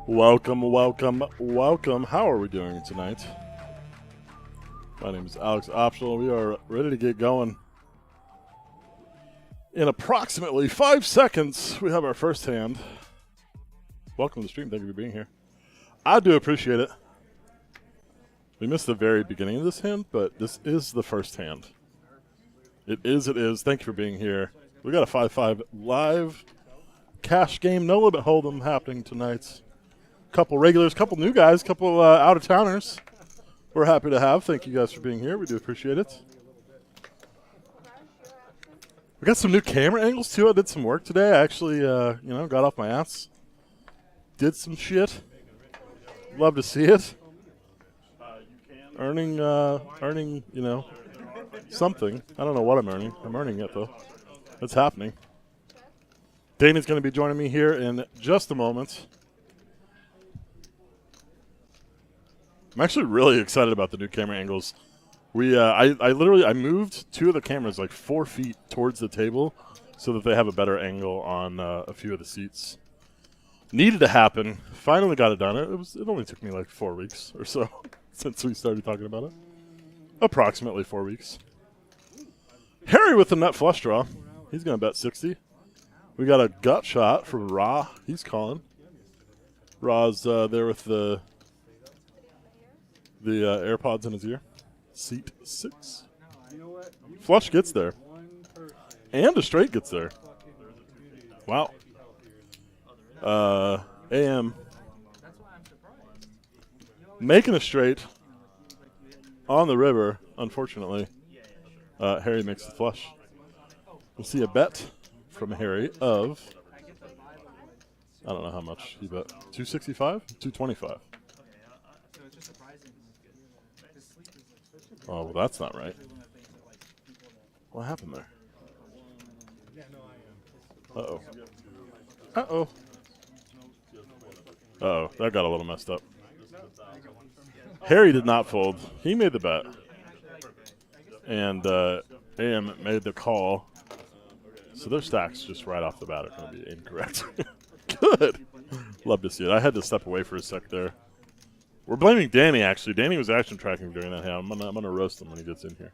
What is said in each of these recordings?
Welcome, welcome, welcome. How are we doing tonight? My name is Alex Optional. We are ready to get going. In approximately 5 seconds, we have our first hand. Welcome to the stream. Thank you for being here. I do appreciate it. We missed the very beginning of this hand, but this is the first hand. It is. Thank you for being here. We got a 5-5 live cash game, no limit hold'em happening tonight. Couple regulars, couple new guys, couple out-of-towners we're happy to have. Thank you guys for being here. We do appreciate it. We got some new camera angles, too. I did some work today. I actually, got off my ass. Did some shit. Love to see it. Earning, something. I don't know what I'm earning. I'm earning it, though. It's happening. Dana's going to be joining me here in just a moment. I'm actually really excited about the new camera angles. I moved two of the cameras like 4 feet towards the table so that they have a better angle on a few of the seats. Needed to happen. Finally got it done. It only took me like 4 weeks or so since we started talking about it. Approximately 4 weeks. Harry with the nut flush draw. He's going to bet 60. We got a gut shot from Ra. He's calling. Ra's there with the AirPods in his ear. Seat 6. Flush gets there. And a straight gets there. Wow. AM making a straight on the river, unfortunately. Harry makes the flush. We'll see a bet from Harry of, I don't know how much he bet. 265? 225. Oh, well, that's not right. What happened there? Uh-oh. Uh-oh. Uh-oh, that got a little messed up. Harry did not fold. He made the bet. And AM made the call. So their stacks just right off the bat are going to be incorrect. Good. Love to see it. I had to step away for a sec there. We're blaming Danny, actually. Danny was action tracking during that hand. I'm gonna roast him when he gets in here.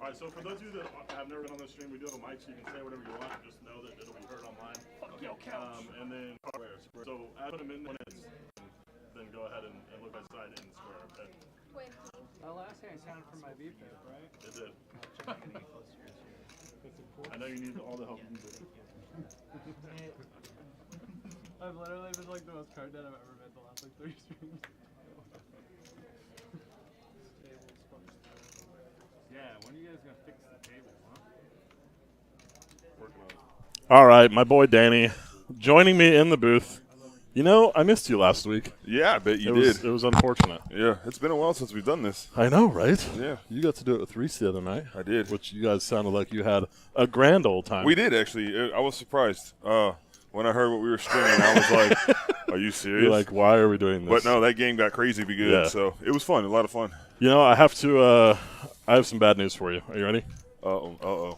All right, so for those of you that have never been on this stream, we do have a mic, so you can say whatever you want. Just know that it'll be heard online. And then, so add them in minutes, then go ahead and look by side and square. Okay. The last hand sounded from my VPIP, right? It did. I know you need all the help you can do. I've literally been like the most card dead I've ever been the last like 3 streams. Yeah, when are you guys gonna fix the table, huh? Working on it. All right, my boy Danny joining me in the booth. You know, I missed you last week. Yeah, I bet you did. It was unfortunate. Yeah, it's been a while since we've done this. I know, right? Yeah. You got to do it with Reese the other night. I did. Which you guys sounded like you had a grand old time. We did, actually. I was surprised. When I heard what we were streaming, I was like, are you serious? You're like, why are we doing this? But no, that game got crazy be good, so it was fun, a lot of fun. You know, I have some bad news for you. Are you ready? Uh-oh.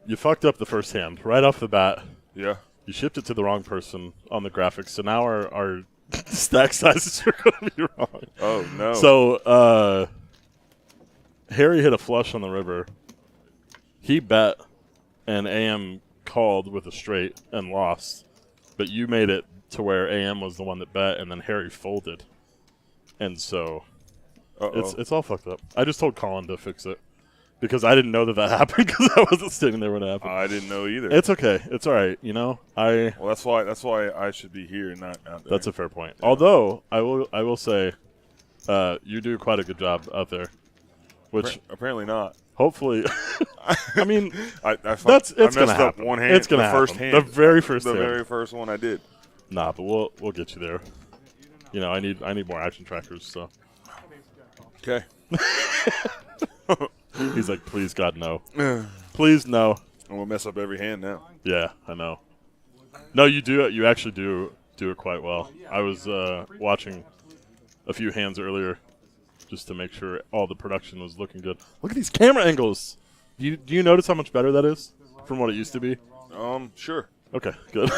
You fucked up the first hand right off the bat. Yeah. You shipped it to the wrong person on the graphics, so now our stack sizes are going to be wrong. Oh, no. So, Harry hit a flush on the river. He bet, and AM called with a straight and lost. But you made it to where AM was the one that bet, and then Harry folded. And so it's all fucked up. I just told Colin to fix it because I didn't know that happened because I wasn't standing there when it happened. I didn't know either. It's okay. It's all right. You know, Well, that's why I should be here and not out there. That's a fair point. Yeah. Although I will say, you do quite a good job out there. Which apparently not. Hopefully, I mean, it's gonna happen. One hand. It's gonna happen. First hand. The very first. The very first one I did. Nah, but we'll get you there. You know, I need more action trackers. So. Okay. He's like, please, God, no. Please, no. I'm gonna mess up every hand now. Yeah, I know. No, you do. You actually do it quite well. I was watching a few hands earlier just to make sure all the production was looking good. Look at these camera angles. Do you notice how much better that is from what it used to be? Sure. Okay, good.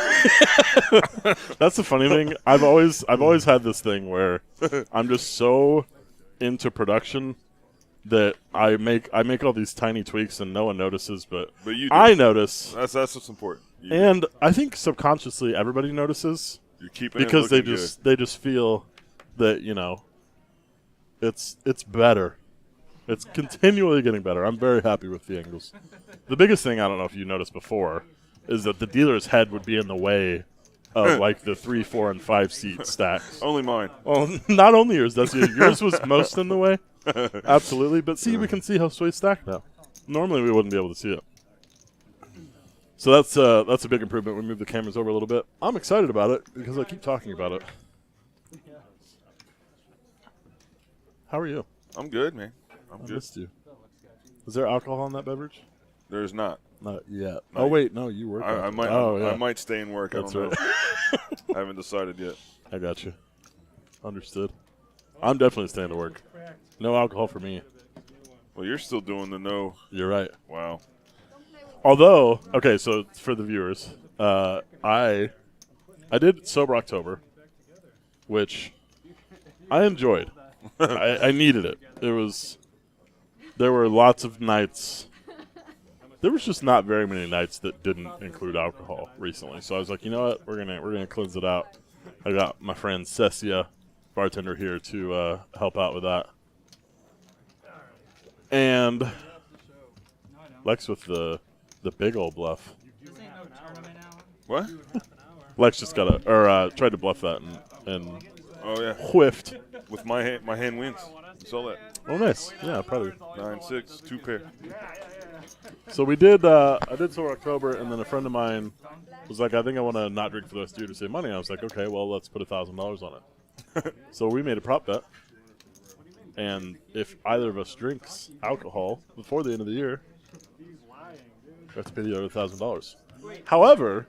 That's the funny thing. I've always had this thing where I'm just so into production that I make all these tiny tweaks and no one notices, but you do. I notice. That's what's important. And I think subconsciously everybody notices You're keeping because it looking they just feel that it's better. It's continually getting better. I'm very happy with the angles. The biggest thing, I don't know if you noticed before, is that the dealer's head would be in the way of like the 3, 4, and 5 seat stacks. Only mine. Well, not only yours, yours was most in the way. Absolutely, but see, we can see how Sway's stacked now. Normally, we wouldn't be able to see it. So that's a big improvement. We moved the cameras over a little bit. I'm excited about it because I keep talking about it. How are you? I'm good, man. I'm I good. missed you. Is there alcohol in that beverage? There's not. Not yet. Oh wait, no, you work. I might. Oh, yeah. I might stay and work. That's I don't know. right. I haven't decided yet. I got you. Understood. I'm definitely staying to work. No alcohol for me. Well, you're still doing the no. You're right. Wow. Although, okay, so for the viewers, I did Sober October, which I enjoyed. I needed it. There were lots of nights. There was just not very many nights that didn't include alcohol recently. So I was like, you know what, we're gonna cleanse it out. I got my friend Cecia, bartender here, to help out with that. And Lex with the big old bluff. What? Lex just tried to bluff that and Oh yeah. whiffed. With my hand wins. You saw that? Oh, nice. Yeah, probably. 9-6, 2 pair. So we did. I did Sober October, and then a friend of mine was like, "I think I want to not drink for the rest of the year to save money." I was like, "Okay, well, let's put $1,000 on it." So we made a prop bet, and if either of us drinks alcohol before the end of the year, we have to pay the other $1,000. However,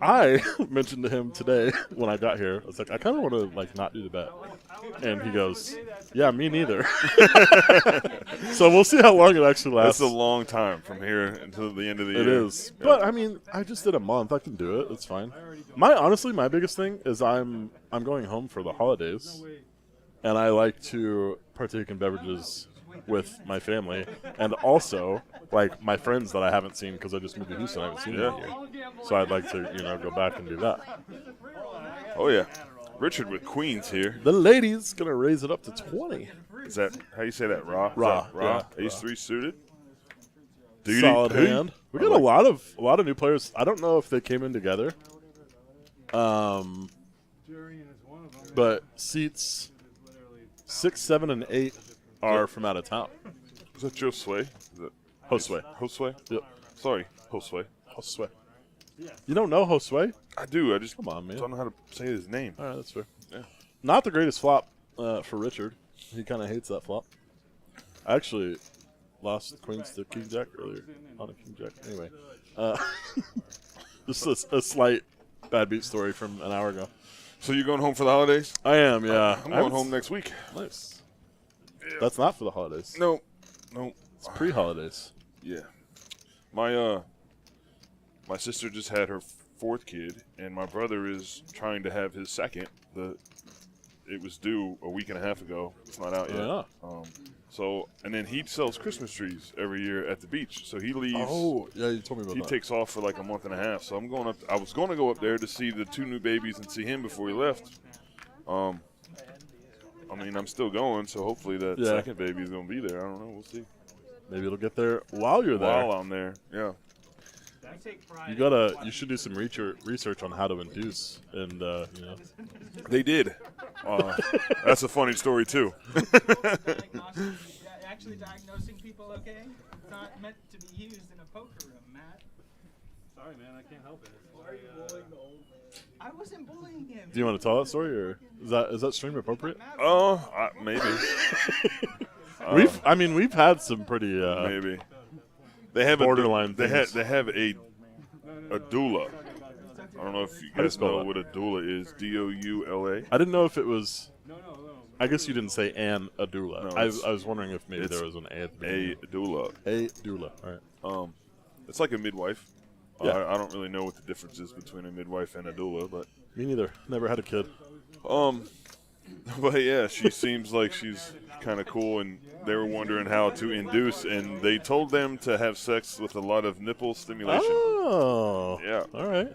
I mentioned to him today when I got here, I was like, I kind of want to not do the bet, and he goes, "Yeah, me neither." So we'll see how long it actually lasts. That's a long time from here until the end of the year. It is, but I mean, I just did a month. I can do it. It's fine. Honestly, my biggest thing is I'm going home for the holidays, and I like to partake in beverages with my family, and also my friends that I haven't seen because I just moved to Houston. I haven't seen them here, so I'd like to go back and do that. Oh yeah, Richard with Queens here. The ladies gonna raise it up to 20. Is that how you say that? Raw. Raw. Raw. Yeah. Ace 3 suited. Solid hand. We got a lot of new players. I don't know if they came in together. But seats 6, 7, and 8 are from out of town. Is that Josue? Is that Josue. Josue? Yep. Sorry, Josue. Josue. You don't know Josue? I do. I just Come on, man. don't know how to say his name. All right, that's fair. Yeah. Not the greatest flop for Richard. He kind of hates that flop. I actually lost queens to king jack earlier on a king jack. Anyway, just a slight bad beat story from an hour ago. So you're going home for the holidays? I am, yeah. I'm going home next week. Nice. That's not for the holidays. No. It's pre-holidays. Yeah. My sister just had her 4th kid, and my brother is trying to have his 2nd. It was due a week and a half ago. It's not out yet. Yeah. And then he sells Christmas trees every year at the beach. So he leaves. Oh, yeah, you told me about He that. takes off for a month and a half. So I'm going up. I was going to go up there to see the 2 new babies and see him before he left. I mean, I'm still going, so hopefully that 2nd baby is going to be there. I don't know. We'll see. Maybe it'll get there while you're there. While I'm there, yeah. You should do some research on how to induce, and They did. That's a funny story too. Actually diagnosing people, okay? It's not meant to be used in a poker room, Matt. Sorry, man, I can't help it. Why are you bullying the old man? I wasn't bullying him. Do you want to tell that story, or is that stream appropriate? Maybe. We've had some pretty Maybe. They have borderline They things. have a doula. I don't know if you How do you guys spell know that? what a doula is. DOULA. I didn't know if it was. No. I guess you didn't say an a doula. No, I it's- was wondering if maybe it's there was an a. A doula. A doula. All right. It's like a midwife. Yeah. I don't really know what the difference is between a midwife and a doula, but Me neither. Never had a kid. but yeah, she seems like she's kind of cool, and they were wondering how to induce, and they told them to have sex with a lot of nipple stimulation. Oh. Yeah. All right.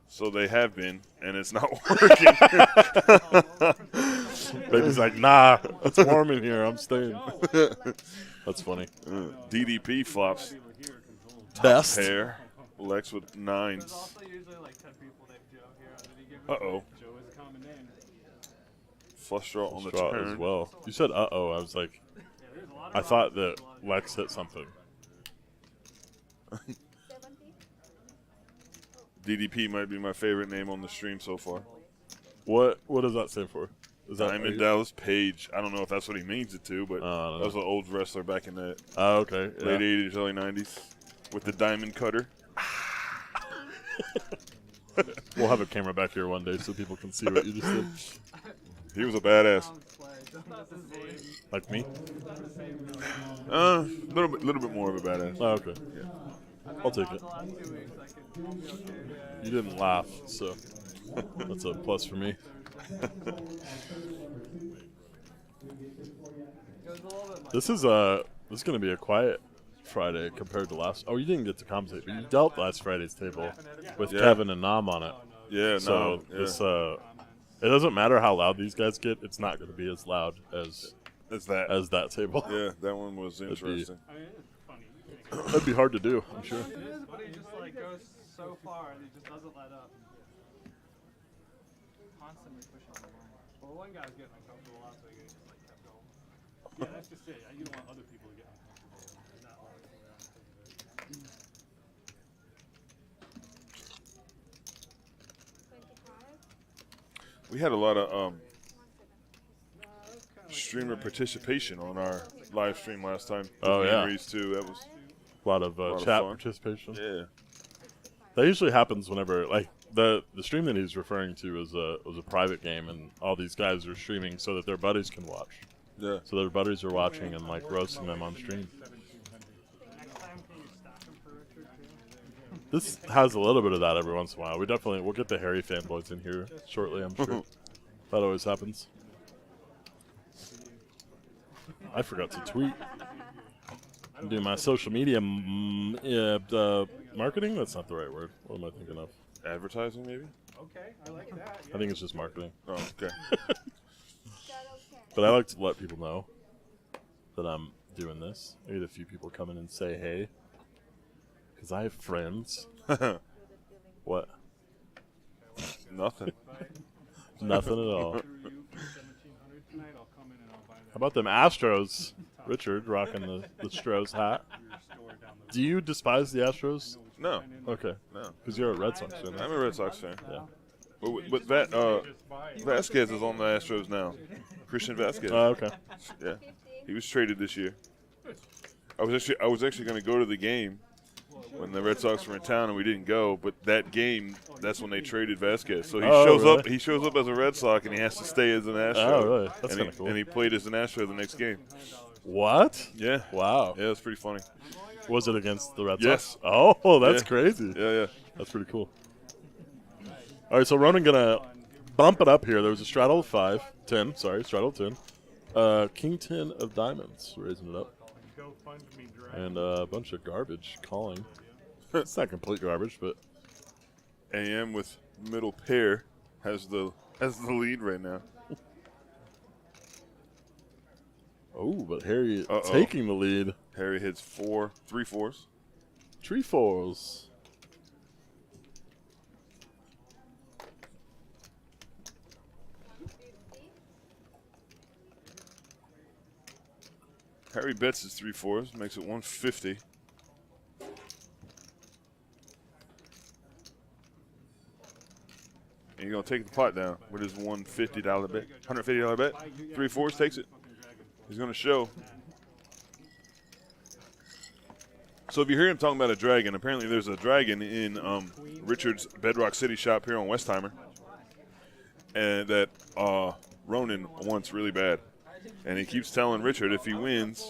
So they have been, and it's not working. Baby's like, nah, it's warm in here. I'm staying. That's funny. DDP flops Best. pair. Lex with There's 9s. also usually like 10 people named Joe here on any given Uh-oh. day. Joe is a common name. Flush draw on the Straw turn. as well. You said uh-oh. I was like, Yeah, there's a lot of I thought that Lex hit something. DDP might be my favorite name on the stream so far. What does that stand for? Is that Diamond Dallas Page. I don't know if that's what he means it to, but I don't that was know. an old wrestler back in the Oh, okay. Yeah. late 80s, early 90s with the diamond cutter. We'll have a camera back here one day so people can see what you just did. He was a badass. Like me? A little bit more of a badass. Oh, okay. I'll take it. You didn't laugh, so that's a plus for me. This is gonna be a quiet Friday compared to last. Oh, you didn't get to commentate, but you dealt last Friday's table with Yeah. Kevin and Nam on it. Yeah, So no. this it doesn't matter how loud these guys get. It's not going to be as loud as It's that. that table. Yeah, that one was be- interesting. I mean, it's funny. That'd be hard to do, I'm sure. It is, but he just like goes so far and he just doesn't let up. Constantly pushing the line. Well, one guy's getting uncomfortable last week and he just like kept going. Yeah, that's just it. You don't want other people to get uncomfortable. There's not a lot of way around it. We had a lot of streamer participation on our live stream last time. Oh, yeah. Memories too. That was A lot of of chat fun. participation. yeah. That usually happens whenever, like, the stream that he's referring to was a private game, and all these guys are streaming so that their buddies can watch. Yeah. So their buddies are watching and like roasting them on stream. Next time, can you stack him for Richard too? This has a little bit of that every once in a while. We'll get the Harry fanboys in here shortly, I'm sure. That always happens. I forgot to tweet. Do my social media marketing? That's not the right word. What am I thinking of? Advertising maybe? Okay, I like that. I think it's just marketing. Oh, okay. But I like to let people know that I'm doing this. I get a few people come in and say hey. Because I have friends. What? Nothing. Nothing at all. How 1700 tonight, I'll come in and I'll buy that. about them Astros? Richard rocking the Stros hat. Do you despise the Astros? No. Okay. No. Because you're a Red Sox fan. I'm right? a Red Sox fan. Yeah. But Vasquez is on the Astros now. Christian Vasquez. Oh, okay. Yeah. He was traded this year. I was actually going to go to the game when the Red Sox were in town and we didn't go, but that game, that's when they traded Vasquez. So he Oh, shows really? up. He shows up as a Red Sox and he has to stay as an Astro. Oh, really? That's And kind of cool. And he played as an Astro the next game. What? Yeah. Wow. Yeah, it's pretty funny. Was it against the Red Yes. Sox? Oh, that's Yeah. crazy. Yeah. That's pretty cool. All right, so Ronan gonna bump it up here. There was a straddle of 10. Sorry, straddle of 10. King 10 of diamonds, raising it up. And a bunch of garbage calling. It's not complete garbage, but AM with middle pair has the lead right now. oh, but Harry Uh-oh. taking the lead. Harry hits 3 fours. Tree fours. Harry bets his 3 fours, makes it 150. And he's gonna take the pot down with his $150 bet. $150 bet. 3 fours takes it. He's gonna show. So if you hear him talking about a dragon, apparently there's a dragon in Richard's Bedrock City shop here on Westheimer, and that Ronan wants really bad. And he keeps telling Richard if he wins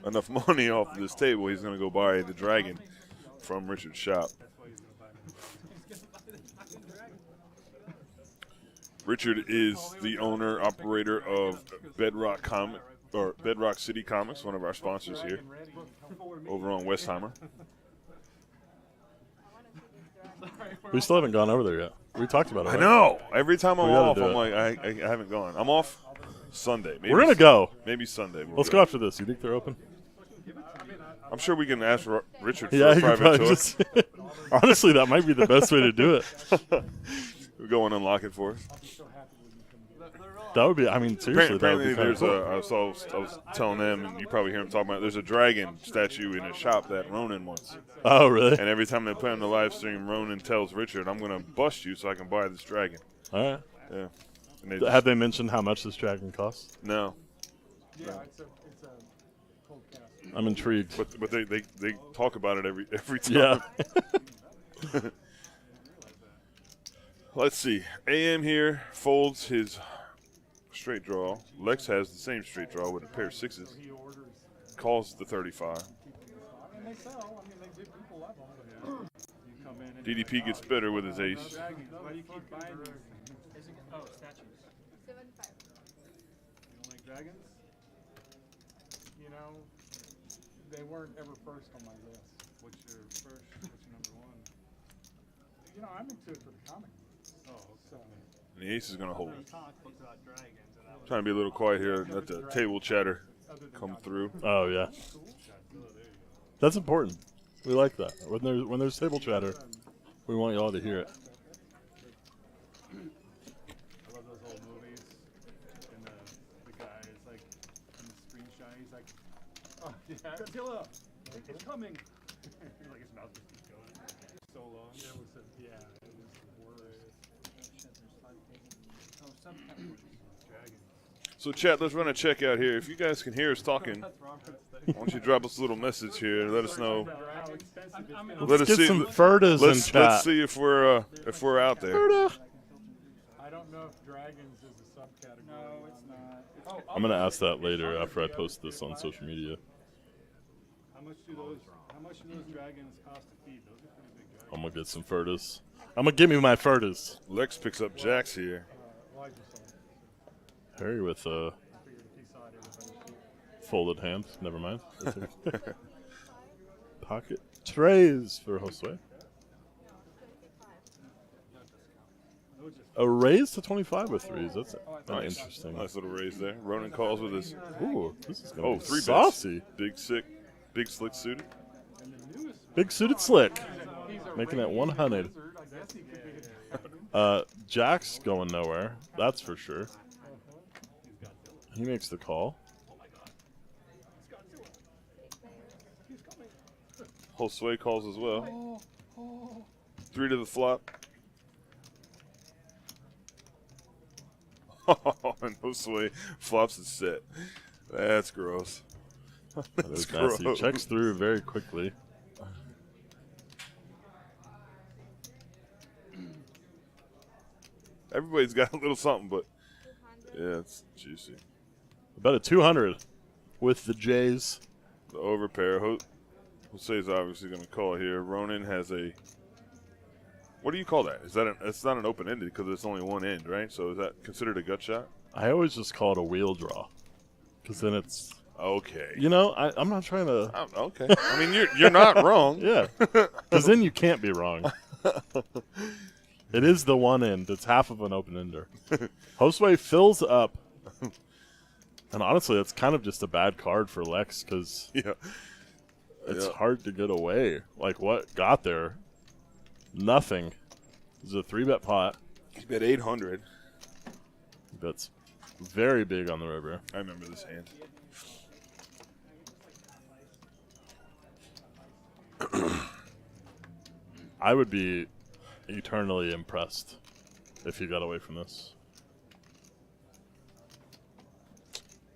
enough money off of this table, he's going to go buy the dragon from Richard's shop. Richard is the owner, operator of Bedrock City Comics, one of our sponsors here, over on Westheimer. We still haven't gone over there yet. We talked about it. I Right? know. Every time I'm We gotta off, do I'm it. like, I haven't gone. I'm off Sunday. Maybe We're gonna go. Maybe Sunday. Let's go after this. You think they're open? I'm sure we can ask Richard for Yeah, a you could private probably tour. just. Honestly, that might be the best way to do it. We'll go and unlock it for us. That would be. I mean, seriously, that would Apparently, be kind of there's cool. I was telling them, and you probably hear them talking about. There's a dragon statue in a shop that Ronan wants, Oh, really? and every time they play on the live stream, Ronan tells Richard, "I'm going to bust you so I can buy this dragon." All right. Yeah. And they Have they mentioned how much this dragon costs? no, Yeah, it's a cold cast. I'm intrigued. but they talk about it every time. Yeah. Let's see. AM here folds his straight draw. Lex has the same straight draw with a pair of sixes. He orders. Calls the 35. I mean, they sell. I mean, they do. People love them. You come in and DDP gets better with his ace. dragons. Why do you keep buying these? Oh, statues. You don't like dragons? You know, they weren't ever first on my list. What's your first? What's your number one? You know, I'm into it for the comic. Oh, so. And the ace is going to hold. Comic books about dragons, and I was Trying to be a little quiet here. Let the table chatter other than come through. Oh, yeah. That's important. We like that. When there's table chatter, we want you all to hear it. I love those old movies. And the guy is like in the screenshot. He's like, "Oh yeah, Godzilla, it's coming." Like his mouth just keeps going so long. Yeah, it was the worst. Oh, subcategories. Dragon. So, chat, let's run a check out here. If you guys can hear us talking, That's wrong for the why don't you drop us a little message here? Let us know. How expensive is it? Let Let's us get see. some Furtas in Let's chat. see if we're out there. I don't know if dragons is a subcategory. No, it's not. I'm going to ask that later after I post this on social media. How much do those dragons cost to feed? Those are pretty big dragons. I'm going to get some Furtas. I'm going to give me my Furtas. Lex picks up jacks here. Elijah saw it. Harry with I figured if he saw it, everybody should. folded hand. Never mind. Pocket trays for Josue. A raise to 25 with threes. That's interesting. Nice little raise there. Ronan calls with his Ooh, this is going to be three saucy. bets. Big slick suited. Big suited slick. Making it 100. Jack's going nowhere. That's for sure. He makes the call. Josue calls as well. 3 to the flop. And Josue flops his set. That's gross. That is nasty. gross. Checks through very quickly. Everybody's got a little something, but yeah, it's juicy. About a 200 with the Jays. The overpair. Jose's obviously going to call here. Ronan has a. What do you call that? Is that it's not an open ended because it's only one end, right? So is that considered a gut shot? I always just call it a wheel draw. Because then it's, Okay. you know, I'm not trying to. Oh, okay. I mean, you're not wrong. Yeah. Because then you can't be wrong. It is the one end. It's half of an open ender. Josue fills up. And honestly, it's kind of just a bad card for Lex because Yeah. it's Yeah. hard to get away. Like, what got there? Nothing. It's a 3-bet pot. He bet 800. That's very big on the river. I remember this hand. I would be eternally impressed if he got away from this.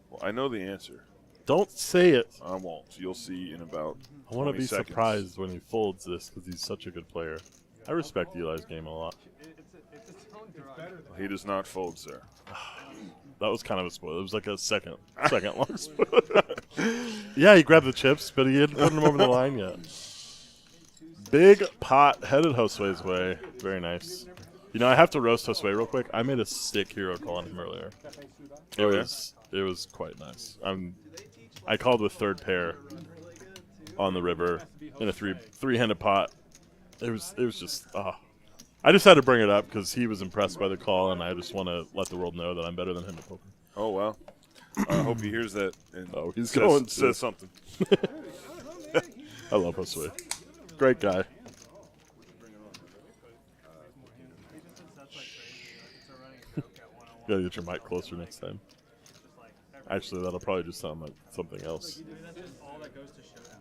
Well, I know the answer. Don't say it. I won't. You'll see in about I want to 20 be seconds. surprised when he folds this because he's such a good player. I respect Eli's game a lot. It's its own drug. He does not fold, sir. That was kind of a spoiler. It was like a second long spoiler. Yeah, he grabbed the chips, but he hadn't put them over the line yet. Big pot headed Josue's way. Very nice. You know, I have to roast Josue real quick. I made a sick hero call on him earlier. It was quite nice. I called with third pair on the river in a three-handed pot. It was just I just had to bring it up because he was impressed by the call, and I just want to let the world know that I'm better than him at poker. Oh wow! I hope he hears that and He's going to. says something. I love Josue. Great guy. Gotta get your mic closer next time. Actually, that'll probably just sound like something else. That's just all that goes to showdown.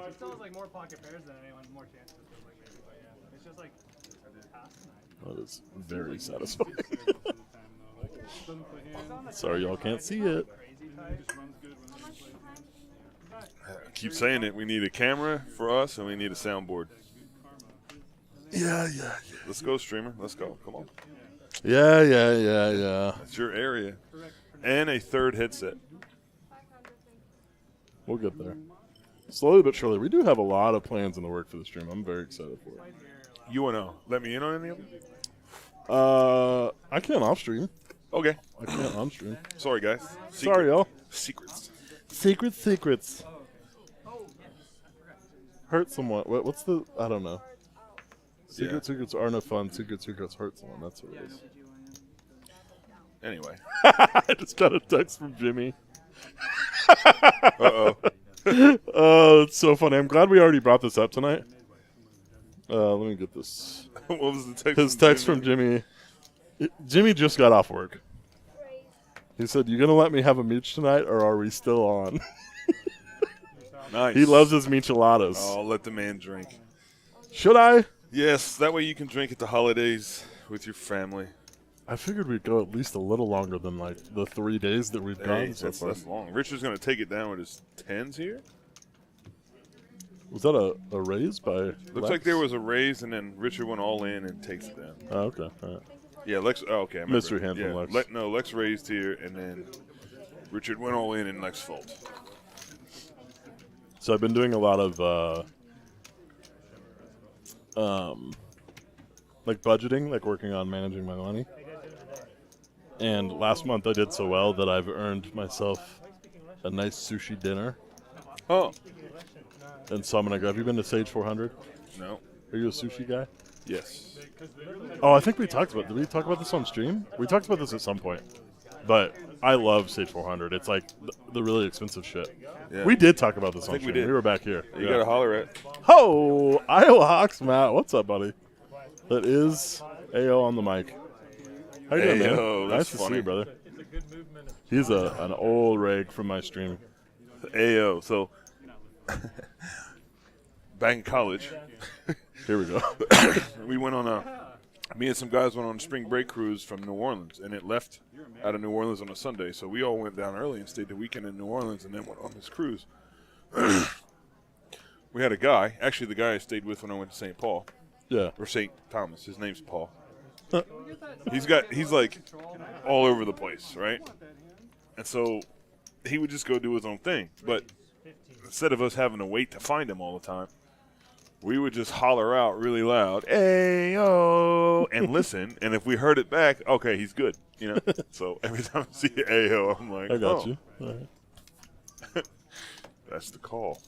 He still has like more pocket pairs than anyone, more chances. Like maybe, but yeah, it's just like past tonight. That is very satisfying. Sorry, y'all can't see it. I keep saying it. We need a camera for us, and we need a soundboard. Yeah. Let's go, streamer. Let's go. Come on. Yeah. That's your area. And a third headset. We'll get there. Slowly but surely. We do have a lot of plans in the work for the stream. I'm very excited for it. You want to let me in on any of them? I can't off stream. Okay. I can't on stream. Sorry, guys. Sorry, y'all. Secrets. Secrets. Hurt someone. What's the? I don't know. Secrets are no fun. Secrets hurt someone. That's what it is. Anyway. I just got a text from Jimmy. Uh-oh. Oh, it's so funny. I'm glad we already brought this up tonight. Let me get this. What was the text? His text from Jimmy. Jimmy just got off work. He said, "You gonna let me have a meech tonight, or are we still on?" Nice. He loves his micheladas. Oh, let the man drink. Should I? Yes, that way you can drink at the holidays with your family. I figured we'd go at least a little longer than like the 3 days that we've Hey, gone so far. that's long. Richard's going to take it down with his 10s here. Was that a raise by Looks Lex? like there was a raise, and then Richard went all in and takes it down. Oh, okay. All right. Yeah, Lex. Oh, okay. I remember. Mystery hand from Lex. Lex raised here, and then Richard went all in, and Lex folded. So I've been doing a lot of like budgeting, like working on managing my money. And last month I did so well that I've earned myself a nice sushi dinner. Oh. And so I'm gonna go. Have you been to Sage 400? No. Are you a sushi guy? Yes. Oh, I think we talked about. Did we talk about this on stream? We talked about this at some point. But I love Sage 400. It's like the really expensive shit. Yeah. We did talk about this on think we stream. did. We were back here. You got to holler at. Oh, Iowa Hawks, Matt. What's up, buddy? That is AO on the mic. How you doing, man? Ayo, Nice that's to funny. see you, brother. He's an old rag from my stream. Ayo. So, back in college, Here we go. we went on me and some guys went on a spring break cruise from New Orleans, and it left out of New Orleans on a Sunday. So we all went down early and stayed the weekend in New Orleans, and then went on this cruise. We had a guy, actually the guy I stayed with when I went to St. Paul, Yeah. or St. Thomas. His name's Paul. He's like all over the place, right? And so he would just go do his own thing. But instead of us having to wait to find him all the time, we would just holler out really loud, "Ayo," and listen. And if we heard it back, okay, he's good. You know. So every time I see "Ayo," I'm like, I got oh, you. All right. that's the call.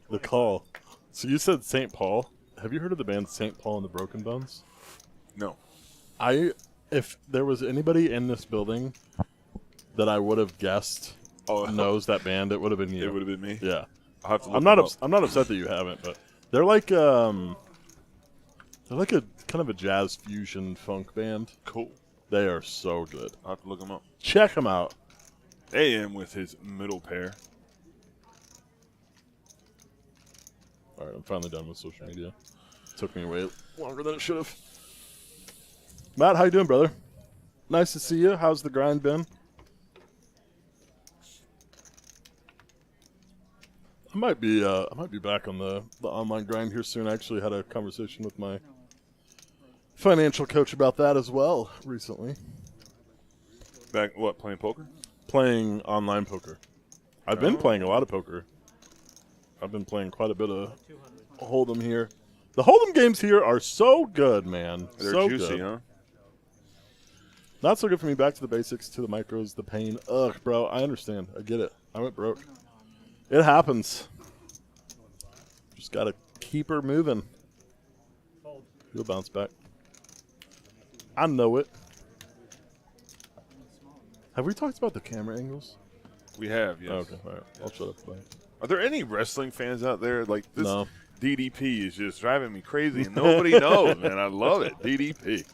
The call. So you said St. Paul. Have you heard of the band St. Paul and the Broken Bones? No. If there was anybody in this building that I would have guessed knows that band, it would have been you. It would have been me. Yeah. I'll have to look I'm not him up. I'm not upset that you haven't, but they're like a kind of a jazz fusion funk band. Cool. They are so good. I'll have to look him up. Check them out. AM with his middle pair. All right, I'm finally done with social media. Took me way longer than it should have. Matt, how you doing, brother? Nice to see you. How's the grind been? I might be back on the online grind here soon. I actually had a conversation with my financial coach about that as well recently. Back, what, playing poker? Playing online poker. I've been playing a lot of poker. I've been playing quite a bit of Hold'em here. The Hold'em games here are so good, man. They're so juicy, good. huh? Not so good for me. Back to the basics, to the micros, the pain. Ugh, bro, I understand. I get it. I went broke. It happens. Just got to keep her moving. You'll bounce back. I know it. Have we talked about the camera angles? We have, yes. Oh, okay, all right. I'll shut up. Bye. Are there any wrestling fans out there? Like, this No. DDP is just driving me crazy, and nobody knows, man. I love it. DDP.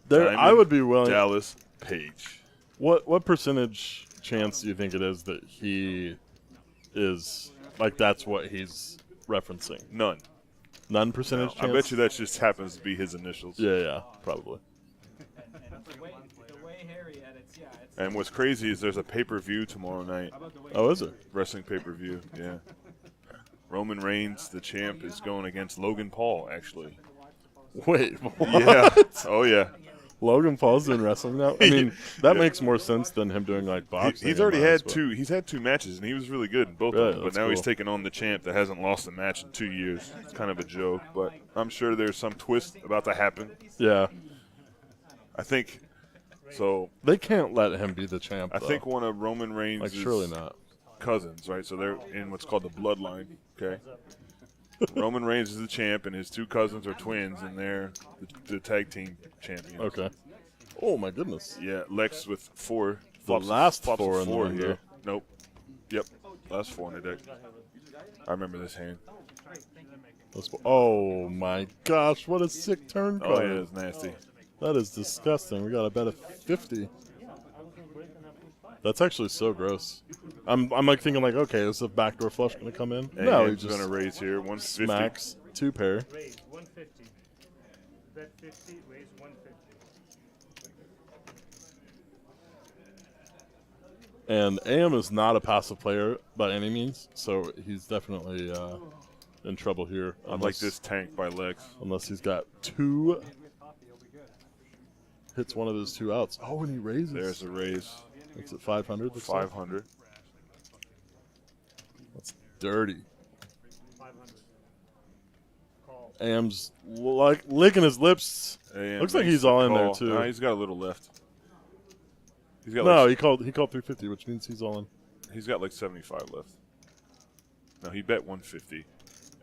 There, I Diamond would be willing. Dallas Page. What percentage chance do you think it is that he is, like, that's what he's referencing? None. None percentage chance? I bet you that just happens to be his initials. Yeah, probably. The way Harry edits, yeah. It's And what's crazy is there's a pay-per-view tomorrow night. Oh, is it? Wrestling pay-per-view, yeah. Roman Reigns, the champ, is going against Logan Paul, actually. Wait, Yeah. Oh, yeah. Logan Paul's doing wrestling now? I mean, that makes more sense than him doing, like, boxing. He's already had two. He's had 2 matches, and he was really good in both Really? of them. But That's now he's cool. taking on the champ that hasn't lost a match in 2 years. It's kind of a joke, but I'm sure there's some twist about to happen. Yeah. I think so. They can't let him be the champ, I though. think one of Roman Reigns' Like, surely not. cousins, right? So they're in what's called the bloodline. Okay. Roman Reigns is the champ, and his 2 cousins are twins, and they're the tag team champions. Okay. Oh, my goodness. Yeah, Lex with 4. The Flops- last flops 4 with in the 4 window. here. Nope. Yep. Last 4 in the deck. I remember this hand. Oh, my gosh. What a sick turn card. Oh, yeah, it's nasty. That is disgusting. We got to bet a 50. That's actually so gross. I'm like thinking like, okay, is the backdoor flush going to come in? And No, he he's just going to raise here. 150. smacks 2 pair. Raise 150. Bet 50, raise 150. And AM is not a passive player by any means, so he's definitely in trouble here. Unlike this tank by Lex. Unless he's got 2 hits one of his 2 outs. Oh, and he raises. There's a raise. It's at 500. 500. That's dirty. 500. Call. AM's like licking his lips. AM Looks like makes he's the all in there call. too. No, he's got a little left. He's got No, like, he called 350, which means he's all in. he's got like 75 left. No, he bet 150,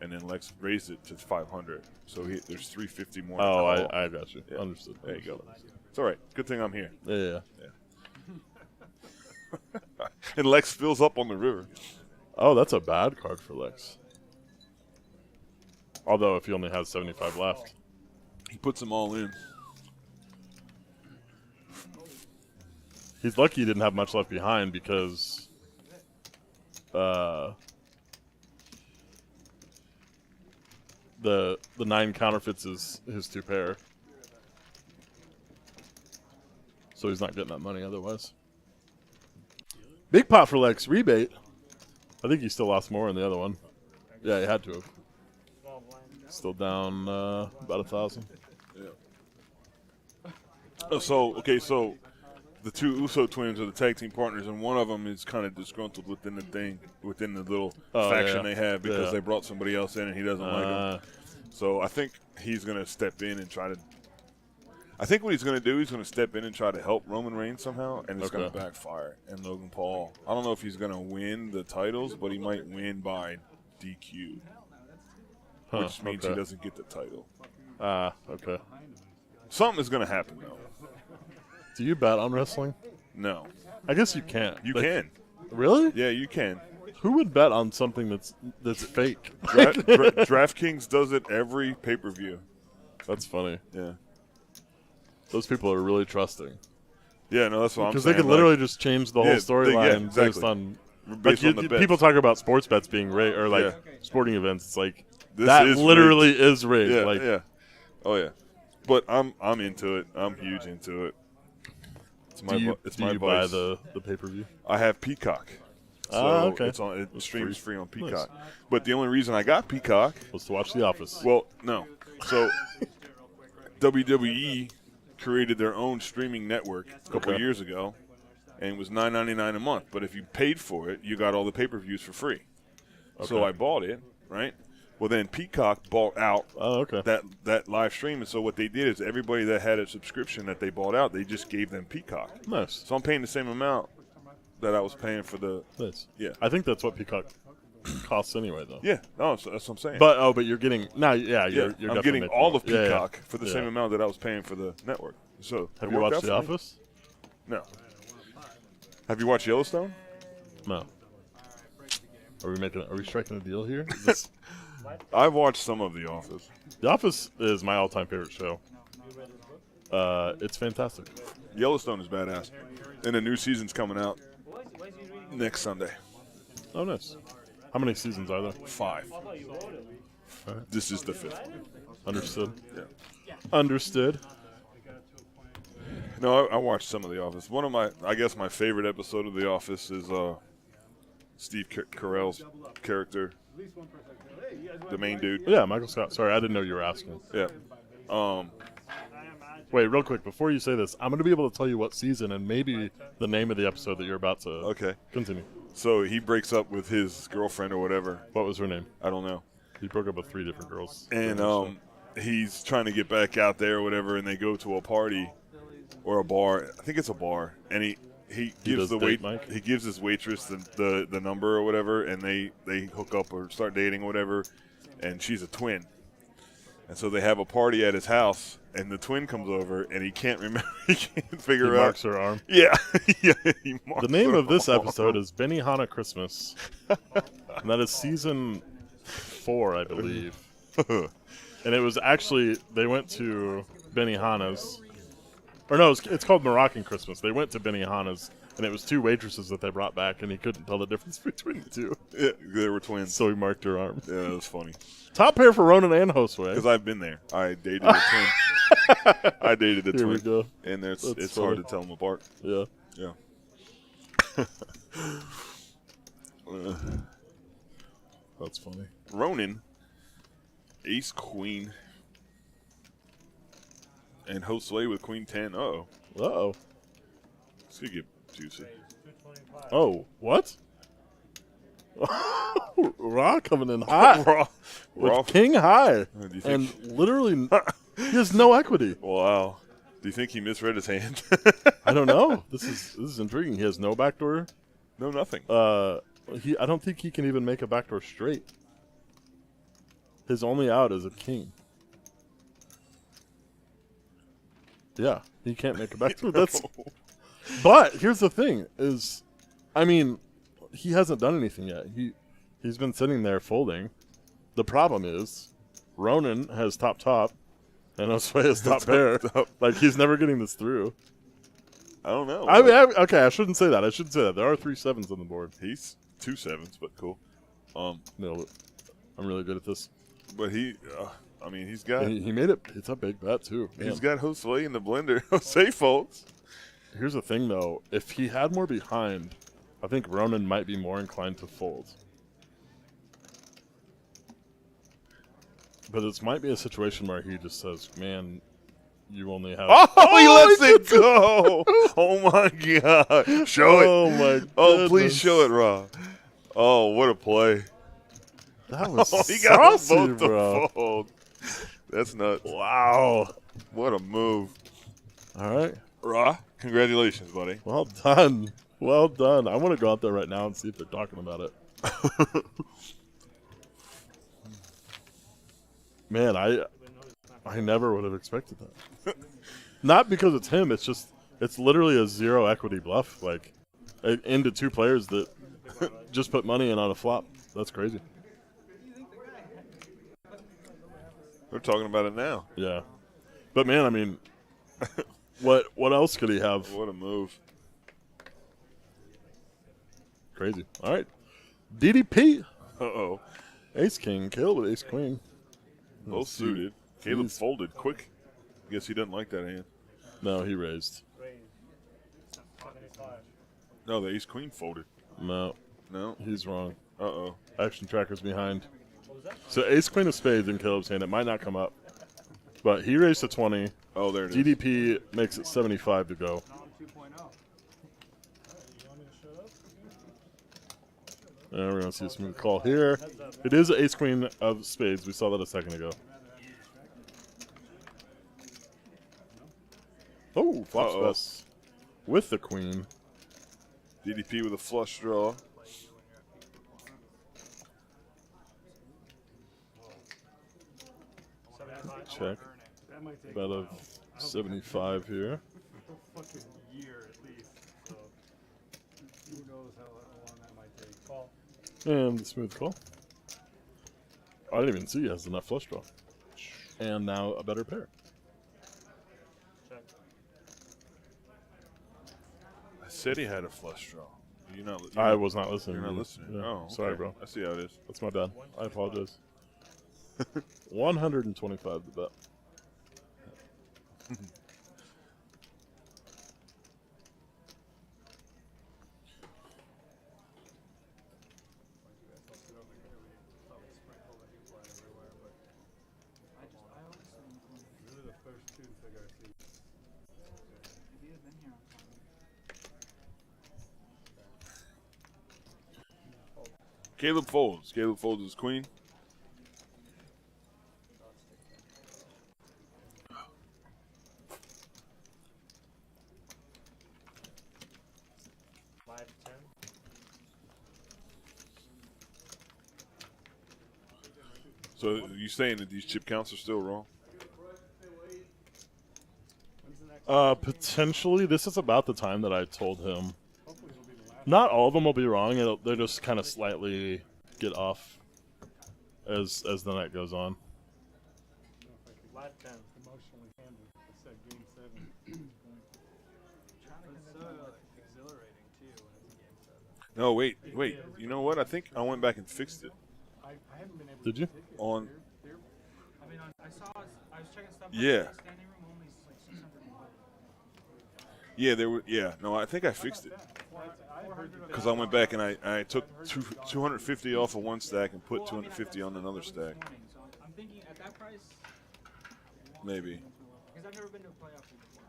and then Lex raised it to 500. So there's 350 more. Oh, to call. I got you. Yeah. Understood. There you go. It's all right. Good thing I'm here. Yeah. And Lex fills up on the river. Oh, that's a bad card for Lex. Although if he only has 75 left. He puts them all in. He's lucky he didn't have much left behind because the 9 counterfeits his 2 pair. So he's not getting that money otherwise. Big pot for Lex. Rebate. I think he still lost more in the other one. Yeah, he had to have. Still down about 1,000. Oh, so the 2 Uso twins are the tag team partners, and one of them is kind of disgruntled within the little faction they have because they brought somebody else in and he doesn't like them. So I think he's going to step in and try to. I think what he's going to do, he's going to step in and try to help Roman Reigns somehow, and it's going to backfire. And Logan Paul, I don't know if he's going to win the titles, but he might win by DQ, which means he doesn't get the title. Okay. Something is going to happen, though. Do you bet on wrestling? No. I guess you can't. You Like, can. Really? Yeah, you can. Who would bet on something that's fake? DraftKings does it every pay-per-view. That's funny. Yeah. Those people are really trusting. Yeah, no, that's what I'm saying. Because they could literally just change the whole storyline exactly. based on on the bets. people talk about sports bets being rigged or like sporting events. It's like This that is literally is rigged. Yeah, like, yeah. Oh yeah. But I'm into it. I'm huge into it. It's my do you, it's do my you buy vice. the pay-per-view? I have Peacock. So okay. it's on. It It's streams free. free on Nice. Peacock. But the only reason I got Peacock, Was to watch The Office. well, no. So WWE created their own streaming network a couple Okay. years ago, and it was $9.99 a month. But if you paid for it, you got all the pay-per-views for free. So Okay. I bought it, right? Well, then Peacock bought out Oh, okay. that live stream, and so what they did is everybody that had a subscription that they bought out, they just gave them Peacock. Nice. So I'm paying the same amount that I was paying for the. Nice. Yeah. I think that's what Peacock costs anyway, though. Yeah, no, so that's what I'm saying. But you're getting now. Yeah, yeah, you're I'm definitely getting making all more. of Peacock Yeah, yeah. for the Yeah. same amount that I was paying for the network. So Have it you worked watched out The for me. Office? No. Have you watched Yellowstone? No. Are we striking a deal here? Is this, I've watched some of The Office. The Office is my all-time favorite show. It's fantastic. Yellowstone is badass, and the new season's coming out next Sunday. Oh, nice. How many seasons are there? 5. This is the 5th. Understood. Yeah. Understood. No, I watched some of The Office. One of I guess my favorite episode of The Office is Steve Carell's character, the main dude. Yeah, Michael Scott. Sorry, I didn't know you were asking. Yeah. Wait, real quick, before you say this, I'm going to be able to tell you what season and maybe the name of the episode that you're about to Okay. continue. So he breaks up with his girlfriend or whatever. What was her name? I don't know. He broke up with 3 different girls. And he's trying to get back out there or whatever, and they go to a party or a bar. I think it's a bar, and he gives does date Mike? he gives his waitress the number or whatever, and they hook up or start dating or whatever, and she's a twin. And so they have a party at his house, and the twin comes over, and he can't remember. He can't figure He out. marks her arm. Yeah, yeah. He marks The name her of this arm. episode is Benihana Christmas. And that is season 4, I believe. And it was actually, they went to Benihana's. Or no, it's called Moroccan Christmas. They went to Benihana's, and it was 2 waitresses that they brought back, and he couldn't tell the difference between the 2. Yeah, they were twins. So he marked her arm. Yeah, that was funny. Top pair for Ronan and Josue. Because I've been there. I dated a twin. I dated a Here we twin. go. And That's it's funny. hard to tell them apart. Yeah. Yeah. That's funny. Ronan, ace queen, and Josue with queen 10. Uh-oh. Uh-oh. This could get juicy. Oh, what? Raw coming in hot. Raw. With Raw. king high. Do you And think? literally, he has no equity. Wow. Do you think he misread his hand? I don't know. This is intriguing. He has no backdoor. No, nothing. I don't think he can even make a backdoor straight. His only out is a king. Yeah, he can't make a backdoor. But here's the thing: is, I mean, he hasn't done anything yet. He's been sitting there folding. The problem is, Ronan has top, and Josue has top pair. Like he's never getting this through. I don't know. I mean, okay, I shouldn't say that. I shouldn't say that. There are 3 7s on the board. He's 2 7s, but cool. No, I'm really good at this. But he's got And he made it. It's a big bet too. Man. he's got Josue in the blender. Jose folds. Here's the thing, though. If he had more behind, I think Ronan might be more inclined to fold. But this might be a situation where he just says, "Man, you only have." Oh, he lets it go. Oh my God! Show it. Oh my! Oh, please goodness. show it, Raw. Oh, what a play! That was Oh, he got saucy, them both bro. to fold. That's nuts. Wow! What a move, All right, Raw. Congratulations, buddy. well done, well done. I want to go out there right now and see if they're talking about it. Man, I never would have expected that. Not because it's him. It's just it's literally a 0 equity bluff. Like into 2 players that just put money in on a flop. That's crazy. We're talking about it now. Yeah, but man, I mean, what else could he have? What a move. Crazy. All right, DDP, Uh-oh. Ace King, Caleb with Ace Queen. Both Let's see. suited. Caleb He's- folded quick. Guess he doesn't like that hand. No, he raised. No, the ace queen folded. No, No. he's wrong. Uh-oh. Action tracker's behind. So Ace Queen of Spades in Caleb's hand. It might not come up, but he raised to 20. Oh, there it is. DDP makes it 75 to go. Now I'm 2.0. And we're going to see a smooth call here. It is ace queen of spades. We saw that a second ago. Oh, flops best with the queen. DDP with a flush draw. Check. That might take Bet a of while. 75 here. A fucking year at least. So who knows how long that might take. Call. And the smooth call. I didn't even see he has enough flush draw. And now a better pair. Check. I said he had a flush draw. You're not. I was not listening. You're to not you. listening. Yeah. Oh, Sorry, okay. bro. I see how it is. That's my bad. I apologize. 125 to bet. Really the first two figure I see. If he had been here on time. Caleb folds. Caleb folds his queen. So you saying that these chip counts are still wrong? When's the next Potentially, this is about the time that I told him. Hopefully it'll be the last. Not all of them will be wrong. They'll just kind of slightly get off as the night goes on. Last 10. Emotionally handled. I said game 7. It's so exhilarating too when it's a game 7. No, wait. You know what? I think I went back and fixed it. I haven't been able Did to you? pick it. On- They're I mean, I was checking stuff. Yeah. Standing room only is like 600. Yeah, there were. Yeah, no, I think I fixed it because I went back and I took 250 off of one stack and put 250 on another stack. So I'm thinking at that price, Maybe because I've never been to a playoff league before.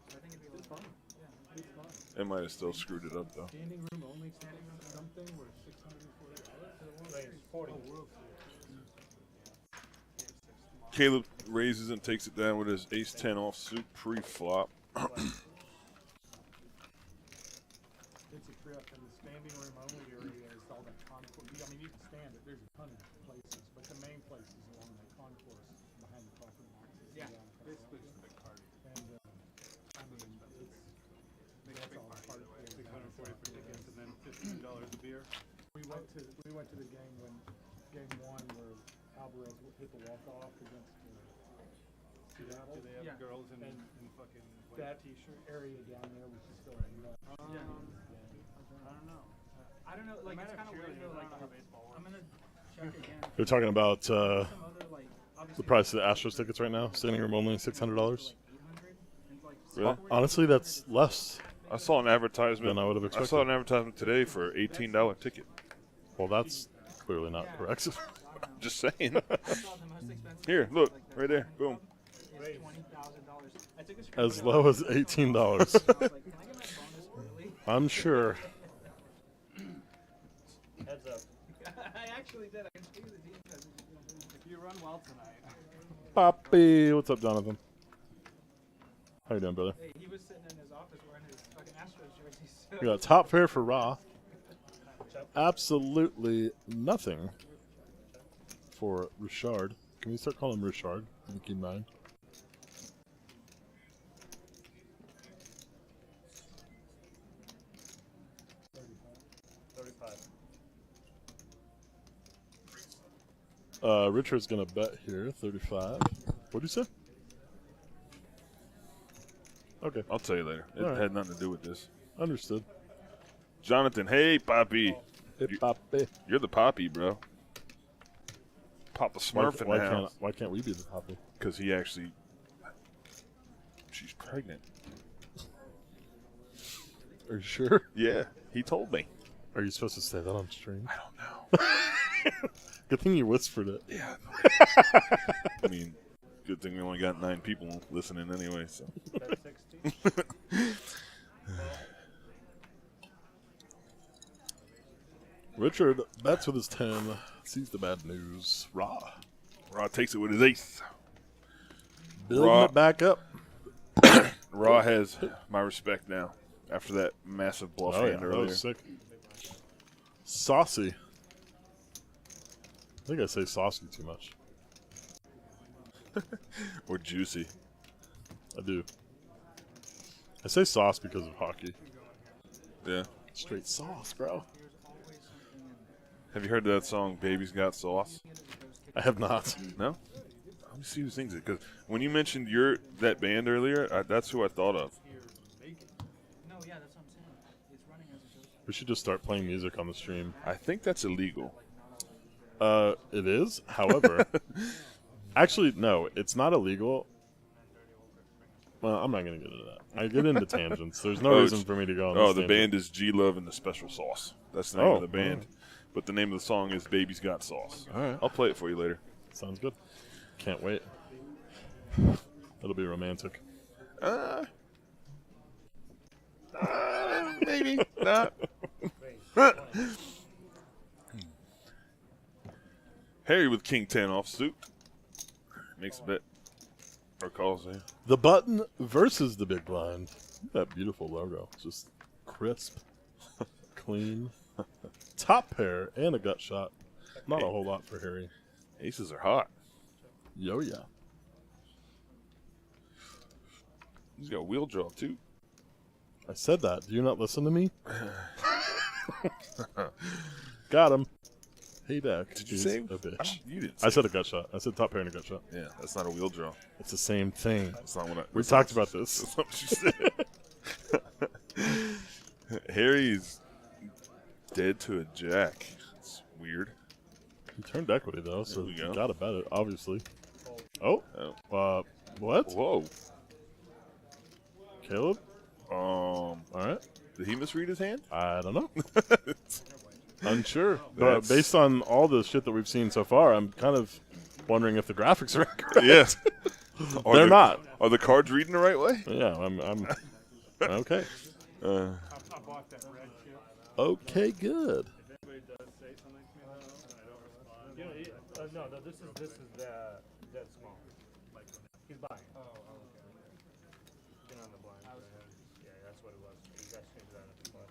So I think it'd be a little fun. Yeah. It's fun. it might have still screwed it up though. Standing room only, standing room something were $640 for the World Series. World Series. Caleb raises and takes it down with his ace-10 offsuit pre-flop. It's a trip, and the standing room only area is all that concourse. I mean, you can stand it. There's a ton of places, but the main place is along that concourse behind the coffee boxes. Yeah. Basically just a big party. And I mean, that's all part of it. 640 for tickets, and then $15 a beer. We went to the game when game 1 where Alvarez hit the walk off against Seattle. Do they have girls in fucking that t-shirt area down there was just so nuts. Yeah. I don't know. Like it's kind of weird though. Like I'm gonna check again. They're talking about Some other like the obviously price of the Astros tickets right now. Standing room only $600. like 800 and like Really? Honestly, that's less I saw an advertisement. than I would have I expected. saw an advertisement today for an $18 ticket. Well, that's clearly not correct. Just saying. I saw the most expensive Here, tickets, look, like, the right there. $20,000. Boom. It's $20,000. I took a screenshot As of low it. as $18. I was like, can I get my bonus early? I'm sure. Heads up. I actually did. I can see the team because If you run well tonight. Poppy, what's up, Jonathan? How you doing, brother? hey, he was sitting in his office wearing his fucking Astros jersey. So. We got top pair for Raw. Absolutely nothing for Richard. Can we start calling him Richard? Keep in mind. 35. Richard's gonna bet here, 35. What'd you say? Okay, I'll tell you later. It All right. had nothing to do with this. understood. Jonathan, hey, Poppy. Hey, Poppy. You're the Poppy, bro. Papa Smurf in the house. Why can't we be the Poppy? Because he actually... She's pregnant. Are you sure? Yeah, he told me. Are you supposed to say that on stream? I don't know. Good thing you whispered it. Yeah. I mean, good thing we only got 9 people listening anyway, so... Bet 60. Richard bats with his 10. Sees the bad news. Raw. Raw takes it with his ace. Building Raw. it back up. Raw has my respect now after that massive bluff Oh, yeah. hand That earlier. was sick. Saucy. I think I say saucy too much. Or juicy. I do. I say sauce because of hockey. Yeah. Straight sauce, bro. Have you heard that song, Baby's Got Sauce? I have not. No? Let me see who sings it. Because when you mentioned that band earlier, that's who I thought of. No, yeah, that's what I'm saying. It's running as it goes. We should just start playing music on the stream. I think that's illegal. It is. However, actually, no, it's not illegal. Well, I'm not going to get into that. I get into tangents. There's no reason for me to go on this the tangent. band is G Love and the Special Sauce. That's the name Oh, of the band. But the name of the song is Baby's Got Sauce. All right. I'll play it for you later. Sounds good. Can't wait. It'll be romantic. Maybe not. Harry with King 10 off suit. Makes a bet. Or calls in. The button versus the big blind. That beautiful logo. Just crisp, clean. Top pair and a gut shot. Not a whole lot for Harry. Aces are hot. Yo, yeah. He's got a wheel draw, too. I said that. Do you not listen to me? Got him. Hey, Dak. Did you He's say? a bitch. You didn't I say. said a gut shot. I said top pair and a gut shot. Yeah, that's not a wheel draw. It's the same thing. That's not what I. We that's talked not- about this. That's not what you said. Harry's dead to a jack. It's weird. He turned equity, though, so There we you go. got to bet it, obviously. Oh. What? Whoa. Caleb? Um, All right. did he misread his hand? I don't know. Unsure. But That's- based on all the shit that we've seen so far, I'm kind of wondering if the graphics are accurate. Yes. They're not. Are the cards reading the right way? Yeah, I'm okay. I bought that red chip. Okay, good. If anybody does say something to me, though, and I don't respond. You know, no, this is that small. Like he's buying. Oh, okay. Get on the blind. Yeah, that's what it was. You guys changed that in the plus.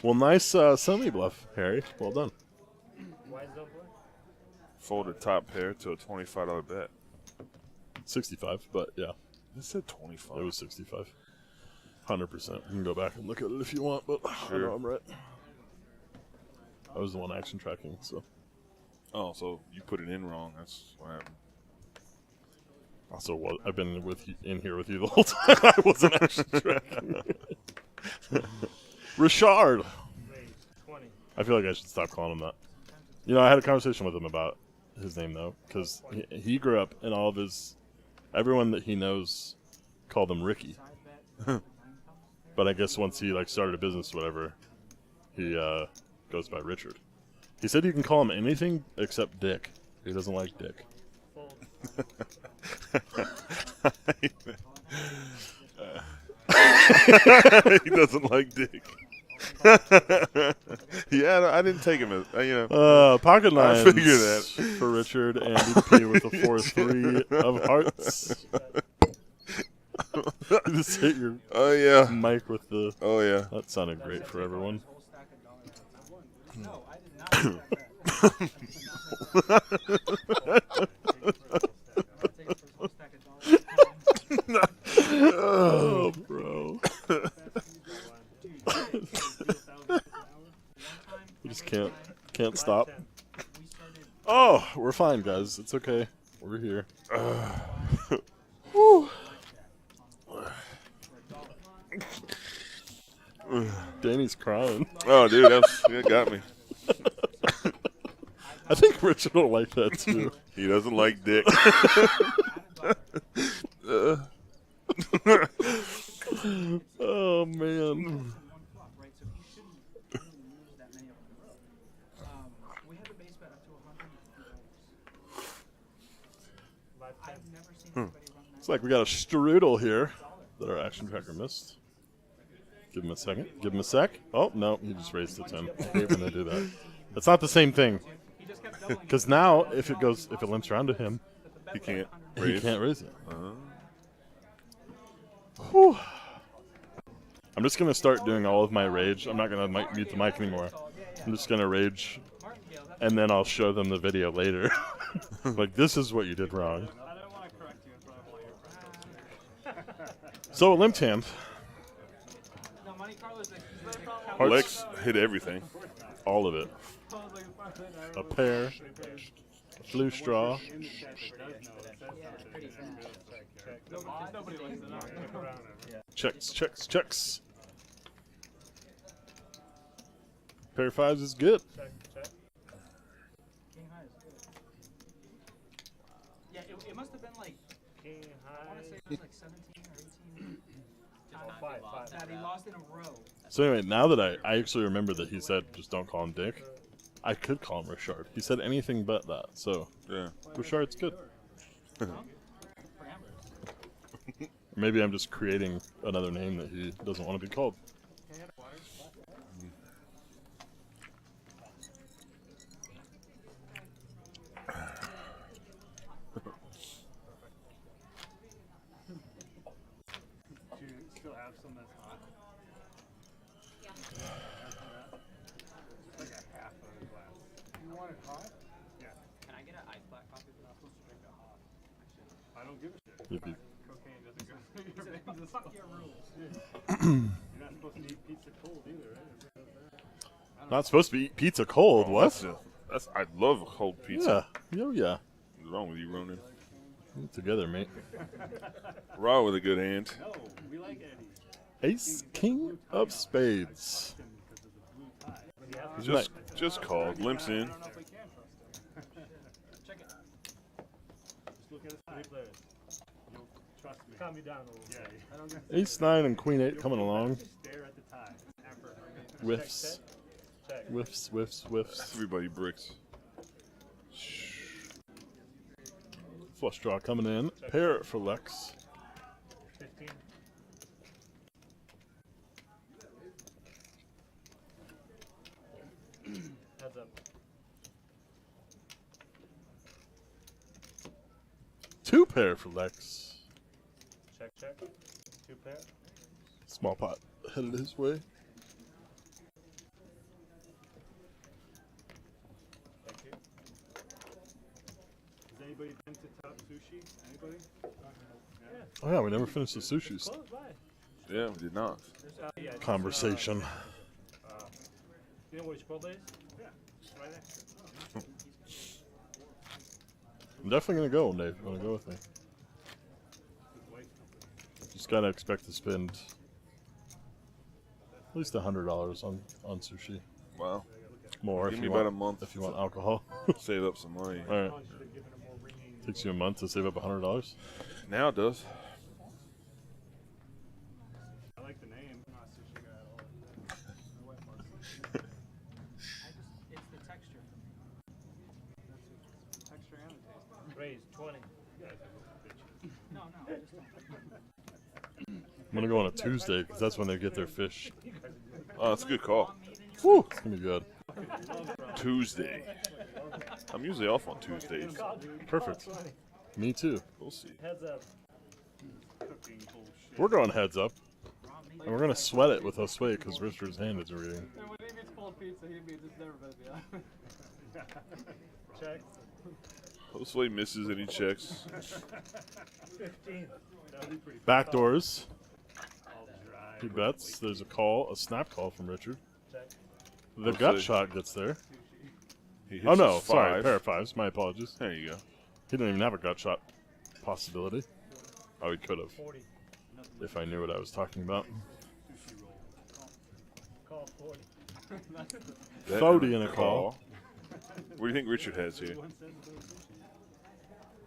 Well, nice semi-bluff, Harry. Well done. Why is that play? Folded top pair to a $25 bet. 65, but yeah, It said 25. it was 65. 100%. You can go back and look at it if you want, but I Sure. know I'm right. I was the one action tracking, so. Oh, so you put it in wrong. That's what happened. Also, I've been in here with you the whole time. I wasn't actually tracking. Richard. Raise 20. I feel like I should stop calling him that. You know, I had a conversation with him about his name, though, because he grew up and all of everyone that he knows called him Ricky. But I guess once he started a business or whatever, he goes by Richard. He said you can call him anything except Dick. He doesn't like Dick. He doesn't like dick. Yeah, I didn't take him as Pocket I nines figured that. for Richard and DP with the 4-3 of hearts. You just hit your Oh yeah. mic with the. Oh yeah. That sounded great for everyone. No, I did not expect that. Take the first whole stack of dollars. Oh, bro. We just can't stop. Oh, we're fine, guys. It's okay. We're here. Whew. Danny's crying. Oh dude, that got me. I think Richard will like that too. He doesn't like dick. Oh man. Right, so you shouldn't really lose that many of them. We have a base bet up to $150. I've never seen anybody run that. It's like we got a strudel here. that our action tracker missed. Give him a second. Give him a sec. Oh, no, he just raised the 10. I hate when they do that. That's not the same thing. Because now, if it limps around to him, He can't he raise. can't raise it. Whew. I'm just going to start doing all of my rage. I'm not going to mute the mic anymore. I'm just going to rage, and then I'll show them the video later. Like, this is what you did wrong. I don't want to correct you in front of all your friends. So, a limped hand. No, Monte Carlo's like, Hearts. Lex hit everything. All of it. A pair. A flu straw. In the chat that does know, it says something. Nobody likes it. Checks, checks, checks. Pair of fives is good. King high is good. Yeah, it must have been like, King I want to say high. it was like 17 or 18 times Five. that he lost in a row. So anyway, now that I actually remember that he said just don't call him Dick, I could call him Richard. He said anything but that, so Yeah. Richard's good. Parameters. Maybe I'm just creating another name that he doesn't want to be called. Do you still have some that's hot? Like a half of a glass. You want it hot? Yeah. Can I get an ice black coffee? But I'm supposed to drink it hot. I don't give a shit. If he- Cocaine doesn't go. He said, fuck your rules. You're not supposed to eat pizza cold either, right? It says that. not supposed to be eat pizza cold. What? That's I love cold pizza. Yeah. Oh yeah. What's wrong with you, Ronan? Get together, mate. Raw with a good hand. No, we like Eddie. Ace, king of spades. Him because of the blue tie. But he has to Just called. Limps in. I don't know if we can trust him. Check it. Just look at his three players. You'll trust me. Calm me down a little. Yeah. I don't get Ace, 9, and queen 8 coming along. stare at the tie. Effort. Whiffs. Check. Whiffs, whiffs, whiffs. Everybody bricks. Flush draw coming in. Pair for Lex. 15. Heads up. 2 pair for Lex. Check, check. 2 pair. Small pot headed his way. Thank you. Has anybody been to Top Sushi? Anybody? Yeah. Oh yeah, we never finished the sushis Close by. Yeah, we did not. Yeah, it's, conversation. you know where Chipotle is? Yeah, it's right next to it. I'm definitely gonna go one day if you wanna go with me. His wife's company. Just gotta expect to spend at least $100 on sushi. Wow. More Give if me you about want, a month. if you want alcohol. Save up some money. All right, Should have given him more ringing. takes you a month to save up $100. Now it does. I like the name. I'm not a sushi guy at all. My wife loves sushi. It's the texture for me. Texture and the taste. Raise 20. You guys are a bitch. No, I just don't. I'm gonna go on a Tuesday because that's when they get their fish. Oh, that's a good call. Woo, it's gonna be good. Tuesday. I'm usually off on Tuesdays. Perfect. Me too. We'll see. Heads up. Cooking bullshit. We're going heads up, and we're gonna sweat it with Josue because Richard's hand is reading. And when he means cold pizza, he means it's never gonna be on. Check. Josue misses and he checks. 15. That'll be pretty Backdoors. all dry. He bets. There's a call, a snap call from Richard. Check. The Josue. gut shot gets there. He hits Oh no, his sorry, five. pair of fives. My apologies. There you go. He didn't even have a gut shot possibility. Oh, he could have 40. if I knew what I was talking about. Sushi roll. Call 40. That 40 and a call. What do you think Richard has here? One cent for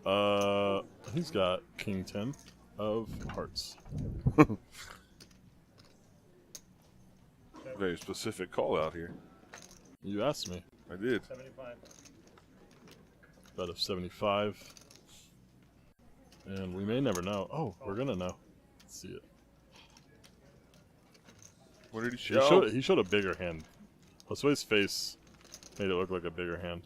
the sushi. He's got King 10 of hearts. Very specific call out here. You asked me. I did. 75. Bet of 75. And we may never know. Oh, we're gonna know. Let's see it. What did he He show? he showed a bigger hand. Josue's face made it look like a bigger hand.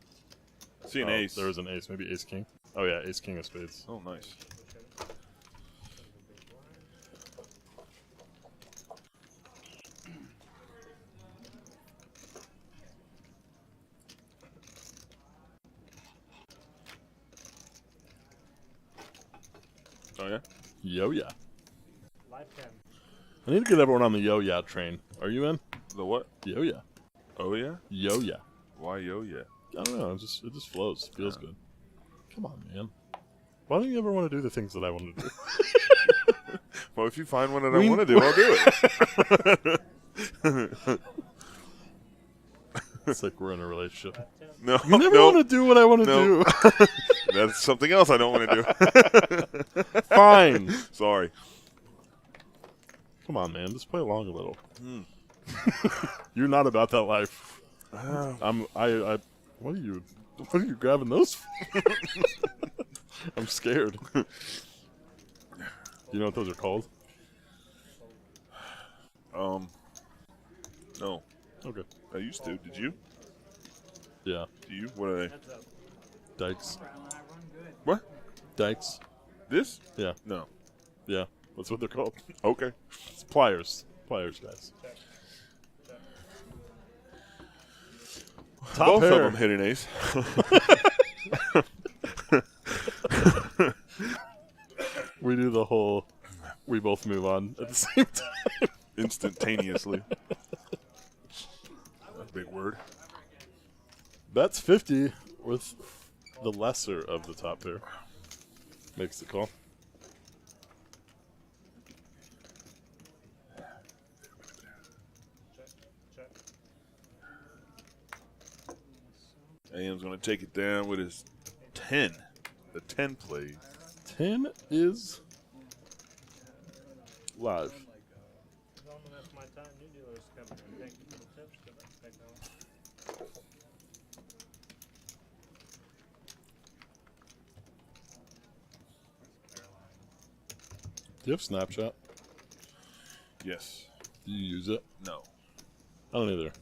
See an Oh, ace. There was an ace, maybe ace king. Oh yeah, ace king of spades. Oh, nice. Oh yeah. Yo yeah. Live cam. I need to get everyone on the yo yeah train. Are you in? The what? Yo yeah. Oh yeah. Yo yeah. Why yo yeah? I don't know. It just flows. Feels good. Come on, man. Why don't you ever want to do the things that I want to do? Well, if you find one that I want to do, I'll do it. It's like we're in a relationship. No, You never no, want to do what I want to No. do. that's something else I don't want to do. Fine. Sorry. Come on, man. Just play along a little. You're not about that life. What are you grabbing those for? I'm scared. You know what those are called? No. Okay. I used to. Did you? Yeah. Do you? What are they? Heads up. Dykes. I run good. What? Dykes. This? Yeah. No. Yeah. That's what they're called. Okay. It's pliers. Pliers, guys. Top Both pair. of them hit an ace. We do the whole. We both move on at the same time. Instantaneously. That's a big word. That's 50 with the lesser of the top pair. Makes the call. Check. AM's going to take it down with his 10. The 10 plays. 10 is live. Well, that's my time. New dealers coming in. Thank you for the tips. Good luck. Thank you. Do you have Snapchat? Yes. Do you use it? No. I don't either.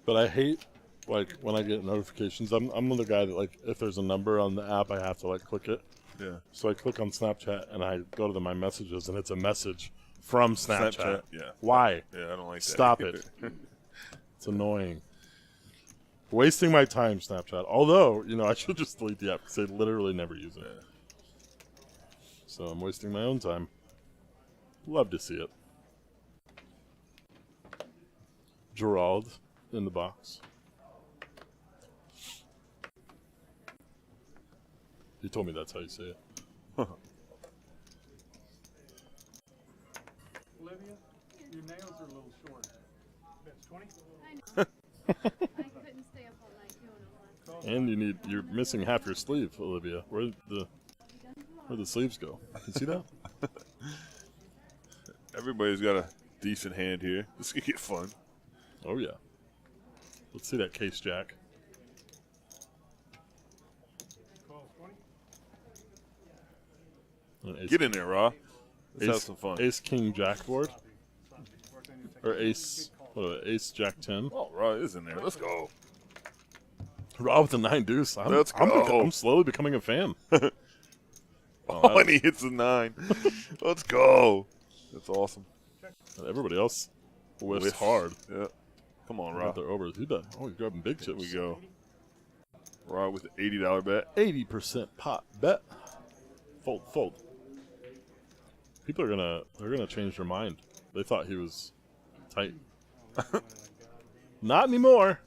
But I hate, like, when I get notifications. I'm the guy that, like, if there's a number on the app, I have to, like, click it. Yeah. So I click on Snapchat and I go to my messages and it's a message from Snapchat. Yeah. Why? Yeah, I don't like that. Stop it. It's annoying. Wasting my time, Snapchat. Although, you know, I should just delete the app because I literally never use it. Yeah. So I'm wasting my own time. Love to see it. Gerald in the box. He told me that's how you say it. Olivia, your nails are a little short. That's 20. I couldn't stay up all night doing all that. And you're missing half your sleeve, Olivia. Where'd the sleeves go? You see that? Everybody's got a decent hand here. This could get fun. Oh yeah. Let's see that case jack. Call 20. An ace, Get in there, Raw. Let's have ace, some fun. ace king jack board or ace ace jack 10. Oh, Raw is in there. Let's go. Raw with the 9 deuce. Let's go. I'm slowly becoming a fan. Oh, and he hits a 9. Let's go. That's awesome. Everybody else whiffs Whiffs. hard. Yeah. Come on, Got Raw. their overs. He bet. Oh, he's grabbing big Here chips. we go. Raw with the $80 bet. 80% pot bet. Fold. People are gonna change their mind. They thought he was tight. Not anymore.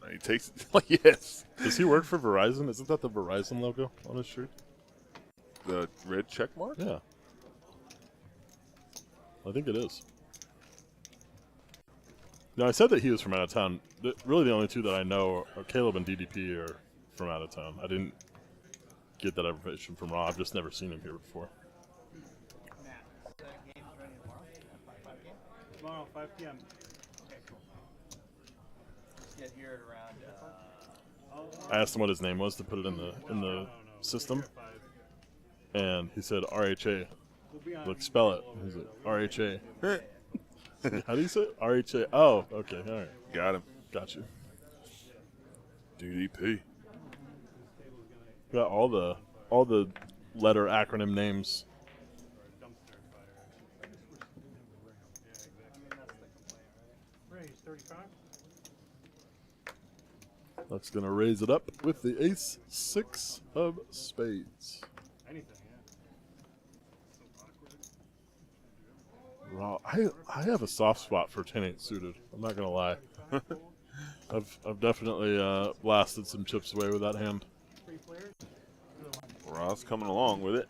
And he takes it. Yes. Does he work for Verizon? Isn't that the Verizon logo on his shirt? The red check mark? Yeah. I think it is. No, I said that he was from out of town. Really, the only two that I know are Caleb and DDP are from out of town. I didn't get that information from Rob. I've just never seen him here before. Matt, the game's ready tomorrow? 5 game? Tomorrow, 5 p.m. Okay, cool. Let's get here at around, I asked him what his name was to put it in the system, and he said RHA. We'll be on. Like, spell it. Is it RHA? How do you say it? RHA. Oh, okay. All right. Got him. Got you. DDP. Got all the letter acronym names. Dumpster fire. Yeah, exactly. Range 35. That's going to raise it up with the ace 6 of spades. Anything, yeah. Raw. I have a soft spot for 10-8 suited. I'm not going to lie. I've definitely blasted some chips away with that hand. 3 players. Ross coming along with it.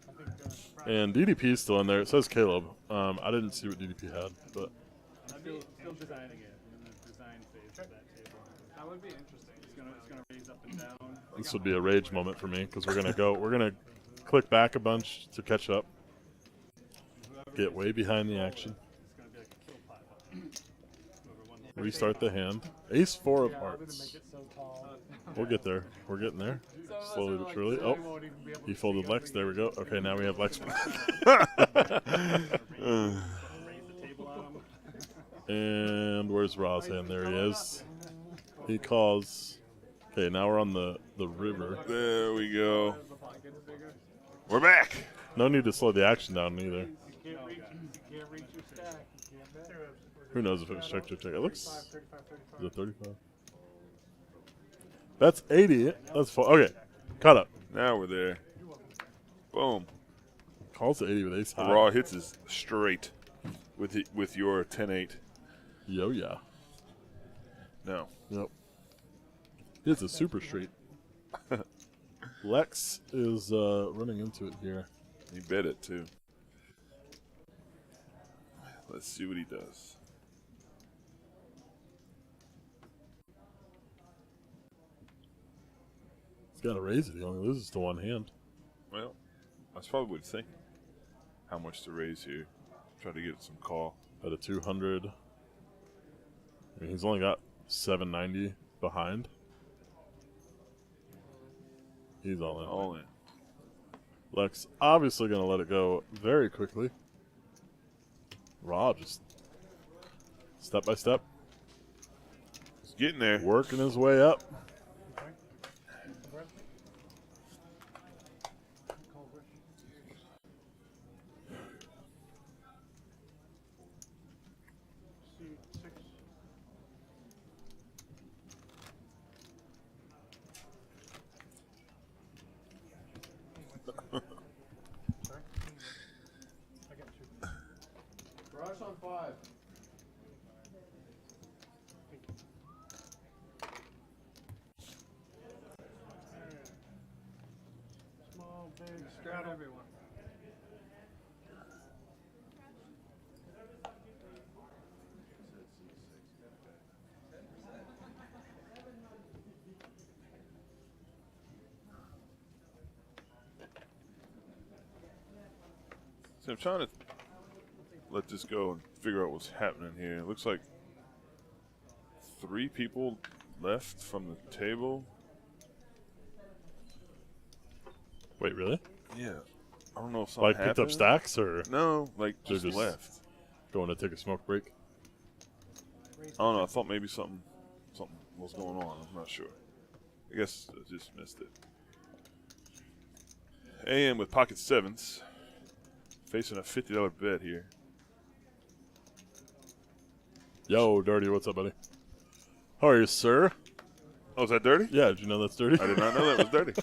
I think And DDP's still in there. It says Caleb. I didn't see what DDP had, but Still designing it. In the design phase of that table. that would be interesting. It's gonna raise up and down. this would be a rage moment for me because we're gonna click back a bunch to catch up, get way behind the action, It's gonna be like a kill pot. Whoever won the restart the hand. Ace 4 of Yeah, we're gonna make hearts. it so tall. We'll get there. We're getting there. Slowly but surely. We Oh, won't even be able he to folded see Lex. There we go. Okay, now we have Lex. raise the table on them. And where's Ra's hand? There he is. He calls. Okay, now we're on the river. There we go. the pot gets bigger. We're back. No need to slow the action down either. You can't reach your stack. You can't bet. Who knows if it was check or check? It looks. 35, 35. Is it 35? That's 80. That's fine. Okay, cut up. Now we're there. Boom. Calls to 80 with ace The high. raw hits is straight with your 10-8. Yo, yeah. No. Yep. It's a super street. Lex is running into it here. He bet it too. Let's see what he does. He's got to raise it. He only loses to one hand. Well, that's probably what he's thinking. How much to raise here? Try to get some call. At a 200. I mean, he's only got 790 behind. He's all in. All in. Lex obviously going to let it go very quickly. Rob just step by step, He's getting there. working his way up. Rush on 5. Small, big, scout everyone. So I'm trying to let this go and figure out what's happening here. It looks like 3 people left from the table. Wait, really? Yeah. I don't know if something Like picked happened. up stacks or No, like They're just just- left. going to take a smoke break? I don't know. I thought maybe something was going on. I'm not sure. I guess I just missed it. AM with pocket sevens, facing a $50 bet here. Yo, Dirty, what's up, buddy? How are you, sir? Oh, is that dirty? Yeah, did you know that's Dirty? I did not know that was dirty.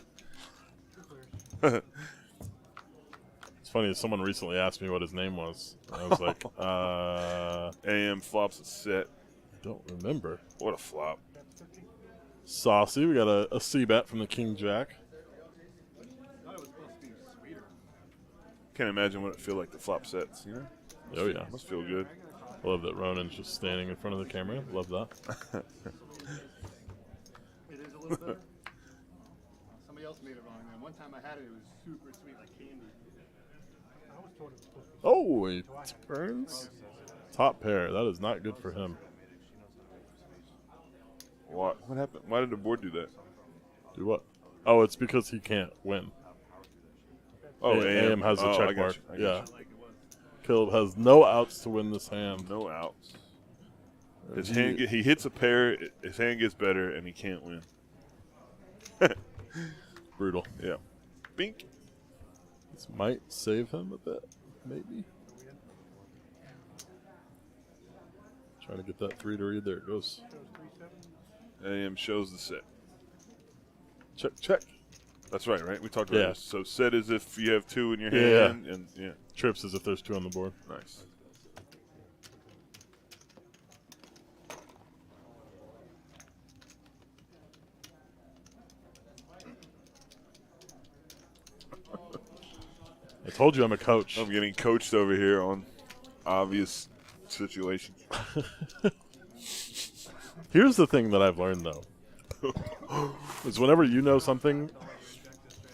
It's funny, someone recently asked me what his name was. And I was like, AM flops a set. I don't remember. What a flop. Saucy, we got a C bet from the King Jack. I thought it was supposed to be sweeter. Can't imagine what it feel like to flop sets. You know? Oh, yeah. Must feel good. I love that Ronan's just standing in front of the camera. Love that. It is a little bitter. Somebody else made it wrong. Man. One time I had it, it was super sweet, like candy. I was told it was supposed to be. Oh, he turns. Top pair. That is not good for him. What happened? Why did the board do that? Do what? Oh, it's because he can't win. Oh, AM has a I check got mark. you, I got Yeah. you. Caleb has no outs to win this hand. No outs. He hits a pair, his hand gets better, and he can't win. Brutal. Yeah. Bink. This might save him a bit, maybe. Trying to get that 3 to read. There it goes. AM shows the set. Check, check. That's right? We talked about Yeah. this. So set is if you have 2 in your Yeah. hand, and yeah, Trips as if there's 2 on the board. nice. I told you I'm a coach. I'm getting coached over here on obvious situations. Here's the thing that I've learned, though. Is whenever you know something,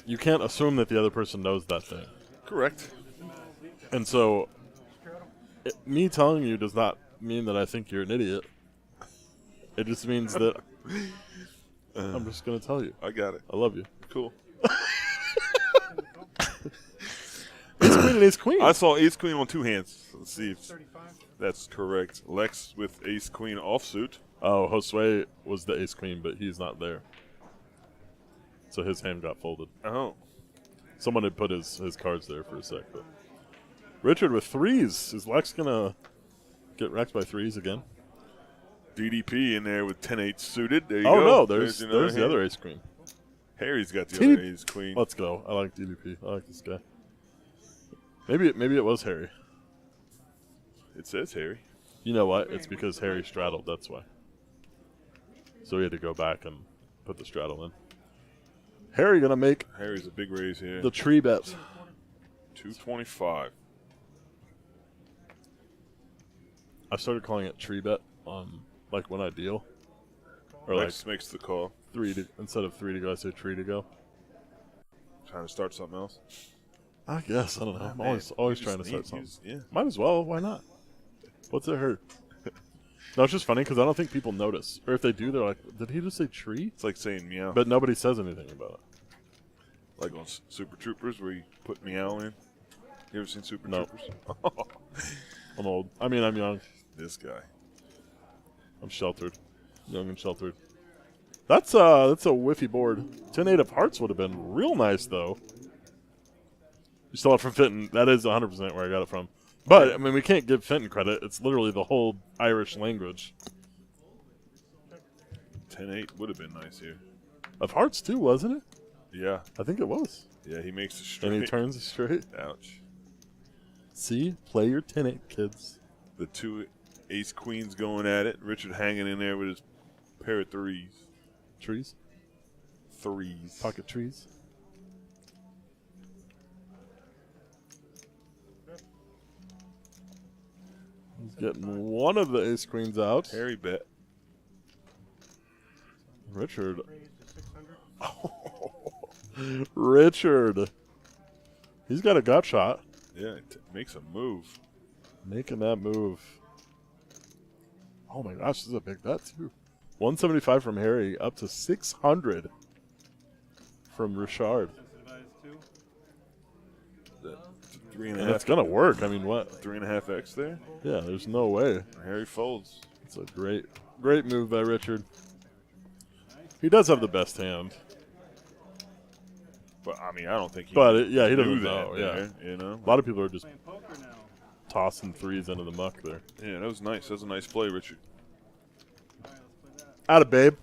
you can't assume that the other person knows that thing. Correct. And so, me telling you does not mean that I think you're an idiot. It just means that I'm just going to tell you. I got it. I love you. Cool. Ace queen and ace queen. I saw ace queen on 2 hands. Let's see if that's correct. Lex with ace queen offsuit. Oh, Josue was the ace queen, but he's not there. So his hand got folded. Oh. Someone had put his cards there for a sec. But Richard with 3s. Is Lex going to get wrecked by 3s again? DDP in there with 10-8 suited. There you Oh, go. no. There's another the hand. other ace queen. Harry's got the DDP. other ace queen. Let's go. I like DDP. I like this guy. Maybe it was Harry. It says Harry. You know what? It's because Harry straddled. That's why. So he had to go back and put the straddle in. Harry going to make Harry's a big raise here. the tree bet. 225. I started calling it tree bet on like when I deal. Or Lex makes the call. 3 to, instead of 3 to go, I say tree to go. Trying to start something else. I guess. I don't know. I'm always trying to start something. Yeah. Might as well. Why not? What's it hurt? No, it's just funny because I don't think people notice. Or if they do, they're like, did he just say tree? It's like saying meow. But nobody says anything about it. Like on Super Troopers where you put meow in. You ever seen Super No. Troopers? I'm old. I mean, I'm young. This guy. I'm sheltered. Young and sheltered. That's a whiffy board. 10-8 of hearts would have been real nice, though. You stole it from Fenton. That is 100% where I got it from. But, I mean, we can't give Fenton credit. It's literally the whole Irish language. 10-8 would have been nice here. Of hearts, too, wasn't it? Yeah. I think it was. Yeah, he makes a straight. And he turns it straight. Ouch. See? Play your 10-8, kids. The 2 ace queens going at it. Richard hanging in there with his pair of 3s. Trees? 3s. Pocket trees? He's getting one of the ace queens out. Harry bet. Richard. Richard. He's got a gut shot. Yeah, it makes a move. Making that move. Oh my gosh, this is a big bet too. 175 from Harry, up to 600 from Richard. Three and a And half. it's gonna work. I mean, what? 3.5x there. Yeah, there's no way. Harry folds. It's a great move by Richard. He does have the best hand, But I mean, I don't think he. but he knew doesn't that know. Yeah, there, you know. a lot of people are just Playing poker now. tossing 3s into the muck there. Yeah, that was nice. That was a nice play, Richard. All right, let's play that. Atta babe.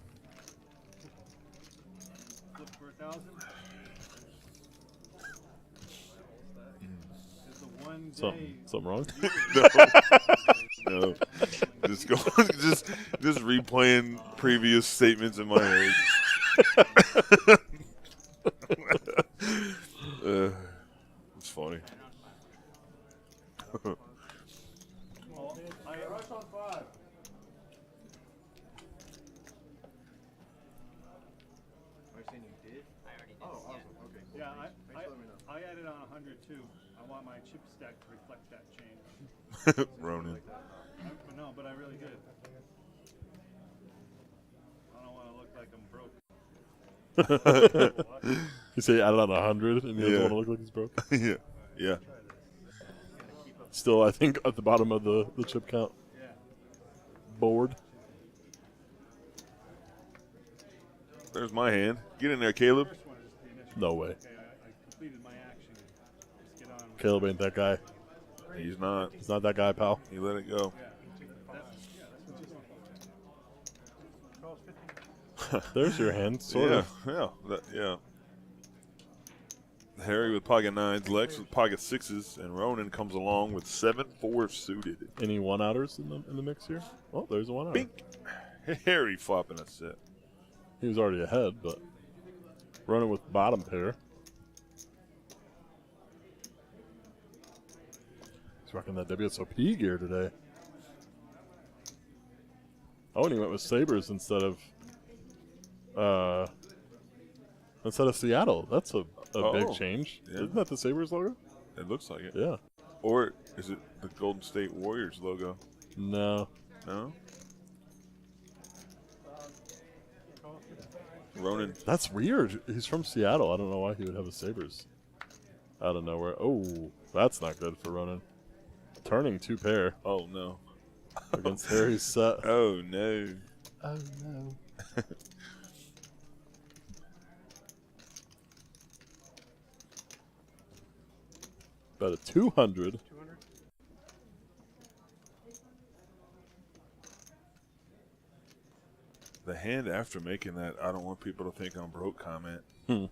Flip for 1,000. It's the one day. Something wrong? No, just go, just replaying previous statements in my head. It's funny. Rush on 5. Yeah, I added on 100 too. I want my chip stack to reflect that change. Ronan. But no, but I really did. I don't want to look like I'm broke. You say added on 100, and he doesn't Yeah. want to look like he's broke. Yeah. Yeah. Still, I think at the bottom of the chip count board. There's my hand. Get in there, Caleb. First one is just the initial. No way. Okay, I completed my action. Let's get on with Caleb ain't that guy. He's not. He's not that guy, pal. He let it go. There's your hand, sort yeah. of. Yeah. Yeah. Harry with pocket 9s, Lex with pocket 6s, and Ronan comes along with 7-4 suited. Any one-outers in the mix here? Oh, there's a one-outer. Bink. Harry flopping a set. He was already ahead, but running with bottom pair. He's rocking that WSOP gear today. Oh, and he went with Sabres instead of Seattle. That's a big change. Yeah. Isn't that the Sabres logo? It looks like it. Yeah. Or is it the Golden State Warriors logo? No. No? Ronan. That's weird. He's from Seattle. I don't know why he would have a Sabres out of nowhere. Oh, that's not good for Ronan. Turning 2 pair Oh, no. against Harry's set. Oh, no. Oh, no. Bet a 200. 200. The hand after making that, I don't want people to think I'm broke comment. And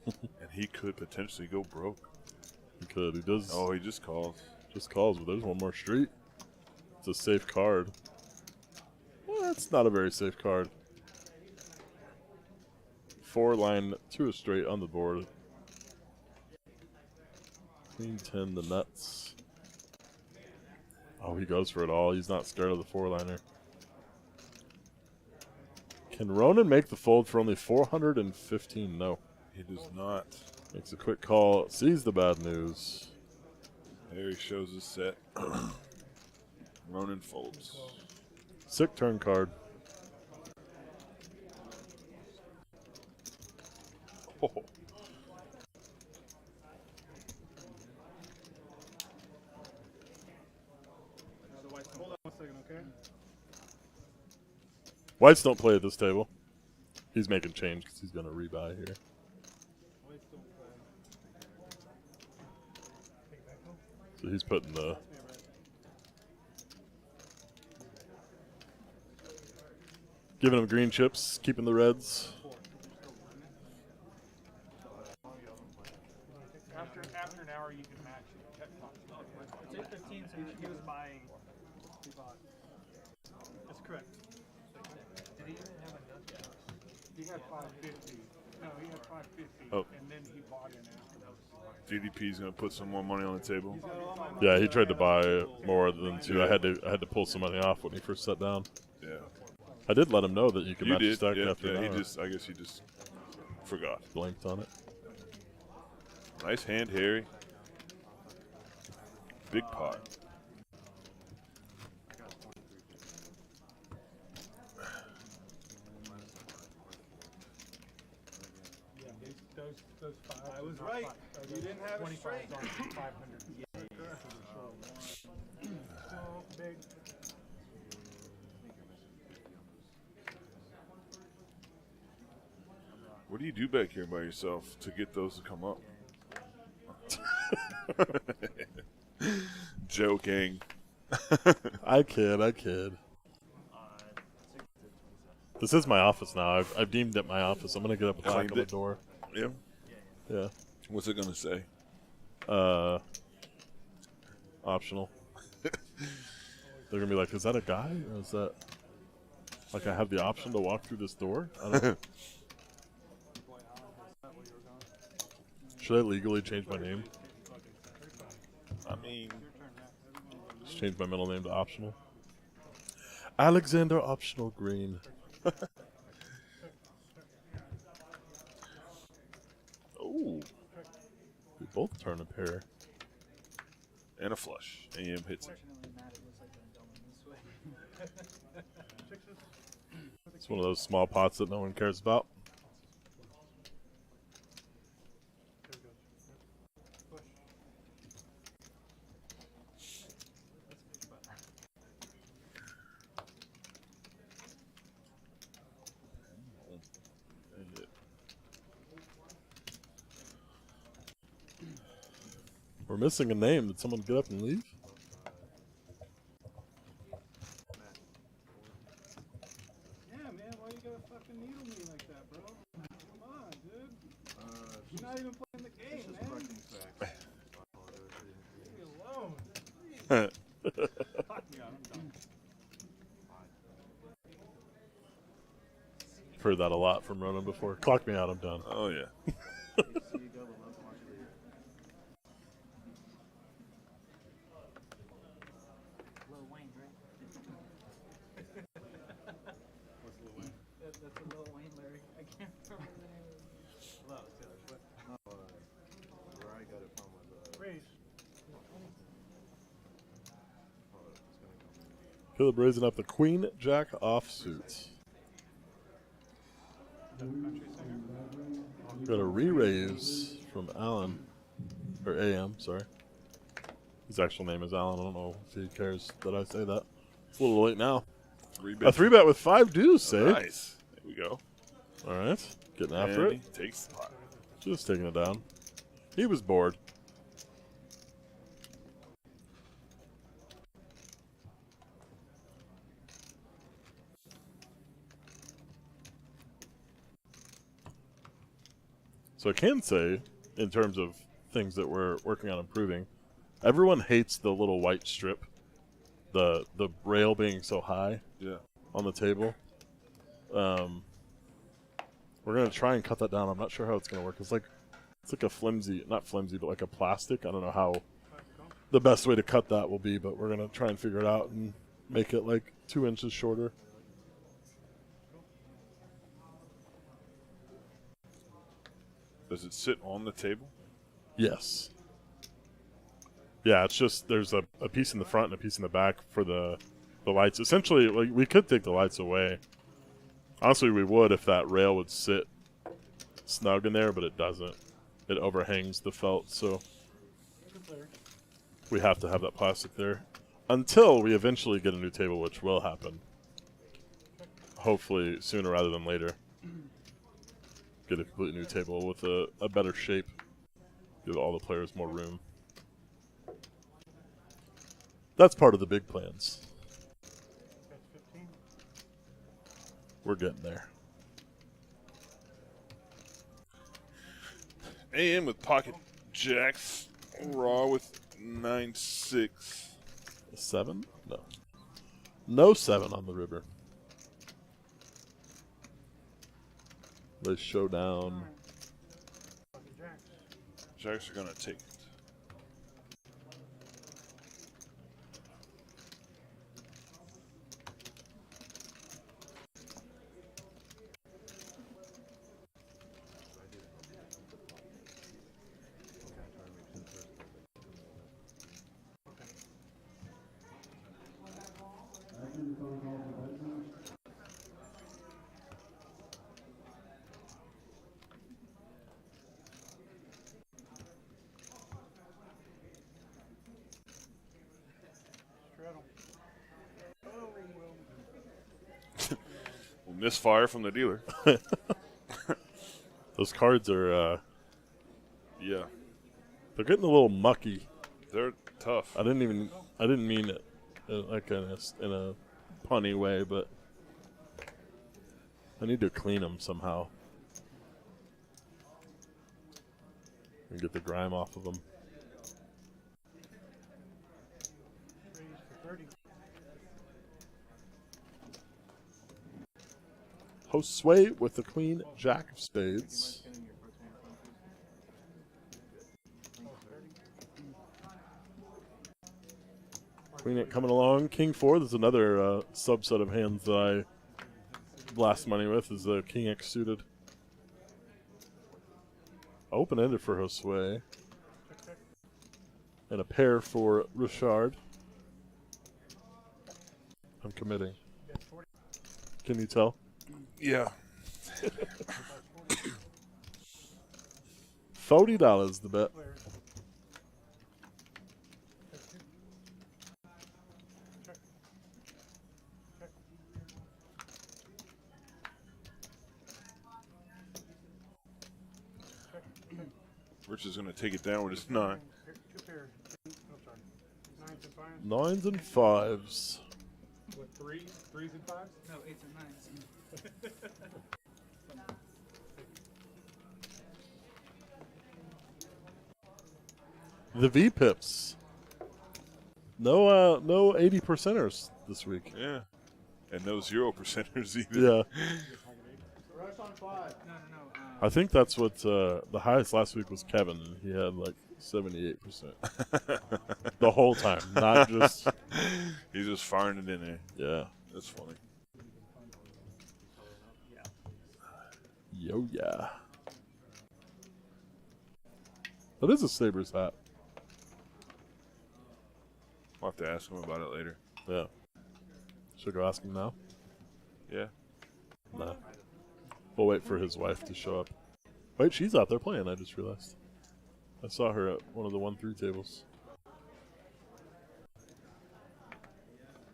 he could potentially go broke. He could. He does. Oh, he just calls. Just calls, but there's one more street. It's a safe card. Well, that's not a very safe card. 4 line to a straight on the board. Queen 10, the nuts. Oh, he goes for it all. He's not scared of the 4-liner. Can Ronan make the fold for only 415? No. He does not. Makes a quick call. Sees the bad news. There he shows his set. Ronan folds. Sick turn card. Oh. Hold on 1 second, okay? Whites don't play at this table. He's making change because he's going to rebuy here. So he's putting the... Giving him green chips, keeping the reds. After an hour, you can match it. It's 8:15, so He was buying. He bought. That's correct. did he even have a nut? He had 550. No, he had 550. Oh. And then he bought in afterwards. DDP's going to put some more money on the table. He's got all my money. Yeah, he tried to buy more than 2. I had to pull some money off when he first sat down. Yeah. I did let him know that you could You match the did. stack Yeah, after an yeah, hour. I guess he just forgot. Blanked on it. Nice hand, Harry. Big pot. Those 5. I was right. You didn't have it straight. 500. So big. What do you do back here by yourself to get those to come up? Joking. I kid. This is my office now. I've deemed it my office. I'm going to get up a plaque Claimed on the it. door. Yeah. Yeah. What's it gonna say? Optional. They're going to be like, is that a guy? Or is that... Like I have the option to walk through this door? I don't know. Should I legally change my name? I mean, Just change my middle name to Optional. Alexander Optional Green. oh, We both turn a pair. and a flush. AM hits it. Fortunately, Matt, it looks like I'm going this way. It's one of those small pots that no one cares about. We're missing a name. Did someone get up and leave? Yeah, man, why you gotta fucking needle me like that, bro? Come on, dude. You're not even playing the game, man. Leave me alone. Fuck me out, I'm done. I've heard that a lot from Ronan before. Clock me out, I'm done. Oh yeah. Lil Wayne, right? What's Lil Wayne? That's a Lil Wayne lyric. I can't remember the name of it. Hello, Taylor Swift. Where I got it from was Raise. Caleb raising up the Queen Jack offsuit. Country singer. Got a re-raise from Alan. Or AM, sorry. His actual name is Alan. I don't know if he cares that I say that. It's a little late now. A 3-bet with 5 deuce, eh? Nice. There we go. All right. Getting after And it. he takes the pot. Just taking it down. He was bored. So I can say, in terms of things that we're working on improving, everyone hates the little white strip, the rail being so high Yeah. on the table. We're gonna try and cut that down. I'm not sure how it's gonna work. It's like a flimsy, not flimsy, but like a plastic. I don't know how the best way to cut that will be, but we're gonna try and figure it out and make it like 2 inches shorter. Does it sit on the table? Yes. Yeah, it's just there's a piece in the front and a piece in the back for the lights. Essentially, like, we could take the lights away. Honestly, we would if that rail would sit snug in there, but it doesn't. It overhangs the felt, so we have to have that plastic there until we eventually get a new table, which will happen. Hopefully sooner rather than later. Get a completely new table with a better shape. Give all the players more room. That's part of the big plans. That's 15. We're getting there. AM with pocket jacks. Raw with 9-6. A 7? No. No 7 on the river. Nice showdown. Fucking jacks. Jacks are gonna take it. Straddle. Well, misfire from the dealer. Those cards are, Yeah. they're getting a little mucky. They're tough. I didn't mean it like in a punny way, but I need to clean them somehow and get the grime off of them. Raise for 30. Josue with the Queen Jack of Spades. Queen Eight coming along. King 4. There's another subset of hands that I blast money with. Is the King X suited. Open-ended for Josue. And a pair for Richard. I'm committing. Can you tell? Yeah. $40 the bet. Players. Check. Check. Check. Check. Rich is going to take it down with his 9. Two pairs. Oh, sorry. 9s and 5s. 9s and 5s. What, 3s and 5s? No, 8s and 9s. The V pips. No 80 percenters this week. Yeah. And no 0%ers either. Yeah, Rush on 5. No. I think that's what the highest last week was Kevin. He had like 78% the whole time, not just. He's just firing it in there. Yeah. That's funny. Yo, yeah. That is a Sabres hat. I'll have to ask him about it later. Yeah. Should I go ask him now? Yeah. No. We'll wait for his wife to show up. Wait, she's out there playing, I just realized. I saw her at one of the 1-3 tables.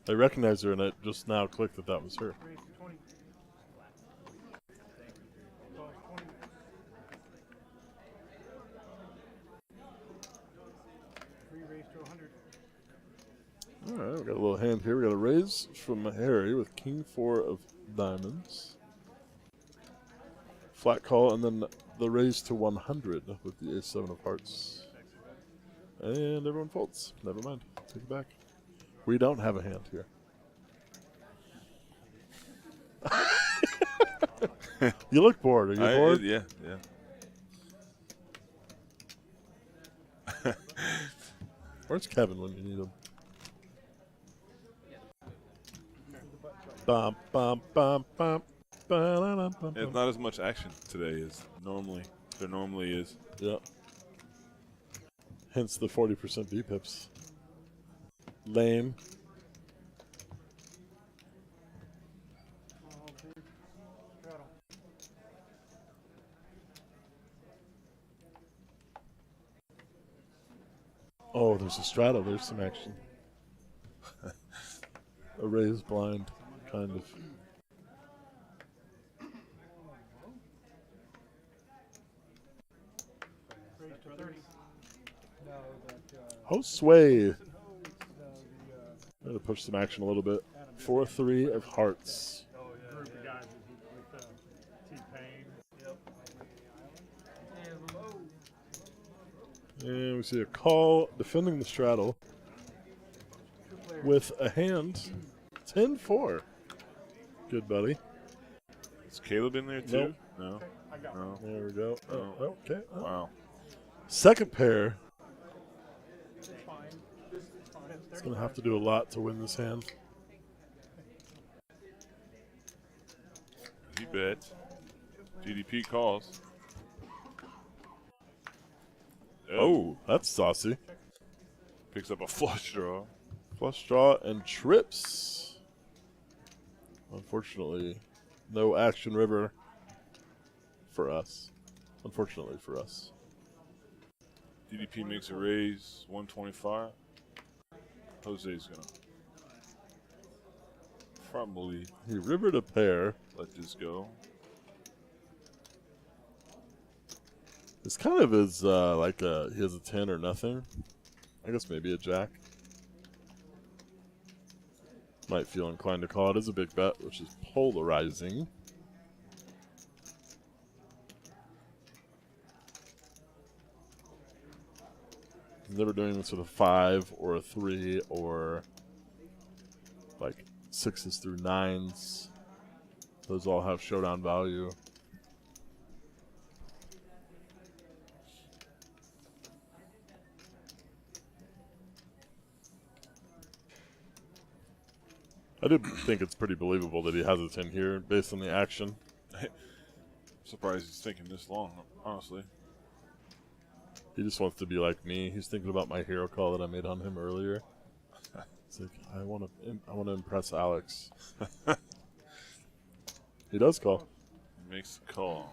I recognized her, and it just now clicked that that was her. Raise to 20. Calls 20. Free raise to 100. All right, we got a little hand here. We got a raise from Harry with King 4 of diamonds. Flat call, and then the raise to 100 with the Ace-7 of hearts. And everyone folds. Never mind. Take it back. We don't have a hand here. You look bored. Are you bored? Yeah. Where's Kevin when you need him? Bum, bum, bum, bum, ba-da-dum-bum-bum. It's not as much action today as there normally is. Yeah. Hence the 40% V pips. Lame. Oh, big straddle. Oh, there's a straddle. There's some action. A raised blind, kind of. Raise to 30. No, that, Josue. no, the, I'm going to push some action a little bit. 4-3 of hearts. group of guys with T-Pain. And we see a call defending the straddle with a hand. 10-4. Good, buddy. Is Caleb in there too? Nope. No. I got No. There we go. Oh. Okay. Wow. Second pair. It's fine. This is fine. It's going to have to do a lot to win this hand. He bets. DDP calls. Oh, that's saucy. Picks up a flush draw. Flush draw and trips. Unfortunately, no action river for us. Unfortunately for us. DDP makes a raise, 125. Jose's gonna probably He rivered a pair. let this go. It's kind of his, he has a 10 or nothing. I guess maybe a jack. Might feel inclined to call it as a big bet, which is polarizing. He's never doing this with a 5 or a 3 or like 6s through 9s. Those all have showdown value. I do think it's pretty believable that he has a 10 here based on the action. Surprised he's thinking this long, honestly. He just wants to be like me. He's thinking about my hero call that I made on him earlier. It's like, I want to impress Alex. He does call. He makes the call.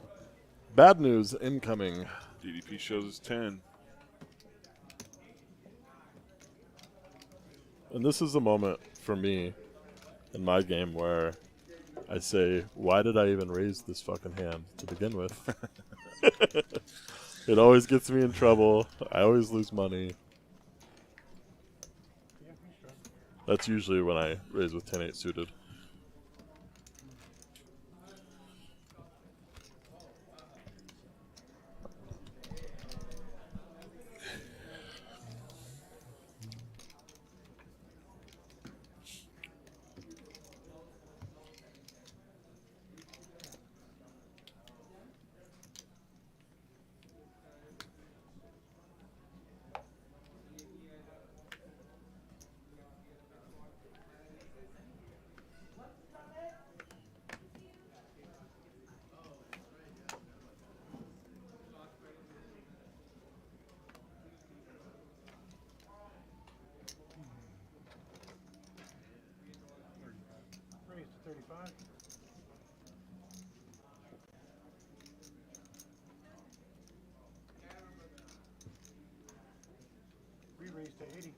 Bad news incoming. DDP shows his 10. And this is a moment for me in my game where I say, why did I even raise this fucking hand to begin with? It always gets me in trouble. I always lose money. That's usually when I raise with 10-8 suited. Raise to 35. We raised to 80.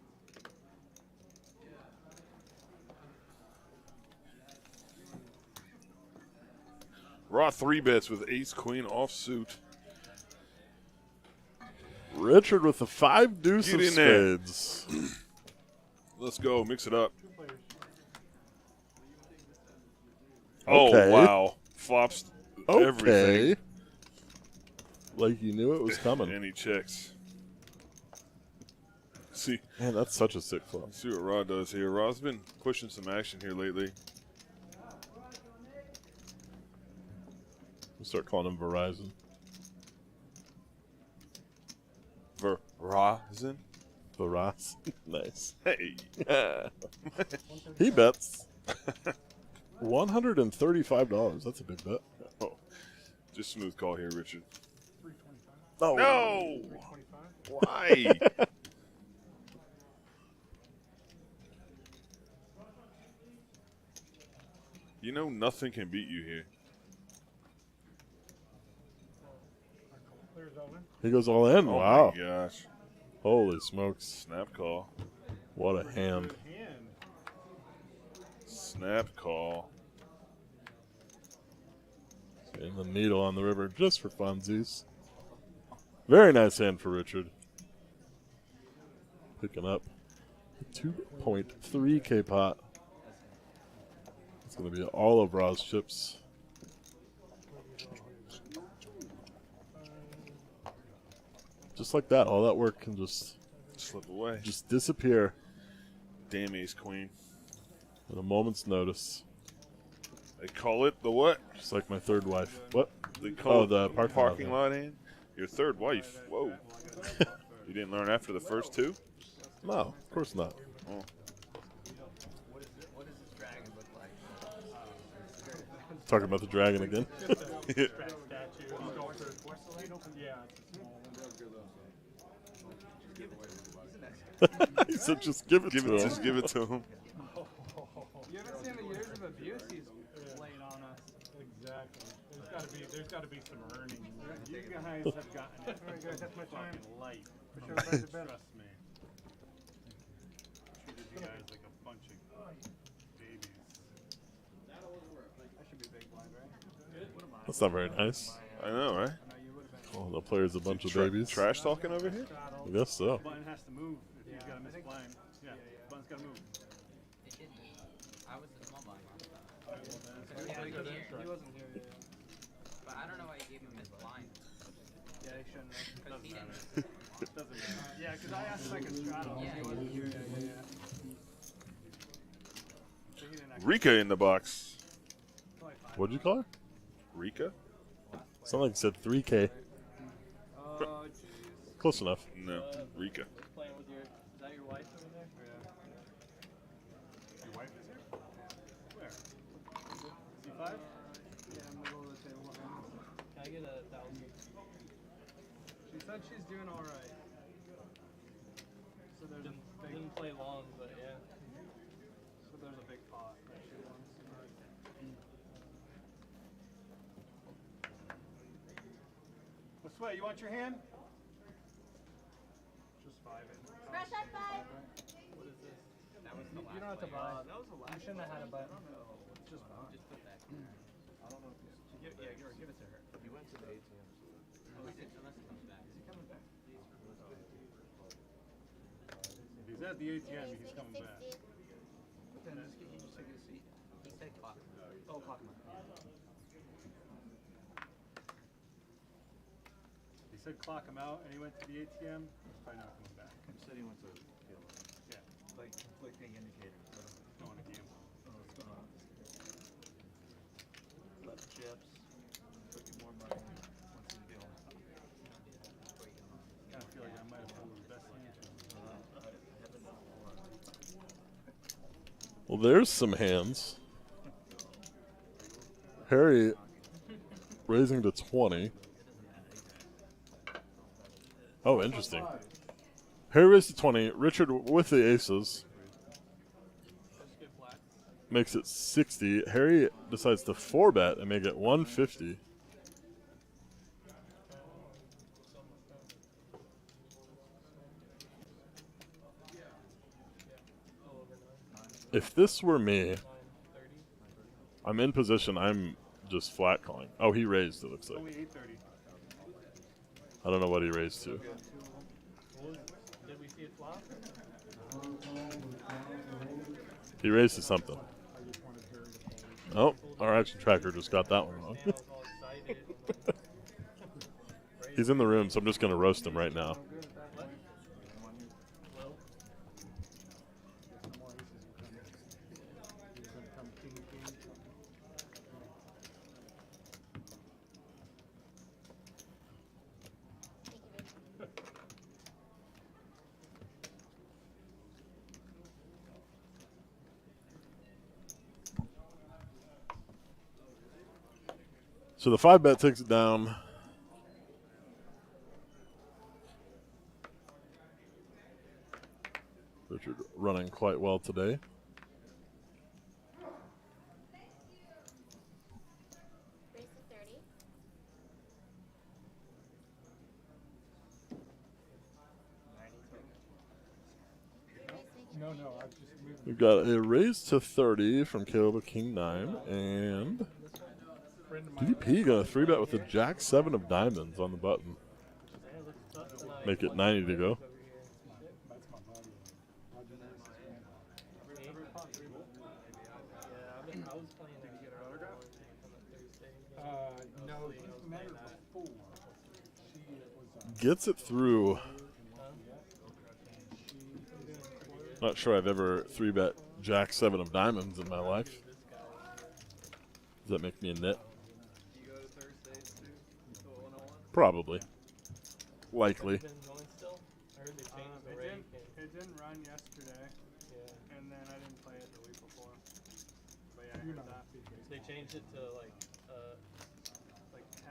Raw 3-bets with ace queen offsuit. Richard with the 5 deuce Get of in there. spades. Let's go. Mix it up. 2 players. Okay. Oh, wow. Flops Okay. everything. Like you knew it was coming. And he checks. See Man, that's such a sick flop. what Rod does here. Rod's been pushing some action here lately. We'll start calling him Verizon. Verizon? Verizon. Nice. Hey. He bets $135. That's a big bet. Oh, just smooth call here, Richard. 325. Oh. No! 325. Why? You know nothing can beat you here. Players all in. He goes all in. Oh Wow. my gosh. Holy smokes. Snap call. What a hand. Good hand. Snap call. In the needle on the river just for funsies. Very nice hand for Richard. Picking up 2.3K pot. It's going to be all of Ra's chips. Just like that, all that work can just Slip away. disappear Damn ace queen. at a moment's notice. They call it the what? Just like my third wife. What? They call Oh, it the parking lot lot hand. Your third wife. Whoa. You didn't learn after the first two? No, of course not. Oh. What does this dragon look like? Talking about the dragon again. Statue. Sculpture. Yeah, it's a small one. He said just give it to him. Just give it to him. You haven't seen the years of abuse he's laid on us. Exactly. There's got to be some earnings. You guys have gotten it. All right, guys, that's my time. Light. Push everybody to bed. Trust me. Treated you guys like a bunch of babies. That should be big blind, right? That's not very nice. I know, right? I know you would have been. Oh, the player's a bunch of babies. Trash talking over here? I guess so. The button has to move if you've got a missed blind. Yeah, the button's got to move. It didn't. I was the small blind. Yeah, He wasn't here. But I don't know why you gave him his blind. Yeah, he shouldn't have. Because he didn't. Doesn't matter. Yeah, because I asked if I could straddle. Yeah, He he wasn't here. So he didn't actually. Rika in the box. What'd you call her? Rika? Sounded like you said 3K. Oh, jeez. Close enough. No, Rika. Playing with your. Is that your wife over there? Your wife is here? Where? C5? Yeah, middle of the table. Can I get 1,000? She said she's doing all right. So there's didn't play long, but yeah. So there's a big pot that she wants. Well, Sway, you want your hand? Just 5 in. Fresh at 5. What is this? That was the last. You don't have to buy. That was the last. You shouldn't have had a buy. It's just fine. Just put that. I don't know if give it to her. He went to the ATM. Oh, he did. Unless he comes back. at the ATM, he's coming back. Then just take a seat. Just take clock. Oh, clock him. He said clock him out, and he went to the ATM. He's probably not coming back. You said he went to Yeah, like conflicting indicators. don't want to gamble. What's going on? Left chips. Took you more money. Wants you to get home. Kind of feel like I might have pulled his best hand. Well, there's some hands. Harry raising to 20. Oh, interesting. Harry raised to 20. Richard with the aces. Makes it 60. Harry decides to 4-bet and make it 150. If this were me, I'm in position. I'm just flat calling. Oh, he raised, it looks like. Only 8:30. I don't know what he raised to. Did we see it flop? He raised to something. Oh, our action tracker just got that one wrong. Man, I was all excited. He's in the room, so I'm just going to roast him right now. So the 5-bet takes it down. Richard running quite well today. Raise to 30. No, I've just moved. We've got a raise to 30 from Caleb at King 9, and DP got a 3-bet with a Jack 7 of diamonds on the button. Make it 90 to go. No, he's met her before. She was Gets it through. Not sure I've ever 3-bet Jack 7 of diamonds in my life. Does that make me a nit? Probably. Likely. It didn't run yesterday, and then I didn't play it the week before. But yeah, I heard that. They changed it to like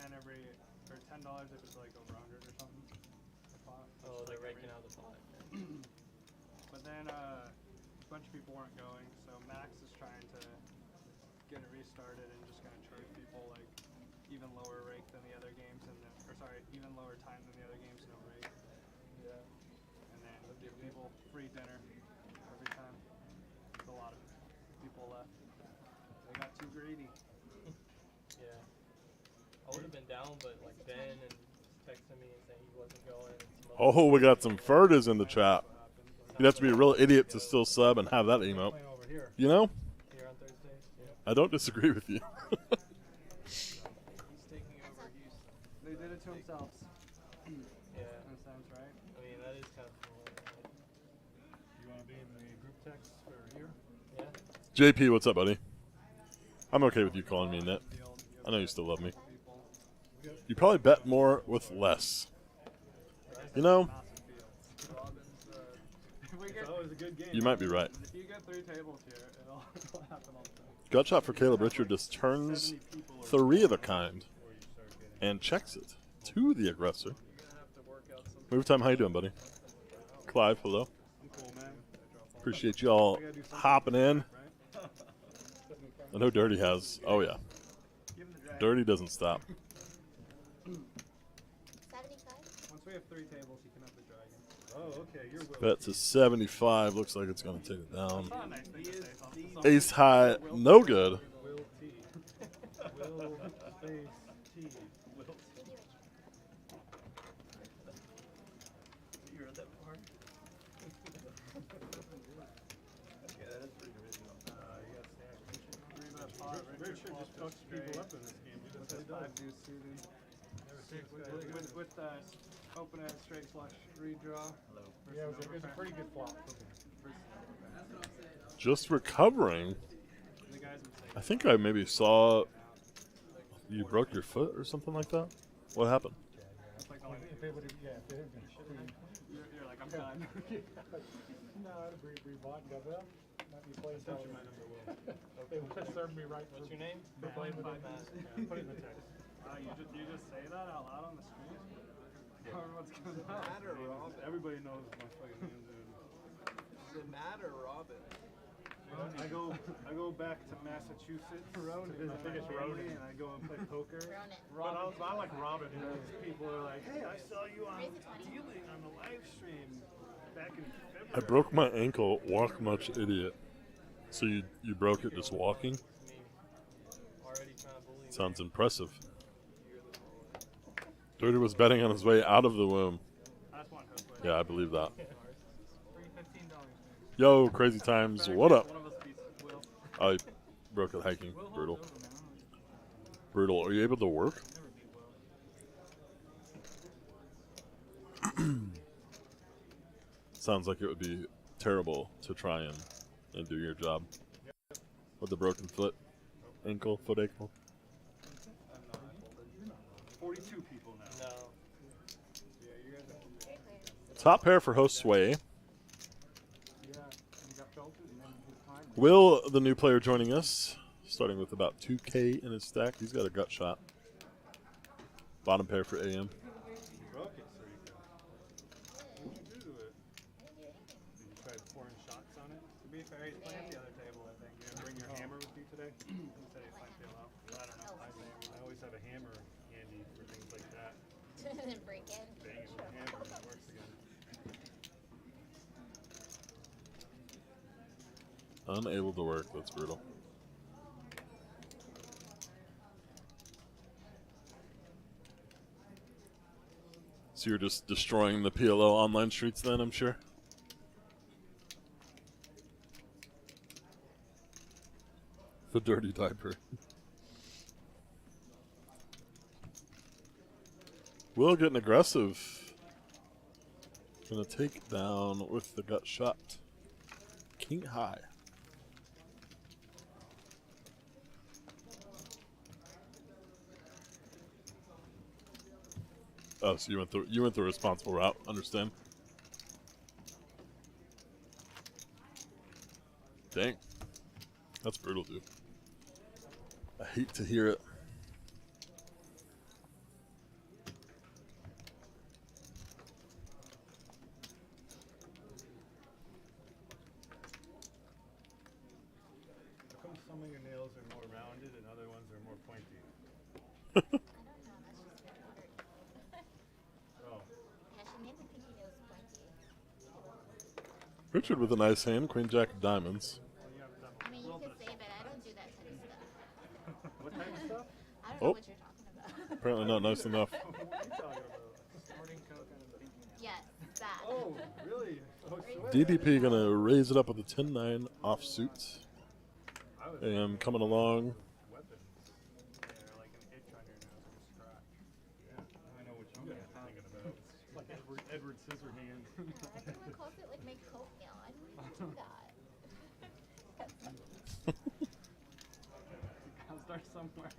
10 every, or $10 if it's like over 100 or something. The pot. oh, Just they're like raking out the pot. But then a bunch of people weren't going, so Max is trying to get it restarted and just gonna charge people like even lower rate than the other games, and even lower time than the other games, no rate. Yeah. And then give people free dinner every time. There's a lot of people left. They got too greedy. Yeah. I would have been down, but like Ben and texting me and saying he wasn't going. And some other Oh, we got some Furtas in the chat. You'd have to be a real idiot to still sub and have that emote. playing over here. You know? here on Thursday. Yeah. I don't disagree with you. He's taking over Houston. They did it to themselves. Yeah. That sounds right. I mean, that is kind of cool. You want to be in the group text for here? Yeah. JP, what's up, buddy? I'm okay with you calling me a nit. I know you still love me. You probably bet more with less. You know, It's always a good game. you might be right. If you get 3 tables here, it'll happen all the time. Gut shot for Caleb. Richard just turns 3 of a kind and checks it to the aggressor. Move time, how you doing, buddy? Clive, hello. I'm cool, man. Appreciate you all hopping in. I know Dirty has. Oh, yeah. Give him the drag. Dirty doesn't stop. 75. Once we have 3 tables, you can have the dragon. Oh, okay. You're Will. Bet to 75. Looks like it's going to take it down. Not a nice thing to say, something. Ace high, no good. Will T. Will space T. You read that part? Richard just fucks people up in this game. That's what he does. 5 deuce suited. With open end straight flush redraw. Yeah, it was a pretty good flop. Just recovering. The guys would say, I think I maybe saw you broke your foot or something like that. What happened? that's like the only If they would have, yeah, if they had been you're like, I'm done. no, I'd have rebought and go, well, might be playing something. They would have served me right. What's your name? For playing with it. Yeah, put it in the text. You just say that out loud on the street? What's going on? Matter, Robin. Everybody knows my fucking name, dude. Does it matter, Robin? I go back to Massachusetts to visit my family, and I go and play poker. But I like Robin, because people are like, hey, I saw you on dealing on the live stream back in February. I broke my ankle. Walk much, idiot. So you broke it just walking? Sounds impressive. Dirty was betting on his way out of the womb. Yeah, I believe that. Yo, crazy times. What up? One of us beats Will. I broke it hiking. Brutal. Brutal. Are you able to work? Sounds like it would be terrible to try and do your job. With the broken foot. Ankle, foot ankle. 42 people now. No. Top pair for host Sway. Yeah, and you got belted, and then his time. Will, the new player joining us, starting with about 2K in his stack. He's got a gut shot. Bottom pair for AM. You broke it, Sarika. What did you do to it? Did you try pouring shots on it? To be fair, he's playing at the other table, I think. You gonna bring your hammer with you today? He said he's playing PLO. I don't know. I always have a hammer handy for things like that. Break in. Bang it with a hammer and it works again. Unable to work. That's brutal. So you're just destroying the PLO online streets then, I'm sure? The dirty diaper. Will getting aggressive. Gonna take down with the gut shot. King high. Oh, so you went the responsible route. Understand? Dang, that's brutal, dude. I hate to hear it. How come some of your nails are more rounded and other ones are more pointy? I don't know. That's just weird. Oh, Yeah, she made me think he was pointy. Richard with a nice hand. Queen Jack of diamonds. I mean, you could say, but I don't do that type of stuff. what type of stuff? I don't Oh. know what you're talking about. Apparently not nice enough. What are you talking about? Snorting coke out of a pinky nail. Yes, that. Oh, really? Oh, swear. DDP gonna raise it up with a 10-9 offsuit. I was And coming along. weapons. Yeah, or like an itch on your nose or a scratch. Yeah, I know what you guys are thinking about. Like Edward Scissorhands. Everyone calls it like my coat nail. I don't even do that. I'll start somewhere.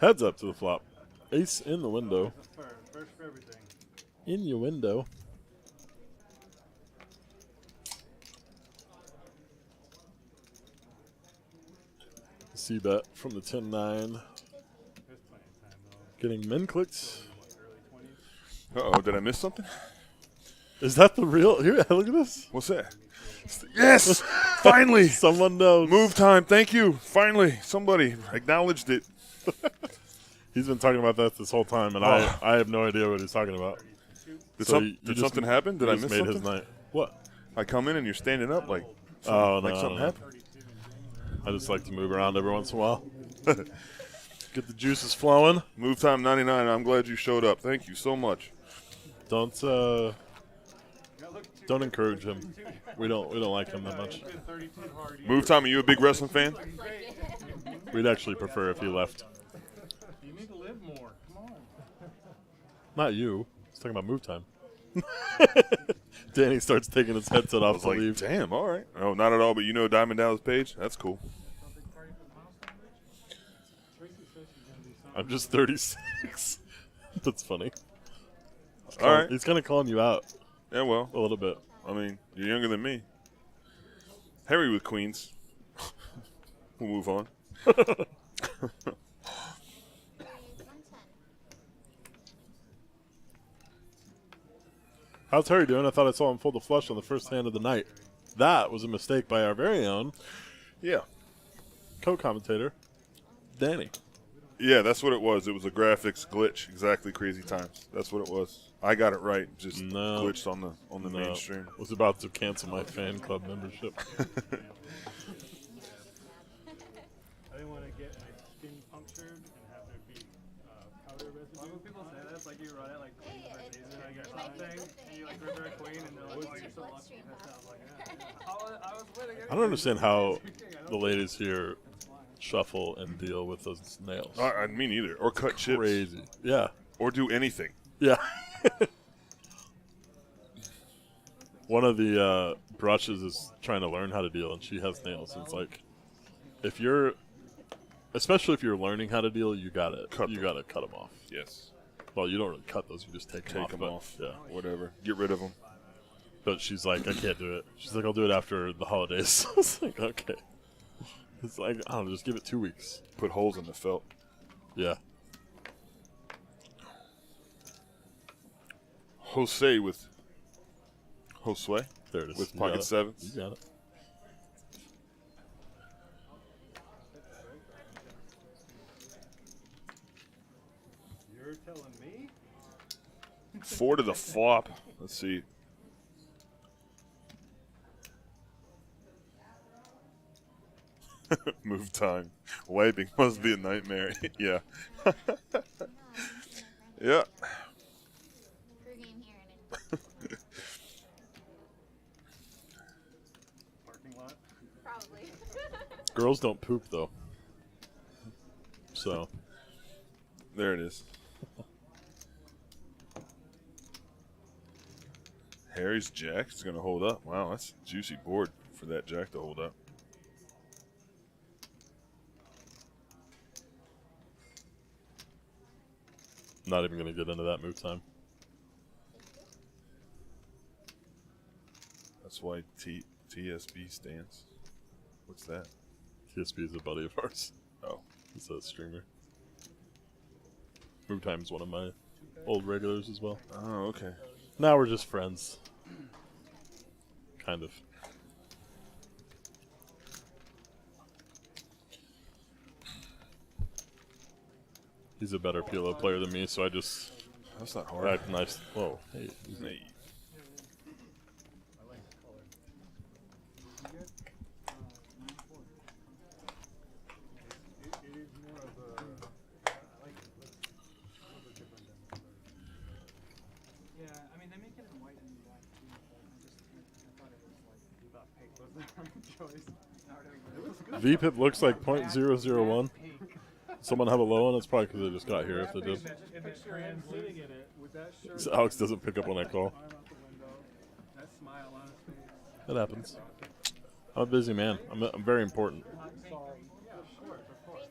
Heads up to the flop. Ace in the window. First for everything. In your window. C bet from the 10-9. There's plenty of time though. Getting min clicked. What, early 20s? Uh-oh, did I miss something? Is that the real? Here, look at this. What's that? Yes! Finally! Someone knows. Move time, thank you. Finally, somebody acknowledged it. He's been talking about that this whole time, and Oh. I have no idea what he's talking about. Did, So you did just- something happen? Did He I just miss made something? his night. What? I come in and you're standing up like, Oh, no, like no, something no. happened. I just like to move around every once in a while. Get the juices flowing. Move time 99. I'm glad you showed up. Thank you so much. Don't You gotta look Don't encourage him. We don't like him that much. Move time. Are you a big wrestling fan? We'd actually prefer if he left. You need to live more. Come on. Not you. He's talking about move time. Danny starts taking his headset I off was to like, leave. damn, all right. Oh, not at all, but you know Diamond Dallas Page? That's cool. I'm just 36. That's funny. All right. He's kind of calling you out Yeah, well, a little bit. I mean, you're younger than me. Harry with Queens. We'll move on. How's Harry doing? I thought I saw him pull the flush on the first hand of the night. That was a mistake by our very own Yeah. co-commentator, Danny. Yeah, that's what it was. It was a graphics glitch. Exactly, Crazy Times. That's what it was. I got it right. Just No. glitched on the No, mainstream. was about to cancel my fan club membership. I didn't want to get my skin punctured and have there be powder residue. Why would people say that? It's like you run it like Queen versus Asian, I guess, something, and you like rip a Queen, and they're like, oh, you're so lucky. That's how I'm like, yeah. I was winning. I don't understand how the ladies here shuffle and deal with those nails. I mean, either. Or cut chips. Crazy. Yeah. Or do anything. Yeah. One of the brushes is trying to learn how to deal, and she has nails. It's like, especially if you're learning how to deal, you gotta cut them off. Yes. Well, you don't really cut those; you just take them Take off. them off. Yeah. Whatever. Get rid of them. But she's like, I can't do it. She's like, I'll do it after the holidays. I was like, okay. It's like, I don't know, just give it 2 weeks. Put holes in the felt. Yeah. Jose with Josue There it is. with You got pocket it. sevens. You got it. You're telling me? 4 to the flop. Let's see. Move time. Wiping must be a nightmare. Yeah. Yeah. Parking lot? Probably. Girls don't poop, though. So, There it is. Harry's jack is going to hold up. Wow, that's a juicy board for that jack to hold up. not even going to get into that move time. That's why TSB stands. What's that? TSB is a buddy of ours. Oh. He's a streamer. Move time is one of my old regulars as well. Oh, okay. Now we're just friends. Kind of. He's a better PLO player than me, so I just That's not hard. act nice. Whoa, hey. Hey. I like the color. It is more of a. I like it. Looks a little bit different than the other. Yeah, I mean, they make it in white and black too, but I thought it was like, you thought pink was the right choice. It was good. VPIP looks like .001. Someone have a low on? It's probably because they just got here if they did. Picture him sitting in it with that shirt. So Alex doesn't pick up when I call. Arm out the window, that smile on his face. That happens. I'm a busy man. I'm very important. Yeah, of course, of course.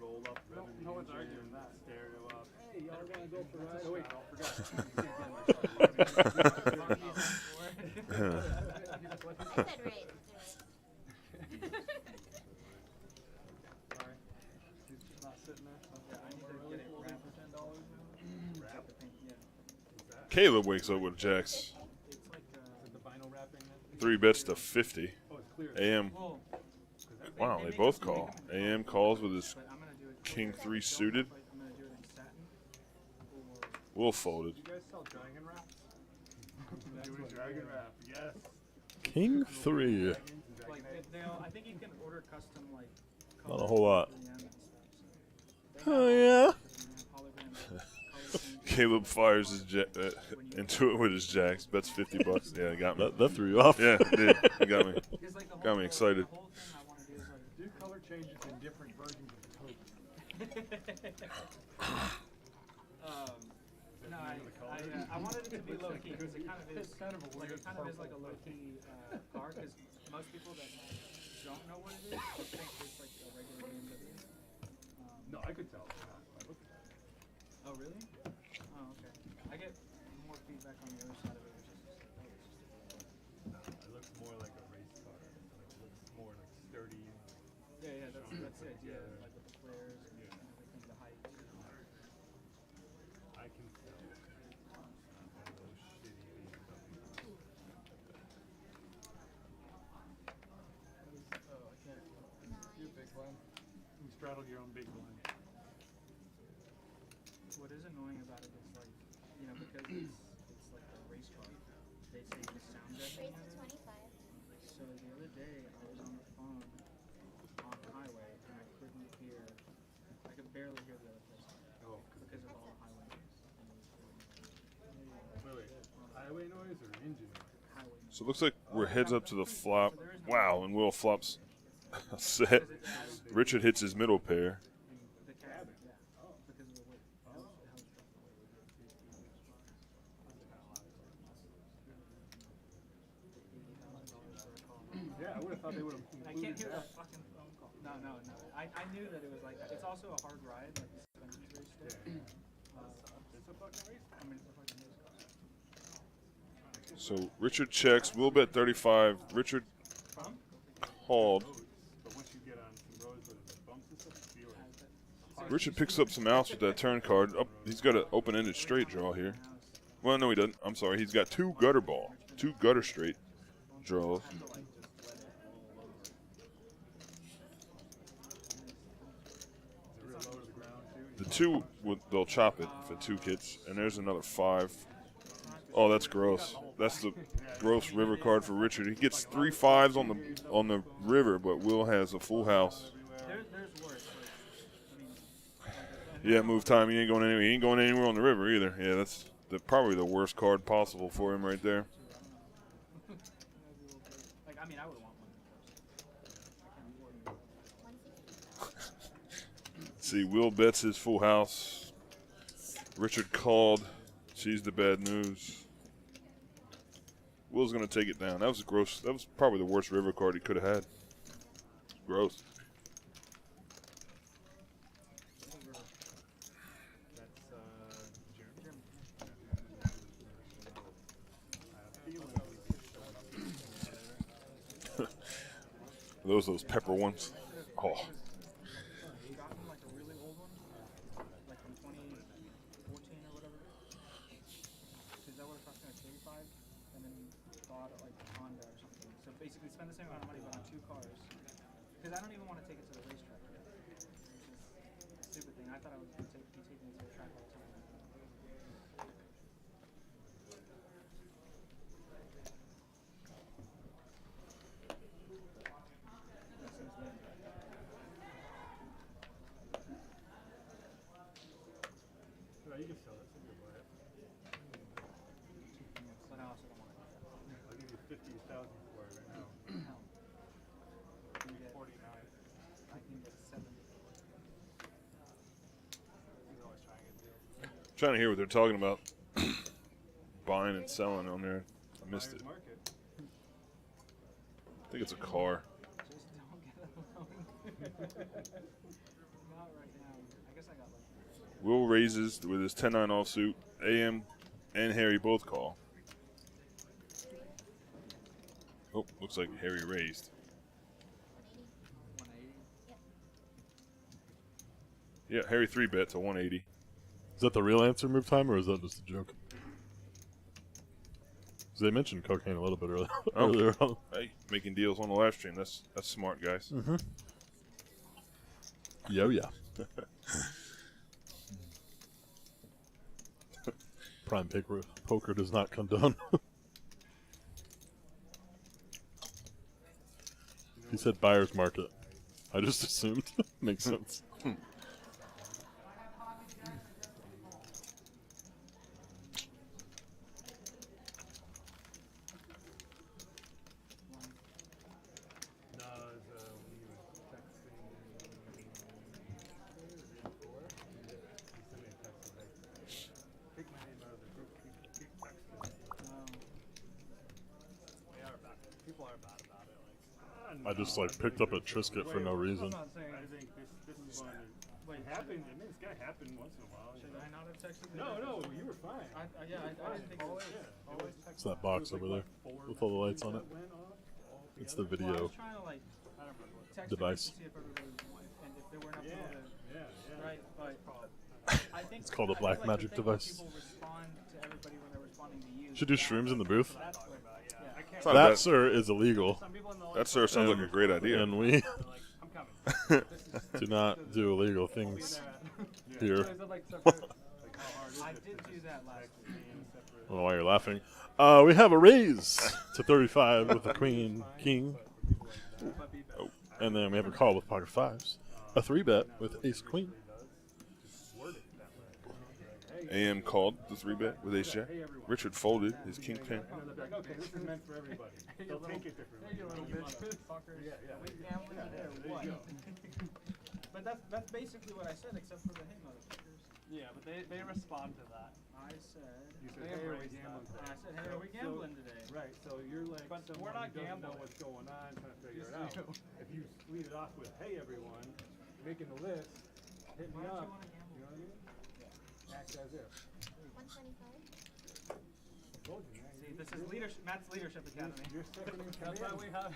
Roll up, No one's arguing that. stereo up. Hey, y'all want to go for a ride? Oh, wait, I said raise. Sorry. He's just not sitting there. So yeah, I need to get it wrapped for $10 now. Wrap the pink, yeah. Caleb wakes up with jacks. It's like the vinyl wrapping. 3 bets to 50. Oh, it's clear. AM. Well, Wow, they both call. AM calls with his but I'm gonna do it. King 3 suited. I'm gonna do it in satin. Wolf folded. You guys sell dragon wraps? Doing dragon wrap, yes. King 3. Like, I think you can order custom like. Not a whole lot. hologram and stuff, so. Oh, yeah? Hologram, hologram. Caleb fires his into it with his jacks. Bets $50. Yeah, it got me. That threw you off. Yeah, it did. It got me. It's like the whole, Got me excited. The whole thing I want to do is like, Do color changes in different versions of the Coke. no, I wanted it to be low key because it kind of is kind of a like weird it kind of is like a purple. low key car because most people that don't know what it is think it's like a regular game. No, I could tell. I looked at that. Oh really? Oh okay. I get more feedback on the other side of it, which is just like, oh, it's just It looks more like a race car. Like, it looks more like sturdy. yeah, that's the idea. Like with the flares and everything, the height. I can tell. Those shitty BMWs. Oh, I can't. You big one. You straddle your own big one. What is annoying about it is like, you know, because it's like a race car. They say the sound deadening of it. So the other day I was on the phone on the highway and I couldn't hear. I could barely hear the other person Oh, because of all the highway noise. wait. Highway noise or engine noise? Highway noise. So it looks like we're heads up to the flop. Wow, and Will flops a set. Richard hits his middle pair. The cabin, yeah. Because of the weight. Yeah, I would have thought they would have I included can't hear that. that fucking phone call. No. I knew that it was like that. It's also a hard ride, like the suspension's very stiff. It's a fucking race car. I mean, it's a fucking race car. So Richard checks. Will bet 35. Richard called. But once you get on some roads with the bumps and stuff, you feel it. Richard picks up some outs with that turn card. Oh, he's got an open-ended straight draw here. Well, no, he doesn't. I'm sorry. He's got two gutter straight draws. The two, they'll chop it for two kits, and there's another 5. Oh, that's gross. That's the gross river card for Richard. He gets 3 5s on the river, but Will has a full house. There's worse. Yeah, move time. He ain't going anywhere. He ain't going anywhere on the river either. Yeah, that's probably the worst card possible for him right there. Like, I mean, I would want one. See, Will bets his full house. Richard called. Sees the bad news. Will's going to take it down. That was gross. That was probably the worst river card he could have had. Gross. Those pepper ones. Oh. Gotten like a really old one, like from 2014 or whatever. Is that what it cost me, like 35? And then bought like a Honda or something. So basically, spend the same amount of money but on 2 cars. Because I don't even want to take it to the racetrack yet. Which is a stupid thing. I thought I was going to be taking it to the track all the time. You can sell it. So you buy it. But I also don't want to. I'll give you 50,000 for it right now. Hell. I can get 49. I can get 70. He's always trying to get deals. Trying to hear what they're talking about. Buying and selling on there. I missed it. Market. I think it's a car. Just don't get a loan. Not right now. I guess I got lucky. Will raises with his 10-9 offsuit. AM and Harry both call. Oh, looks like Harry raised. 180. Yeah, Harry 3-bet to 180. Is that the real answer, move time, or is that just a joke? 'Cause they mentioned cocaine a little bit earlier. earlier on. Hey, making deals on the live stream. That's smart, guys. Yeah. Prime poker does not condone. He said buyer's market. I just assumed. Makes sense. I just like picked up a Trisket for no reason. I'm not saying. I think this is one that Wait, it happens. I mean, it's gonna happen once in a while. You Should know? I not have texted? No, you were fine. I didn't think Always, so. yeah. Always It's that box over there with all the lights on it. It's the Well, I video was trying to like text device. to see if everybody and if there were enough people Yeah. to, right, but I think It's called a I black feel like magic the thing when device. People respond to everybody when they're responding to you. Should do shrooms in the booth. That's what, It's not a That, bad- sir, is illegal, Some people in the that sir sounds like a great idea. and we I'm coming. do not do illegal things here. I did do that last week. I don't know why you're laughing. We have a raise to 35 with the queen, king, and then we have a call with pocket fives. A 3-bet with ace queen. AM called the 3-bet with ace jack. Richard folded his king pin. And then they're like, okay, this is meant for everybody. They'll take it differently. You little bitch fuckers. Yeah. We gambling in there, what? But that's basically what I said, except for the hey motherfuckers. Yeah, but they respond to that. I said. You said, They hey, are we embrace gambling I today? said, hey, are we gambling today? Right, so you're like But someone we're not who doesn't know gambling. what's going on, trying to figure it Just out. you. If you lead it off with, hey everyone, making the list, hit me Why don't up, you wanna gamble? you know what I mean? Act as if. 125. Told you, man. See, this is leadership, Matt's Leadership Academy. You're second in That's why command. we have.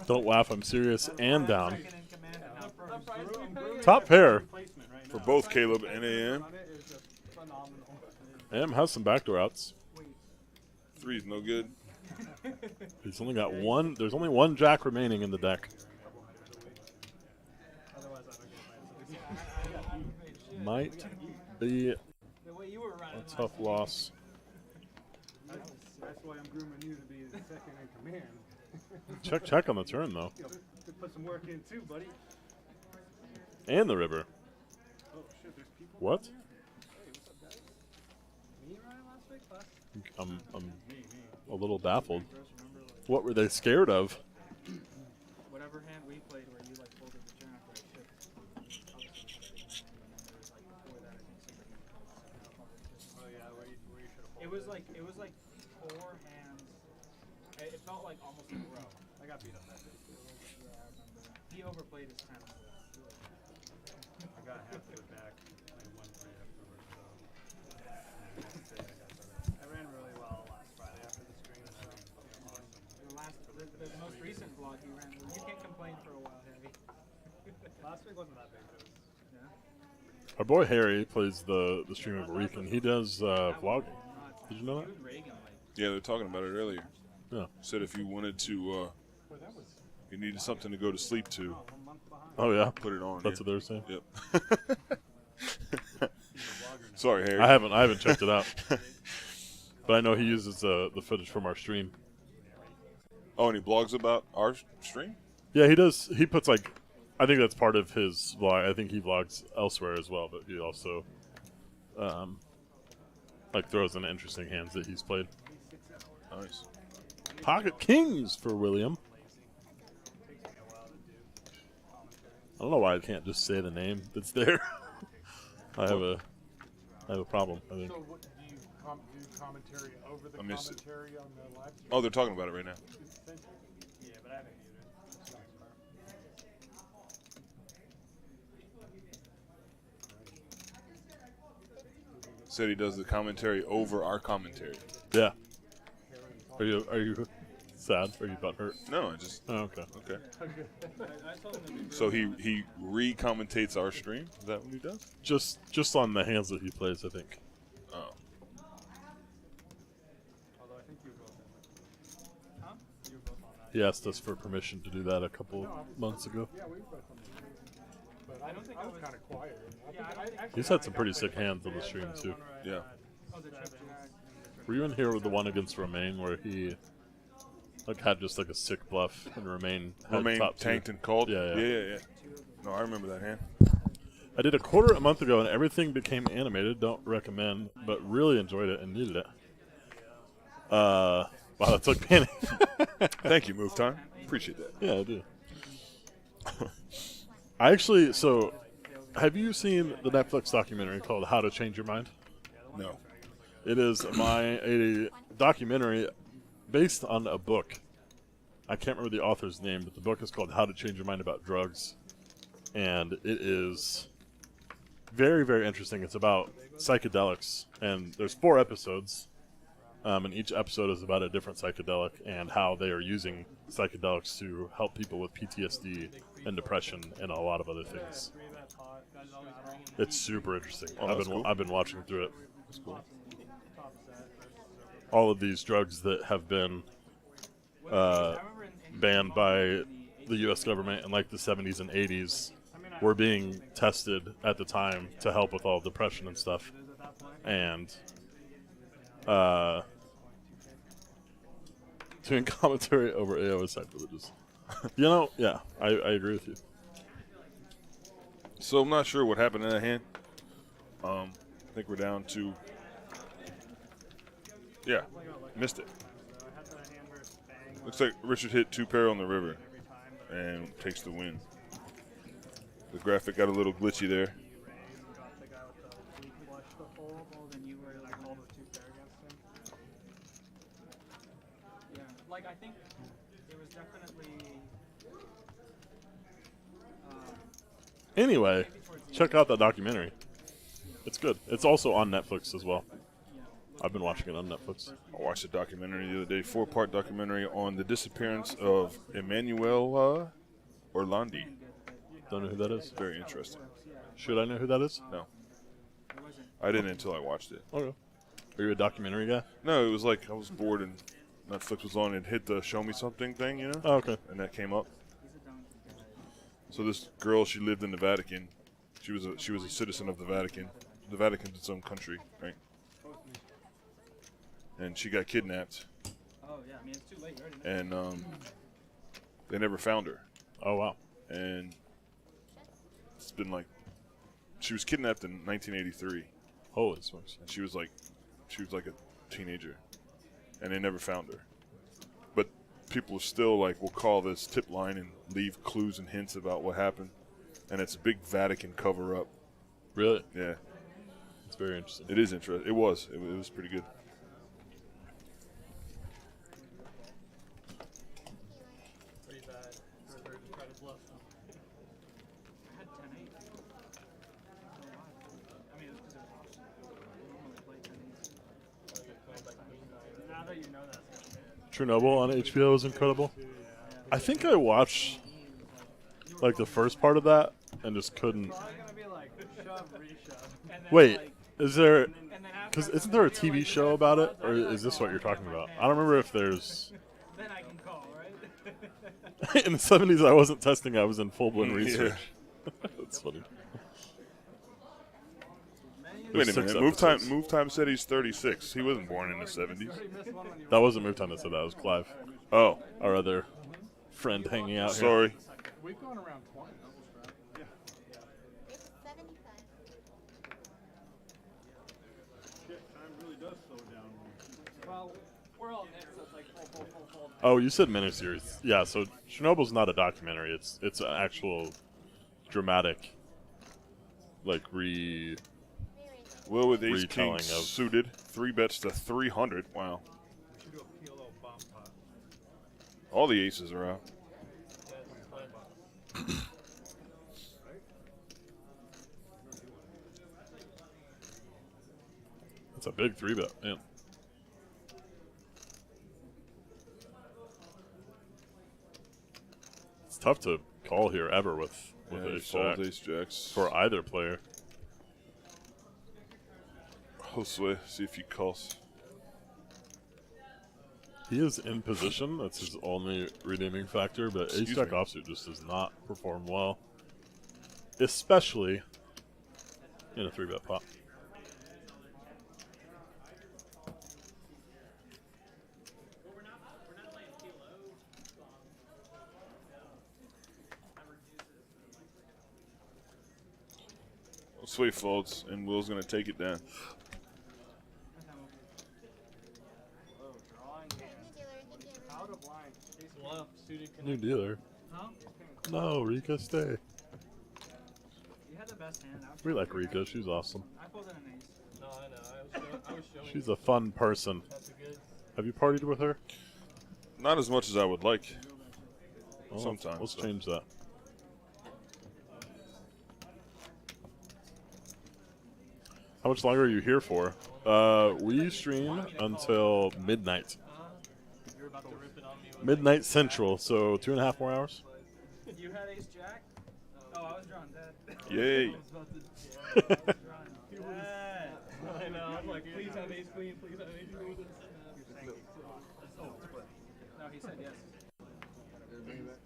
Don't laugh, I'm serious and down. Second in command and not The first. price we pay Top pair. Replacement right For now. both Caleb and AM. On it is just phenomenal. AM has some backdoor outs. Three's no good. He's only got one. There's only one jack remaining in the deck. Otherwise, I don't get my Might be The way you were running. a tough loss. That's why I'm grooming you to be the second in command. Check on the turn though, You know, to put some work in too, buddy. and the river. Oh shit, there's people. What? down there? Hey, what's up, guys? Me running last week? Last I'm Me. a little baffled. Gross, remember like What were they scared of? whatever hand we played where you like folded the turn after I shipped. Obviously, and then there was like before that I think somebody Oh yeah, where you should have. It was like 4 hands. It felt like almost in a row. I got beat up that day. Yeah, I remember. He overplayed his turn. I got half of it back. I won 3 afterwards. So. And the next day I got better. I ran really well last Friday after the stream. So Awesome. The most recent vlog he ran. You can't complain for a while, Harry. last week wasn't that big. It was Yeah. Our boy Harry plays the stream every week, and he does vlogging. Did you know that? He was Reagan like. Yeah, they were talking about it earlier. Yeah. Said if you wanted to, Well, that was you needed something to go to sleep to, 1 month behind. Oh yeah, put it on. that's what they're saying. Yep. Sorry, Harry. I haven't checked it out, but I know he uses the footage from our stream. Oh, and he blogs about our stream? Yeah, he does. He puts like, I think that's part of his vlog. I think he vlogs elsewhere as well, but he also, like throws in interesting hands that he's played. Nice. Pocket kings for William. I don't know why I can't just say the name that's there. I have a problem. I think. So what do you do commentary over the I missed it. commentary on the live stream? Oh, they're talking about it right now. yeah, but I haven't muted. Said he does the commentary over our commentary. Yeah. Are you sad? Are you butthurt? No, I just Oh, okay. okay. I told him to be So he re-commentates our stream. Is that what he does? Just on the hands that he plays, I think. Oh, Although I think you were both in it. Huh? You were both on that. He asked us for permission to do that a couple months ago. Yeah, we both on the But I don't think I I was was- kind of quiet. Yeah, I don't think- He's had some pretty sick hands on the stream too. yeah. Oh, the trip you had. Were you in here with the one against Romain where he like had just like a sick bluff and Romain had Remain top two? tanked and called. Yeah. yeah. No, I remember that hand. I did a quarter a month ago and everything became animated. Don't recommend, but really enjoyed it and needed it. Wow, that's like panic. Thank you, Move Time. Appreciate that. Yeah, I do. I actually, so have you seen the Netflix documentary called How to Change Your Mind? No. It is a documentary based on a book I can't remember the author's name, but the book is called How to Change Your Mind About Drugs. And it is very, very interesting. It's about psychedelics, and there's 4 episodes, and each episode is about a different psychedelic and how they are using psychedelics to help people with PTSD and depression and a lot of other things. It's super interesting. Oh, that's cool. I've been watching through it. That's cool. All of these drugs that have been banned by the U.S. government in like the 70s and 80s were being tested at the time to help with all depression and stuff. And doing commentary over AO is sacrilegious. You know, yeah, I agree with you. So I'm not sure what happened in that hand. I think we're down to. Yeah, missed it. Looks like Richard hit 2 pair on the river and takes the win. The graphic got a little glitchy there. Like, I think it was definitely. Anyway, check out that documentary. It's good. It's also on Netflix as well. I've been watching it on Netflix. I watched a documentary the other day, 4-part documentary on the disappearance of Emanuela Orlandi. Don't know who that is? Very interesting. Should I know who that is? No. I didn't until I watched it. Okay. Are you a documentary guy? No, it was like I was bored and Netflix was on and hit the show me something thing, you know? Oh, okay. And that came up. So this girl, she lived in the Vatican. She was a citizen of the Vatican. The Vatican's its own country, right? And she got kidnapped. Oh, yeah, I mean, it's too late. You already And they never found her. Oh, wow. And it's been like, she was kidnapped in 1983. Holy smokes. And she was like a teenager. And they never found her. But people still will call this tip line and leave clues and hints about what happened. And it's a big Vatican cover up. Really? Yeah. It's very interesting. It is interesting. It was pretty good. Pretty bad. We're just trying to bluff them. I had 10-8. I mean, it was because it was normally play 10-8. Now that you know that stuff. Chernobyl on HBO is incredible. I think I watched like the first part of that and just couldn't. It's probably gonna be like shove, reshove. And then, Wait, like, is there? and then after Because that, isn't there a you're TV like, show about it, or is this what you're talking about? I don't remember if there's. Then I can call, right? In the 70s, I wasn't testing; I was in full-blown Yeah. research. That's funny. Wait a There's 6 minute. episodes. Move time said he's 36. He wasn't born in the 70s. That wasn't Move Time that said that. It was Clive, Oh, our other friend hanging out here. sorry. We've gone around 20. It's 75. Shit, time really does slow down. Well, we're all in, so it's like full. Oh, you said miniseries. Yeah, so Chernobyl's not a documentary. It's an actual dramatic, like Will with Ace Retelling King of- suited. 3 bets to 300. Wow. We should do a PLO bomb pot. All the aces are out. It's a big 3-bet, man. It's tough to call here ever with Yeah, he ace folds jack ace jacks. for either player. Josue, see if he calls. He is in position. That's his only redeeming factor, but ace Excuse jack me. offsuit just does not perform well, especially in a 3-bet pot. Josue folds, and Will's going to take it down. Oh, drawing hand. Out of line. Bluff, suited New connect. dealer. Huh? No, Rika, stay. You had the best hand. We like Rika. She's awesome. I pulled in an ace. No, I know. I was showing. She's a fun person. That's a good. Have you partied with her? Not as much as I would like. Well, sometimes. Let's change that. How much longer are you here for? We stream until midnight. You're about to rip it on me with Midnight Central, so 2.5 more hours. You had ace jack? Oh, I was drawing dead. Yay. I was drawing dead. I know. I'm like, please have ace queen. Please have ace queen. No, he said yes.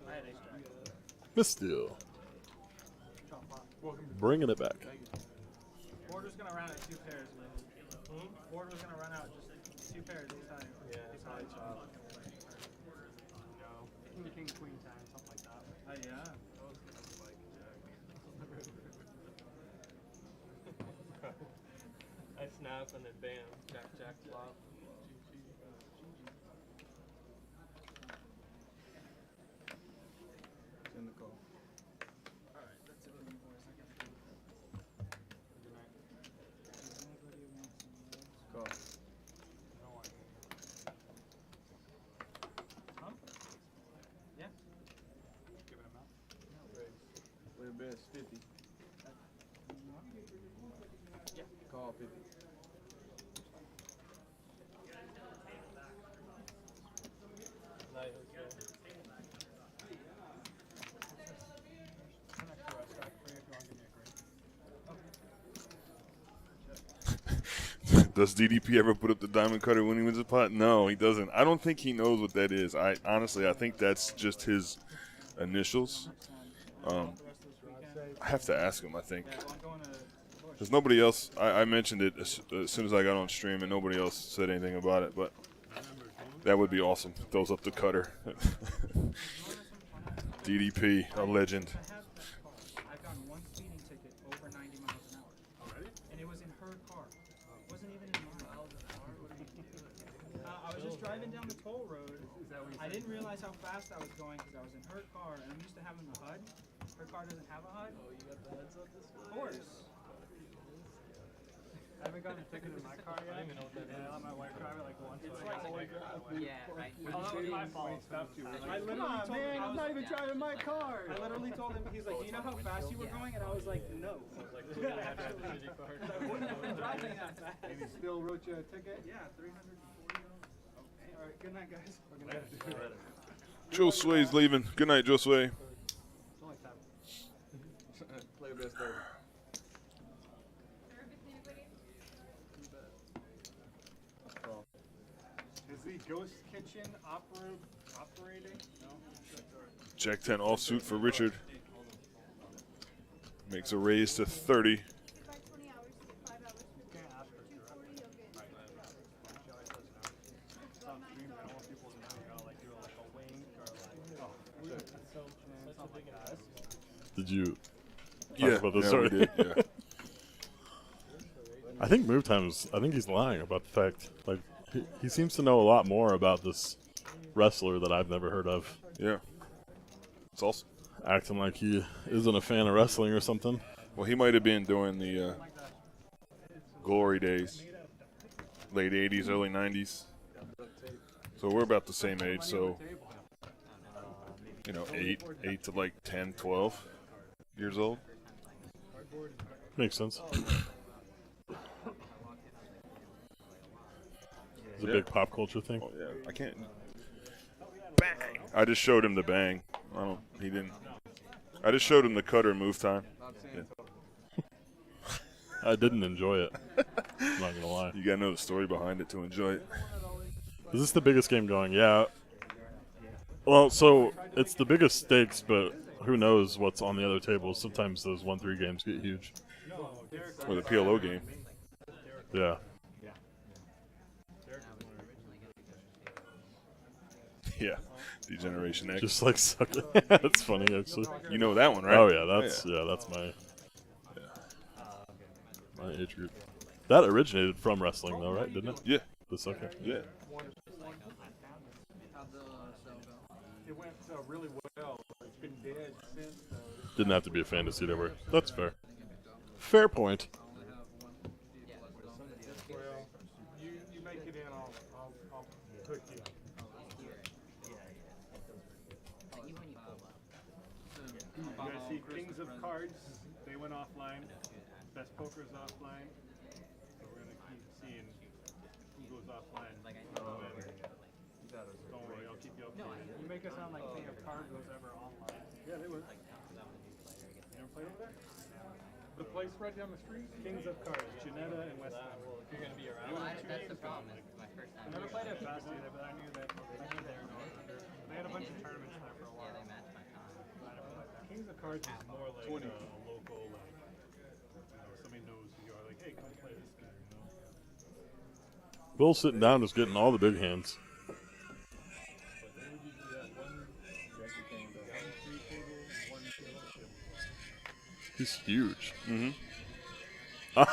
I had ace jack. Miss Steele. Bringing it back. Board was gonna run out 2 pairs, man. Board was gonna run out just 2 pairs ace high. Yeah, Ace high. No. King, queen, 10, something like that. Yeah. I snap and then bam, jack flop. In the call. Alright, that's it for me, boys. I got Good night. Does anybody want some of those? Call. No one. Huh? Yeah. Give it a mouth. Play best 50. Yeah. Call 50. Nice. An extra stack for you if you want to give me a grade. Does DDP ever put up the diamond cutter when he wins a pot? No, he doesn't. I don't think he knows what that is. I think that's just his initials. I have to ask him, I think. Yeah, well, I'm going to There's nobody else. I mentioned it as soon as I got on stream, and nobody else said anything about it, but that would be awesome. Throws up the cutter. DDP, a legend. I've gotten one speeding ticket over 90 miles an hour. Already? And it was in her car. It wasn't even in mine. I was just driving down the toll road. I didn't realize how fast I was going because I was in her car, and I'm used to having the HUD. Her car doesn't have a HUD. Oh, you got the heads up this Of course. I haven't gotten a ticket in my car yet. I don't even know what that is. I let my wife drive it like once. It's so like, I got to yeah, Oh, that was my fault. I literally Come on, told man, him, I'm not even driving my car. I literally told him, he's like, do you know how fast you were going? And I was like, no. like, I have to have a city card. I wouldn't have been driving that fast. And he still wrote you a ticket? Yeah, $340. Okay, all right, good night, guys. Josue's leaving. Good night, Josue. It's only 10. Play best 30. Is the ghost kitchen operating? No. Jack 10 offsuit for Richard. Makes a raise to 30. By 20 hours, 5 hours. Can't ask her. 240, you'll get. She always says no. Stop streaming. I don't want people to know you gotta like do like a wink or like something like that. Did you Yeah, talk about this yeah, we already? did, yeah. I think Move Time's. I think he's lying about the fact. Like he seems to know a lot more about this wrestler that I've never heard of. Yeah. It's awesome. Acting like he isn't a fan of wrestling or something. Well, he might have been during the glory days, late 80s, early 90s. So we're about the same age, so, 8 to like 10, 12 years old. Makes sense. It's a Yeah. big pop culture thing. Oh, yeah. I can't. Bang! I just showed him the bang. He didn't. I just showed him the cutter move time. Yeah. I didn't enjoy it. I'm not gonna lie. You gotta know the story behind it to enjoy it. Is this the biggest game going? Yeah. Well, so it's the biggest stakes, but who knows what's on the other tables? Sometimes those 1-3 games get huge. Or the PLO game. Yeah. Yeah. Degeneration X. Just like suck it. That's funny, actually. You know that one, right? Oh yeah, that's my age group. That originated from wrestling, though, right? Didn't it? Yeah. The sucker. Yeah. It went really well. It's been dead since. Didn't have to be a fantasy to work. That's fair. Fair point. Well, you make it in, I'll hook you. You guys see Kings of Cards, they went offline. Best Poker's offline. So we're gonna keep seeing who goes offline. Don't worry, I'll keep you updated. You make it sound like King of Cards was ever online. Yeah, they were. You ever played over there? The place right down the street? Kings of Cards, Janetta and West End. If you're gonna be around. Well, That's the problem. It's my first time. I never played at Fast either, but I knew they were going under. They had a bunch of tournaments there for a while. Yeah, they match my time. But I never played there. Kings of Cards is more like a local, like, somebody knows who you are. Like, hey, come play this game, you know? Bill's sitting down, just getting all the big hands. But they would usually have one free table, one fellowship. He's huge. Mm-hmm. Yeah,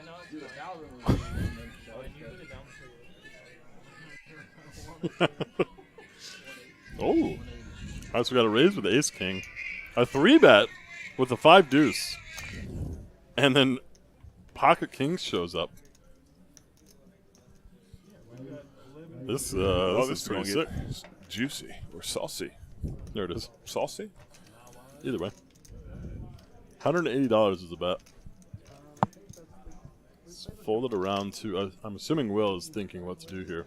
no, it's fine. Oh, and you put it down for Oh. All right, so we got a raise with Ace King. A 3-bet with a 5 deuce. And then Pocket Kings shows up. This Oh, is this is pretty going sick. to get juicy or saucy. There it is. Saucy? Either way. $180 is the bet. It's folded around to. I'm assuming Will is thinking what to do here.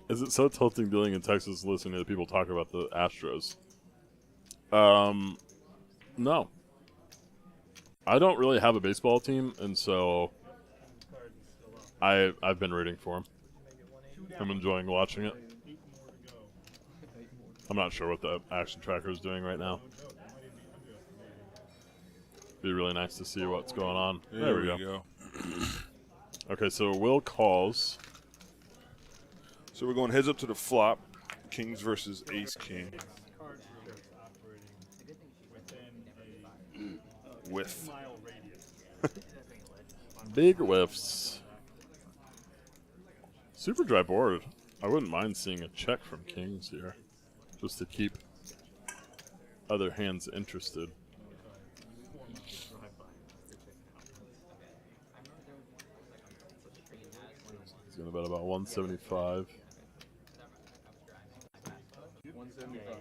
Is it so tilting dealing in Texas listening to people talk about the Astros? No. I don't really have a baseball team, and so I've been rooting for him. I'm enjoying watching it. I'm not sure what the action tracker is doing right now. Be really nice to see what's going on. There we go. Okay, so Will calls. So we're going heads up to the flop. Kings versus Ace King. Card room is operating within a Whiff. mile radius. Big whiffs. Super dry board. I wouldn't mind seeing a check from Kings here, just to keep other hands interested. He's gonna bet about 175. 175.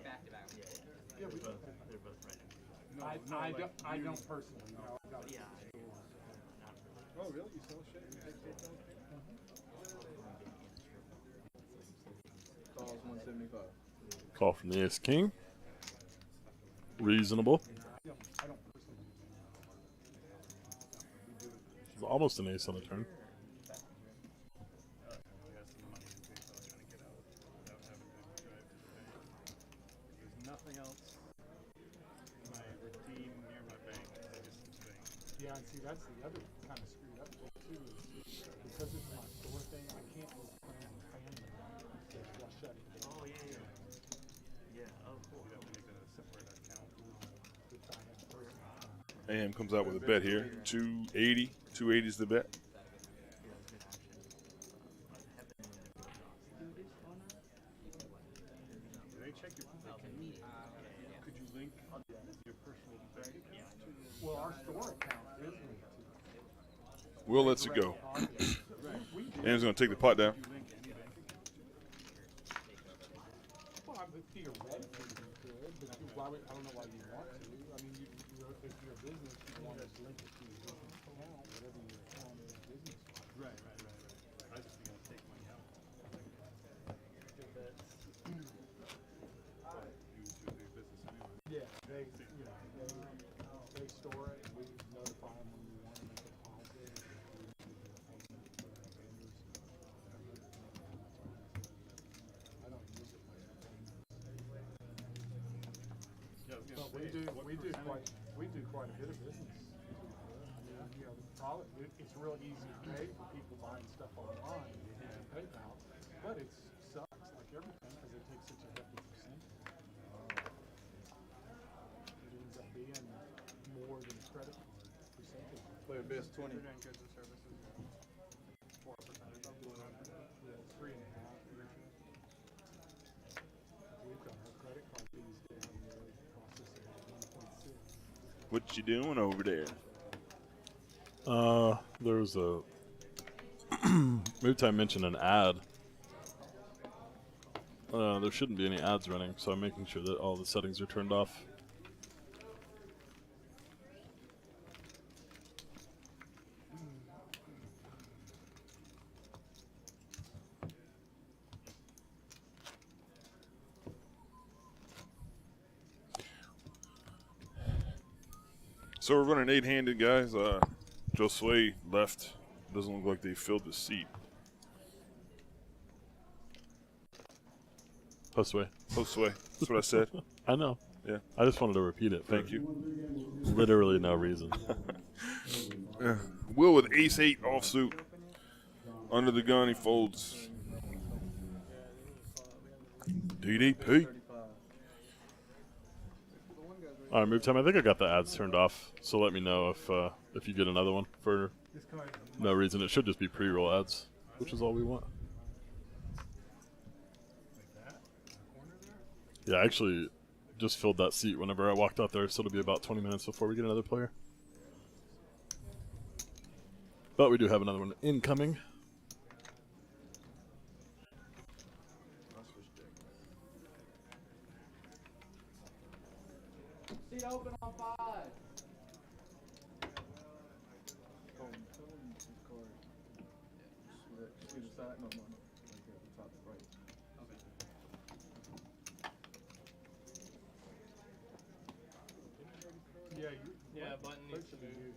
I don't personally know. Oh, really? You sell shit? You take PayPal? Calls 175. Call from the Ace King. Reasonable. It's almost an ace on the turn. There's nothing else. My redeem near my bank. Yeah, and see, that's the other kind of screwed up thing, too, is because it's my store thing, I can't move plans with family. So I'll shut it down. Oh, yeah. Yeah, oh, cool. You have to make that a separate account. If I have personal. AM comes out with a bet here. 280. 280 is the bet. Do they check your could you link your personal bank to the Well, our store account is linked to Will lets it go. AM's going to take the pot down. link any bank account to? Well, I would theoretically you could, but why would, I don't know why you want to. I mean, if you're a business, you want to link it to your business account, whatever your account is business. Right. I was just going to take money out. You do it through your business anyway. Yeah, they store it, and we notify them when we want to make a deposit. I don't use it myself. Yeah, I was But gonna we say, do what quite a bit of business. I mean, the problem, it's real easy to pay for people buying stuff online using PayPal, but it sucks like everything because it takes such a hefty percentage. It ends up being more than a credit card percentage. Player best 20. You're doing goods and services. 4% or something. What you doing over there? There's a maybe time mention an ad. There shouldn't be any ads running, so I'm making sure that all the settings are turned off. So we're running 8-handed, guys. Josue left. Doesn't look like they filled the seat. Postway. Josue. That's what I said. I know. Yeah. I just wanted to repeat it. For Thank you. Literally no reason. Will with ace-8 offsuit. Under the gun, he folds. DDP. All right, move time. I think I got the ads turned off, so let me know if you get another one for no reason. It should just be pre-roll ads, which is all we want. Yeah, I actually just filled that seat whenever I walked out there, so it'll be about 20 minutes before we get another player. But we do have another one incoming. Seat open on 5. Yeah, button needs to move.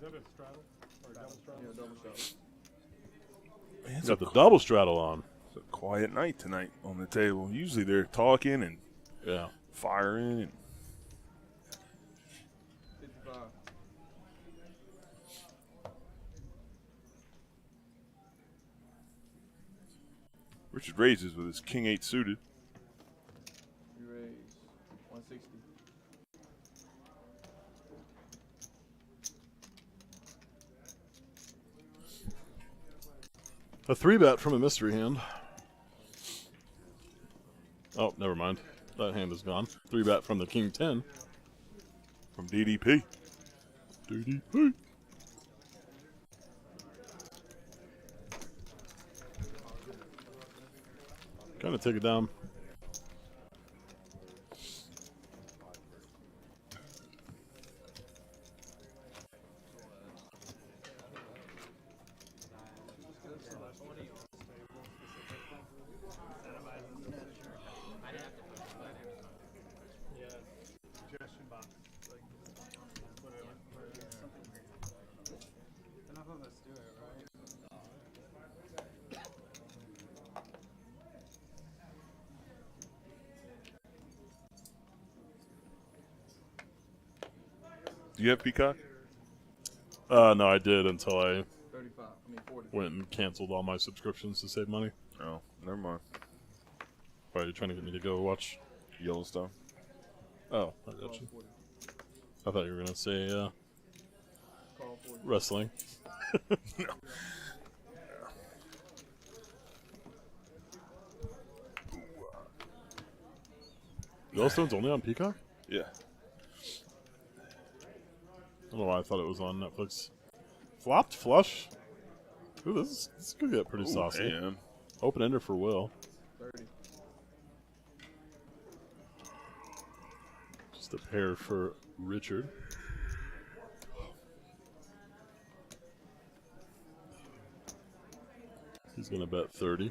Is that a straddle or a double straddle? Yeah, double shot. Man, it's Got the double straddle on. a quiet night tonight on the table. Usually they're talking and Yeah. firing. And 55. Richard raises with his king-8 suited. You raise 160. A 3-bet from a mystery hand. Oh, never mind. That hand is gone. 3-bet from the king 10. From DDP. DDP. Kind of take it down. Suggestion box. Like, put it enough of us do it, right? Do you have Peacock? No, I did until I 35. I mean 40. went and canceled all my subscriptions to save money. Oh, never mind. Why are you trying to get me to go watch? Yellowstone. Oh, I got you. 40. I thought you were gonna say Call 40. wrestling. No. Yellowstone's only on Peacock? Yeah. I don't know why I thought it was on Netflix. Flopped flush. Ooh, this could get pretty saucy. Man. Open ender for Will. 30. Just a pair for Richard. He's going to bet 30.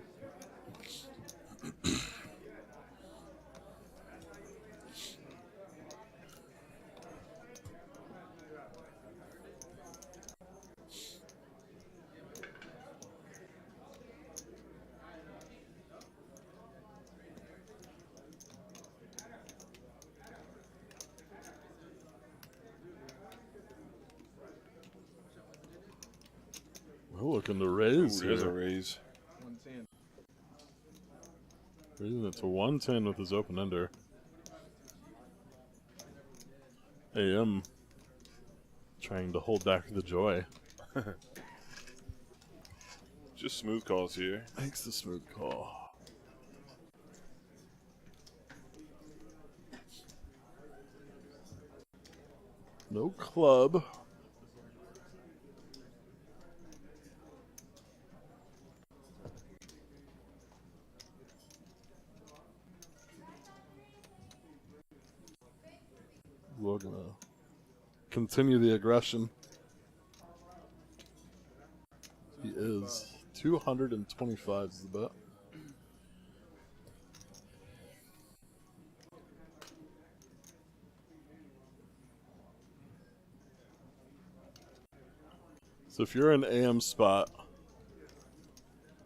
We're looking to raise Ooh, there's a here. raise. 110. Raising it to 110 with his open ender. AM trying to hold back the joy. Just smooth calls here. Makes the smooth call. No club. We're gonna continue the aggression. He is 225 is the bet. So if you're in AM spot,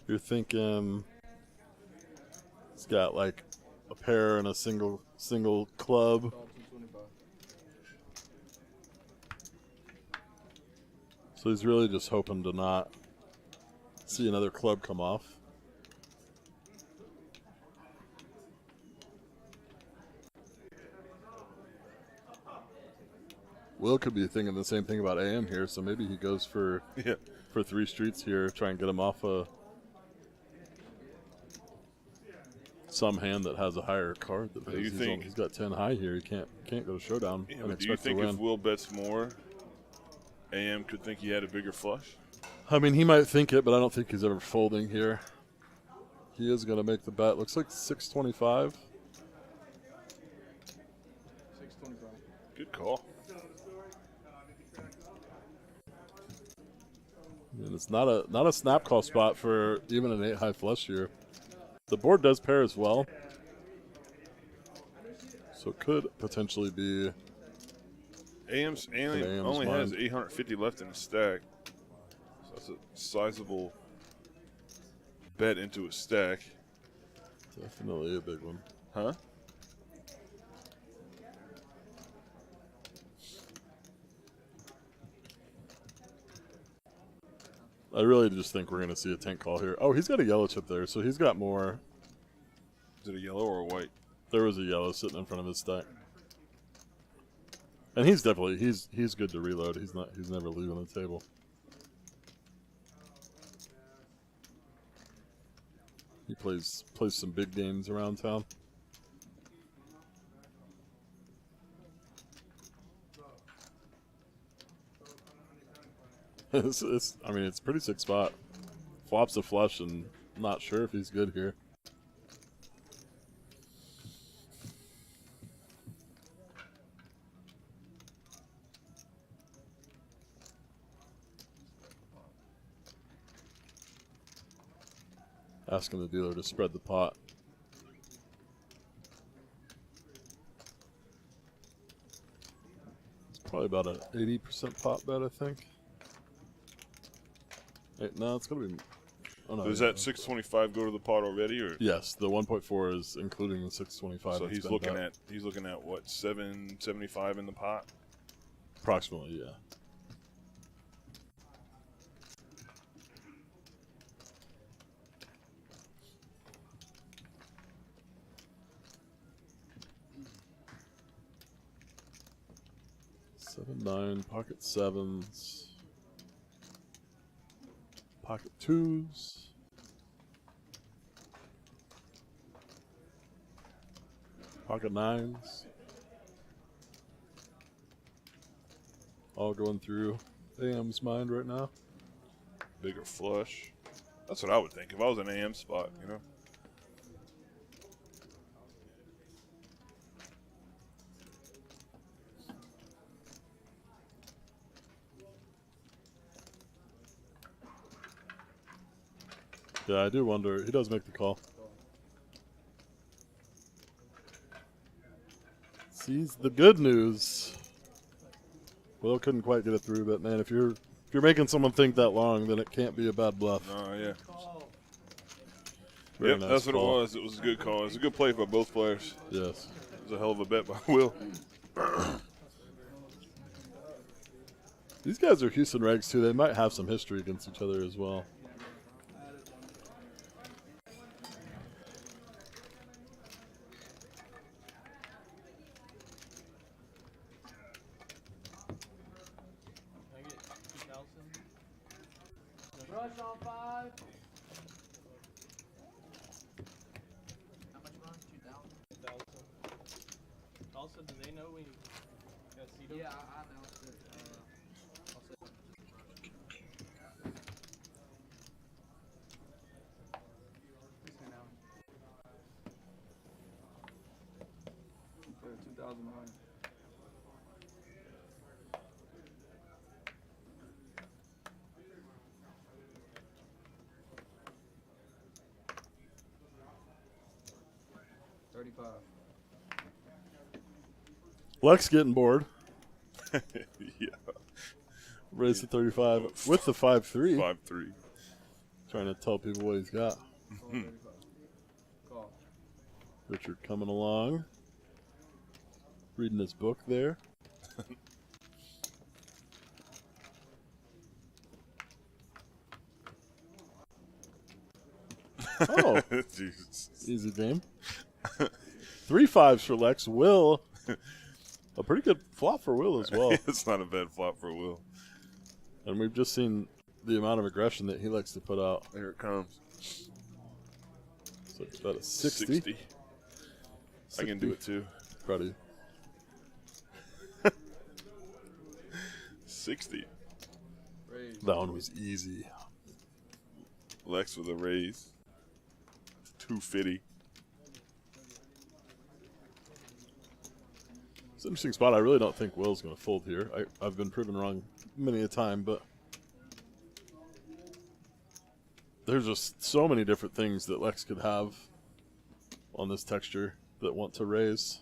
you're thinking he's got like a pair and a single club. 225. So he's really just hoping to not see another club come off. Will could be thinking the same thing about AM here, so maybe he goes for Yeah. 3 streets here, try and get him off some hand that has a higher card. That Do you think- he's got 10 high here? He can't go to showdown Yeah, and but do you expect to think if win. Will bets more, AM could think he had a bigger flush? I mean, he might think it, but I don't think he's ever folding here. He is going to make the bet. Looks like 625. 625. Good call. And it's not a snap call spot for even an 8 high flush here. The board does pair as well, so it could potentially be. AM AM's only has mind. 850 left in his stack, so that's a sizable bet into a stack, Definitely a big one. huh? I really just think we're going to see a tank call here. Oh, he's got a yellow chip there, so he's got more. Is it a yellow or a white? There was a yellow sitting in front of his stack. And he's definitely he's good to reload. He's never leaving the table. He plays some big games around town. I mean, it's a pretty sick spot. Flops a flush, and I'm not sure if he's good here. Asking the dealer to spread the pot. It's probably about an 80% pot bet, I think. Wait, no, it's gonna be. Oh, no, Does that 625 go to the pot already, or Yes, the 1.4 is including the 625. so that's he's been looking bet. at what, 775 in the pot? Approximately, yeah. Seven, nine, pocket sevens, pocket twos, pocket nines. All going through AM's mind right now. Bigger flush. That's what I would think if I was an AM spot, you know. Yeah, I do wonder. He does make the call. Sees the good news. Will couldn't quite get it through, but man, if you're making someone think that long, then it can't be a bad bluff. Oh, yeah. Very Yep, nice that's what call. it was. It was a good call. It was a good play by both players. Yes. It was a hell of a bet by Will. These guys are Houston Regs too. They might have some history against each other as well. Rush on 5. How much runs? 2,000? Also, do they know we got seated? Yeah, I announced it. I'll say something. Please hang out. 2,001. Lex getting bored. Yeah. Raised to 35 with the 5-3. 5-3. Trying to tell people what he's got. Call. Richard coming along. Reading his book there. Oh, Jesus. easy game. 3 5s for Lex. Will, a pretty good flop for Will as well. It's not a bad flop for Will. And we've just seen the amount of aggression that he likes to put out. Here it comes. So it's about a 60. I can do it too. Proud of you. 60. That one was easy. Lex with a raise. 250. It's an interesting spot. I really don't think Will's going to fold here. I've been proven wrong many a time, but there's just so many different things that Lex could have on this texture that want to raise.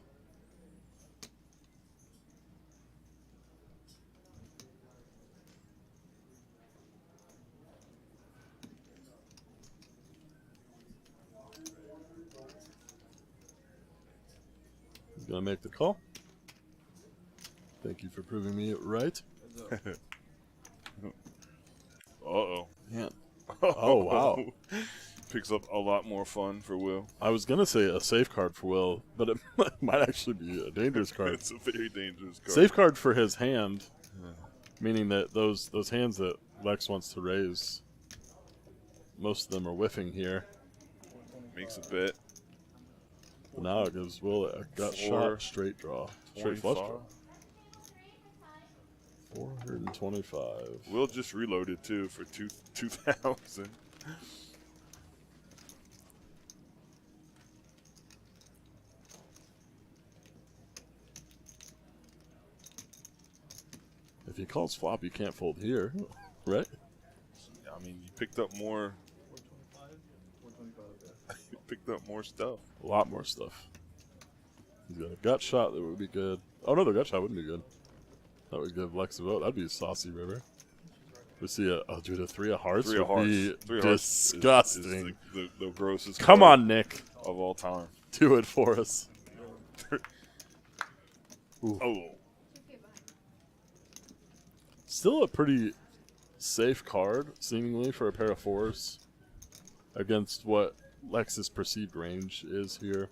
He's going to make the call. Thank you for proving me right. Uh-oh. Man. Oh, wow. Picks up a lot more fun for Will. I was going to say a safe card for Will, but it might actually be a dangerous card. It's a very dangerous card. Safe card for his hand, meaning that those hands that Lex wants to raise, most of them are whiffing here. Makes a bet. Now it gives Will a gut shot, straight draw. Straight flush draw. 425. Will just reloaded too for 2,000. If he calls flop, you can't fold here, right? I mean, you picked up more. 425. You picked up more stuff. A lot more stuff. He's got a gut shot that would be good. Oh no, the gut shot wouldn't be good. That would give Lex a vote. That'd be a saucy river. We see dude, a 3 of hearts Three of would hearts. be 3 of hearts is disgusting. the grossest. Come card on, Nick. of all time. Do it for us. Ooh. Oh, Still a pretty safe card, seemingly, for a pair of 4s against what Lex's perceived range is here.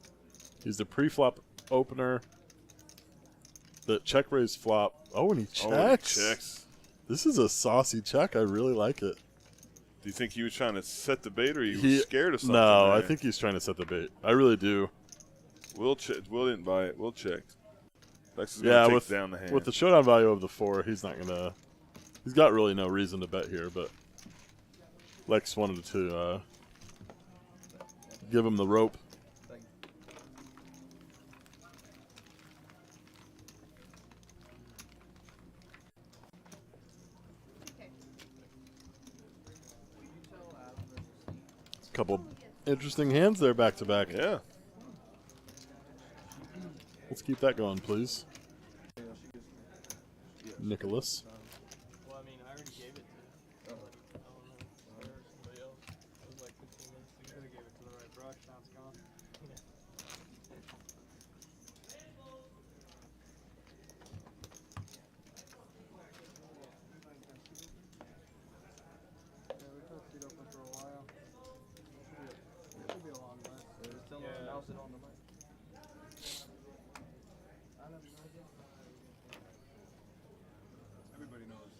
He's the pre-flop opener. The check raise flop. Oh, and he checks. oh, he checks. This is a saucy check. I really like it. Do you think he was trying to set the bait, or he was scared of something? No, man? I think he's trying to set the bait. I really do. Will didn't buy it. Will checked. Lex is Yeah, gonna with take down the hand. with the showdown value of the 4, he's not gonna. He's got really no reason to bet here, but Lex wanted to give him the rope. Okay. Will you tell Adam there's a seat? Couple interesting hands there back to back. Yeah. Let's keep that going, please. Nicholas. Well, I mean, I already gave it to, like, I don't know, her or somebody else. It was like 15 minutes ago. Could have gave it to the right brush. Now it's gone. Yeah, we took seat open for a while. Should be a long list. Tell them to mouse it on the mic. Everybody knows.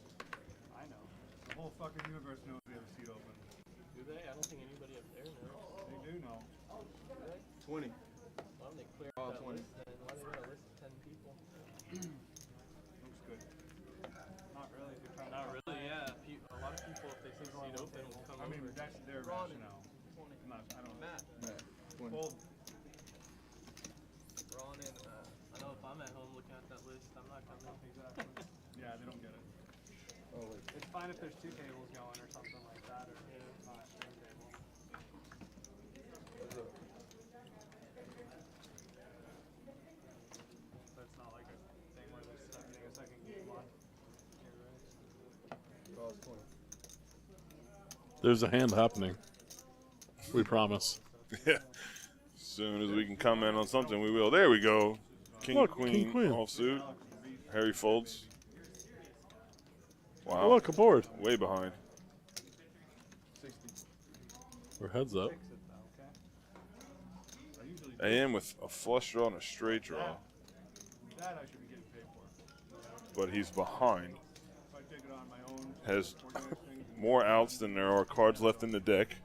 I know. The whole fucking universe knows we have a seat open. Do they? I don't think anybody up there knows. They do know. 20. Why don't they clear out that list then? Why do they got a list of 10 people? Looks good. Not really. If you're trying Not to really, yeah. A lot of people, if they see seat open, will come I mean, over. that's their Ronnie. rationale. I'm not, I don't Matt. Well, Ron and, I know if I'm at home looking at that list, I'm not coming. Exactly. yeah, they don't get it. It's fine if there's 2 tables going or something like that, or not a string table. But it's not like a thing where they're setting a second game on. You're right. There's a hand happening. We promise. Yeah. As soon as we can comment on something, we will. There we go. King, Look, queen, king, queen. offsuit. Harry folds. Oh, Wow. look, aboard. Way behind. We're heads up. Fix it though, okay? I usually AM with a flush draw and a straight draw. that I should be getting paid for. But he's behind. If I take it on my own, Has organized thing, more outs than there are cards left in the deck.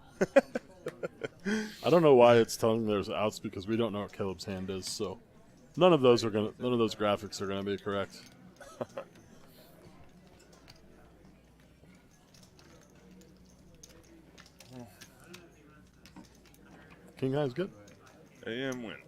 I don't know why it's telling there's outs because we don't know what Caleb's hand is, so none of those graphics are gonna be correct. King high is good. AM wins.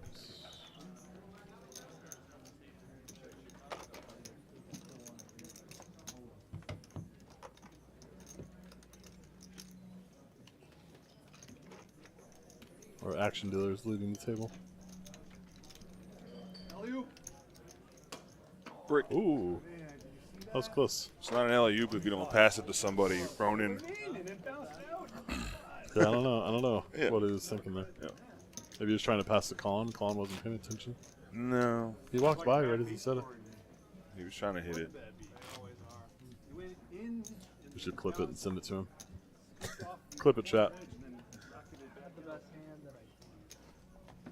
Or action dealers leading the table. Brick. Ooh, that was close. It's not an alley-oop if you don't pass it to somebody. Ronan. Yeah, I don't know Yeah. what he was thinking there. Yeah. Maybe he was trying to pass to Colin. Colin wasn't paying attention. No. He walked by right as he said it. He was trying to hit it. They always are. you went in, We should clip it and send it to him. Clip it, chat. and then rocketed it back. The best hand that I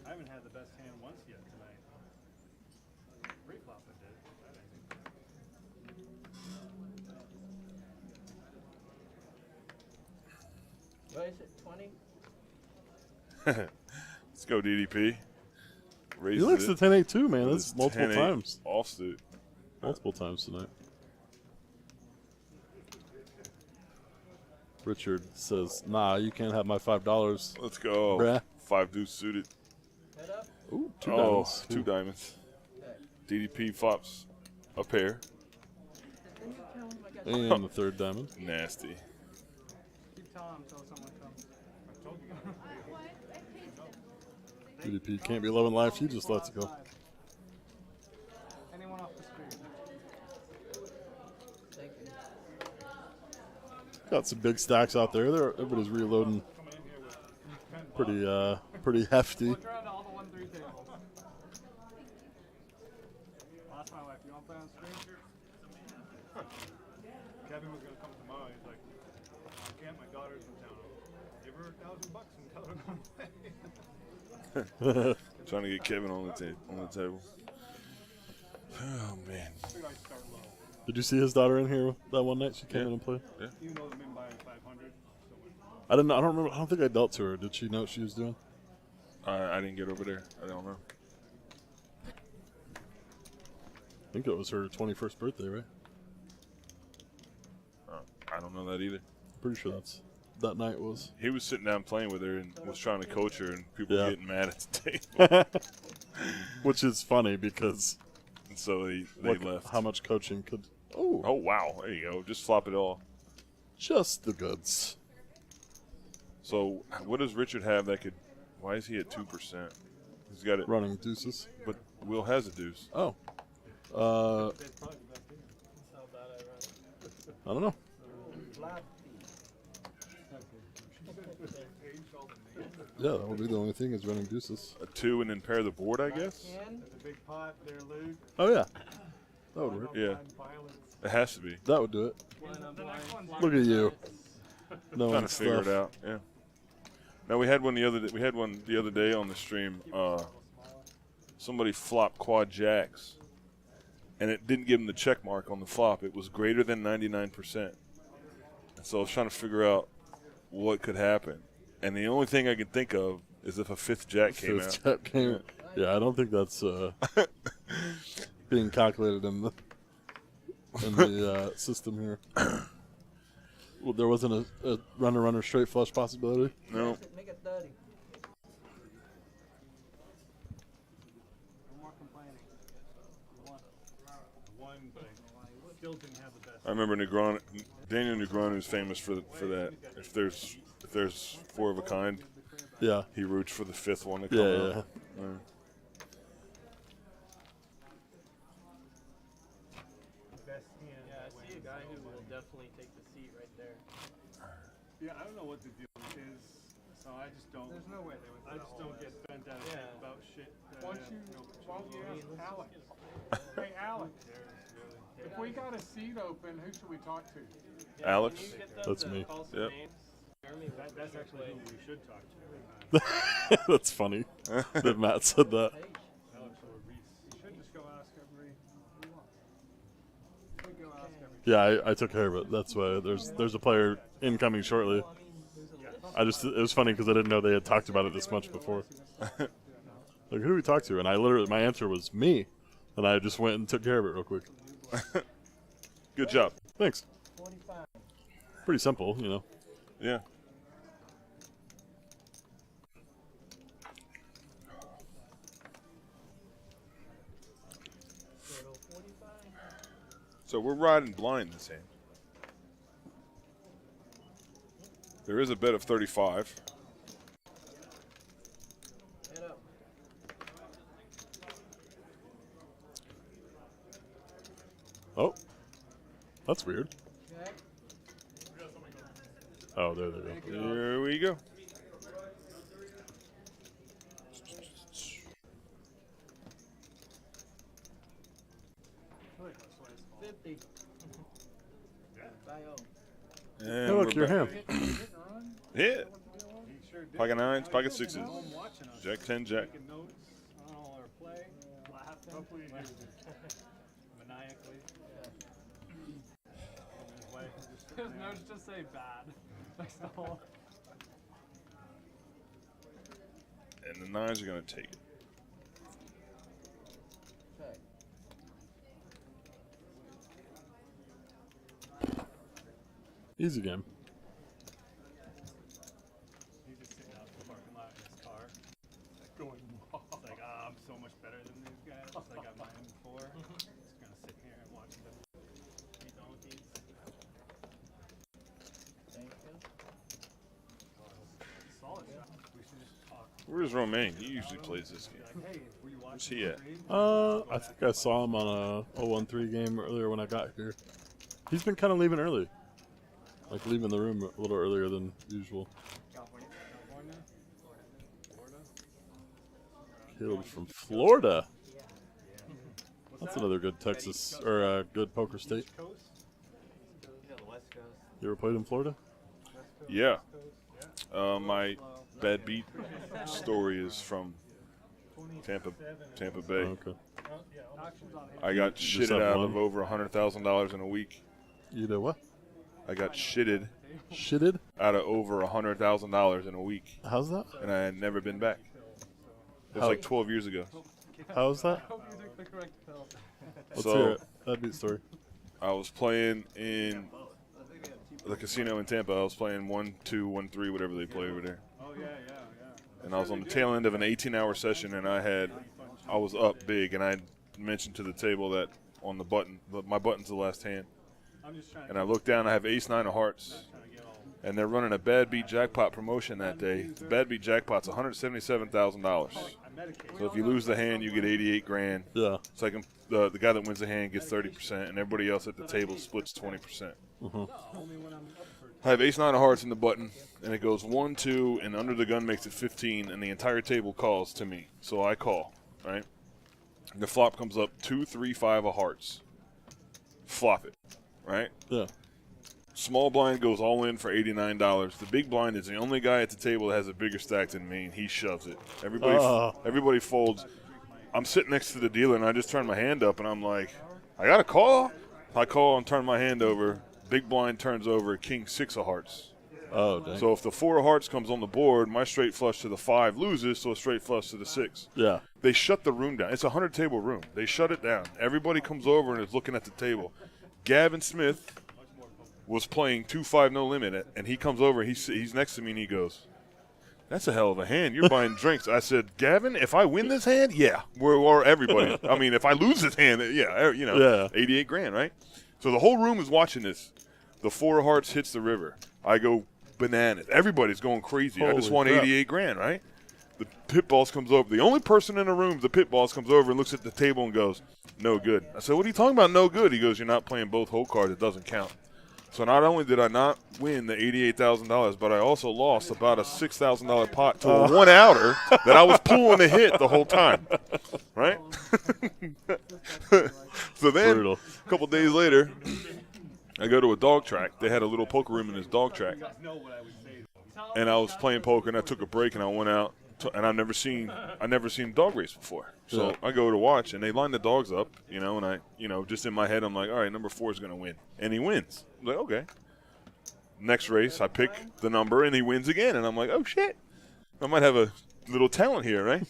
I haven't had the best hand once yet tonight. Pre-flop I did. What is it, 20? Let's go, DDP. He Raises likes it the 10-8 too, man. with That's his multiple 10-8 times. Offsuit. Multiple times tonight. Richard says, nah, you can't have my $5. Let's go. Bruh. 5 deuce suited. Head up. Ooh, two Oh, diamonds. 2 diamonds. DDP flops a pair. Then you tell him I got And the third diamond. Nasty. keep telling them until someone comes. I told you. What? I tasted. DDP can't be loving life. He just lets it go. Outside. Anyone off the street. Thank you. Got some big stacks out there. Everybody's reloading Coming in here with 10 pretty hefty. Look around to all the 1-3 tables. I'll ask my wife, you want to play on the street? Kevin was gonna come tomorrow. He's like, I can't. My daughter's in town. Give her $1,000 and tell her to come play. Trying to get Kevin on the table. Oh, man. I figured I'd start low. Did you see his daughter in here that one night? She came in and played. Even though they've been buying 500, so I don't know. I don't remember. I don't think I dealt to her. Did she know what she was doing? I didn't get over there. I don't know. I think it was her 21st birthday, right? I don't know that either. Pretty sure that night was. He was sitting down playing with her and was trying to coach her, and people Yeah. were getting mad at the table. Which is funny because And so they look left. how much coaching could Oh, Oh, wow. There you go. Just flop it all. just the goods. So, what does Richard have that could. Why is he at 2%? He's got it. Running deuces. But Will has a deuce. Oh. That's probably the best thing. That's how bad I run. I don't know. Yeah, that would be the only thing is running deuces. A 2 and then pair the board, I guess? That's a big pot there, Luke. Oh, yeah. That would work. Yeah. Violence. It has to be. That would do it. Line up The next line. one's Look at you. No Trying to one's figure stuff. it out. Yeah. Now we had one the other day on the stream. Somebody flopped quad jacks, and it didn't give him the check mark on the flop. It was greater than 99%. And so I was trying to figure out what could happen. And the only thing I could think of is if a fifth jack came out. Fifth jack came. Yeah, I don't think that's being calculated in the system here. Well, there wasn't a runner straight flush possibility. No. Make it 30. No more complaining. One, but still didn't have the best. I remember Daniel Negreanu is famous for that. If there's 4 of a kind, Yeah. he roots for the 5th one to come Yeah, out. yeah. Best hand. Yeah, I that see a wins. guy who will definitely take the seat right there. Yeah, I don't know what the deal is, so I just don't. There's no way they would. I just don't get bent out of shape Yeah. about shit. Why don't you ask Alex? Hey, Alex, if we got a seat open, who should we talk to? Yeah, Alex? can you get them That's to me. call some Yep. names? Jeremy, That's actually who we should talk to. That's funny that Matt said that. Alex or Reese. You should just go ask every. We go ask every. Yeah, I took care of it. That's why there's a player incoming shortly. It was funny because I didn't know they had talked about it this much before. Like, who do we talk to? And my answer was me. And I just went and took care of it real quick. Good job. Thanks. 45. Pretty simple, you know. Yeah. Total 45. So we're riding blind this hand. There is a bet of 35. Head up. Oh. That's weird. Check. Oh, there they go. Here we go. Really close ways. 50. Bio. And Hey, look, we're your back. hand. Hit. He sure did. Pocket 9s, pocket 6s. Home watching us. Jack 10, Jack. Taking notes on all our play. Laughing. Hopefully he did. Maniacally. And his wife is just His sitting there. notes just say bad. Next to all. And the 9s are going to take it. Check. Easy game. He's just sitting out in the parking lot in his car. Going, it's like, I'm so much better than these guys. I got mine before. Just gonna sit here and watch them eat donkeys. Thank you. Solid shot. We should just talk. Where's Romaine? He usually plays this game. Like, hey, were you watching? Where's he at? the trade? I think I saw him on a 0-1-3 game earlier when I got here. He's been kind of leaving early. Like leaving the room a little earlier than usual. California. Florida? Caleb's from Florida. That's another good Texas or good poker state. Coast? Yeah, the West Coast. You ever played in Florida? Yeah. My bad beat story is from Tampa Bay. Okay. Auctions on him. I got Just shitted have out one? of over $100,000 in a week. You did what? I got shitted Shitted? out of over $100,000 in a week, How's that? and I had never been back. It was How- like 12 years ago. How's that? Hope you took the correct pill. Let's So- hear it. That'd be the story. I was playing in the casino in Tampa. I was playing 1-2, 1-3, whatever they play over there. Oh, yeah. And I was on the tail end of an 18-hour session, and I was up big, and I mentioned to the table that on the button. My button's the last hand. I'm just trying to. And I look down. I have ace nine of hearts. Trying to get all. And they're running a bad beat jackpot promotion that day. The bad beat jackpot's $177,000. I medicate. So if you lose the hand, you get 88 grand. Yeah. It's like the guy that wins the hand gets 30%, and everybody else at the table splits 20%. Only when I'm up for. I have ace nine of hearts in the button, and it goes 1, 2, and under the gun makes it 15, and the entire table calls to me. So I call, right? The flop comes up 2, 3, 5 of hearts. Flop it, right? Yeah. Small blind goes all in for $89. The big blind is the only guy at the table that has a bigger stack than me, and he shoves it. Everybody folds. I'm sitting next to the dealer, and I just turn my hand up, and I'm like, I got a call? I call and turn my hand over. Big blind turns over, king 6 of hearts. Oh, dang. So if the 4 of hearts comes on the board, my straight flush to the 5 loses, so a straight flush to the 6. Yeah. They shut the room down. It's a 100-table room. They shut it down. Everybody comes over and is looking at the table. Gavin Smith was playing 2-5 no limit, and he comes over. He's next to me, and he goes, "That's a hell of a hand. You're buying drinks." I said, "Gavin, if I win this hand, yeah, or everybody. I mean, if I lose this hand, yeah, you know, Yeah. 88 grand, right?" So the whole room is watching this. The 4 of hearts hits the river. I go bananas. Everybody's going crazy. I just Holy won crap. 88 grand, right? The pit boss comes over. The only person in the room, the pit boss comes over and looks at the table and goes, "No good." I said, "What are you talking about, no good?" He goes, "You're not playing both hole cards. It doesn't count." So not only did I not win the $88,000, but I also lost about a $6,000 pot to a 1-outer that I was pulling to hit the whole time, right? So then, Brutal. a couple days later, I go to a dog track. They had a little poker room in this dog track, Know what I would say. and I was playing poker, and I took a break, and I went out, and I never seen dog race before. So Yeah. I go to watch, and they line the dogs up, and I, just in my head, I'm like, all right, number 4 is going to win, and he wins. I'm like, okay. Next race, I pick the number, and he wins again, and I'm like, oh shit, I might have a little talent here, right?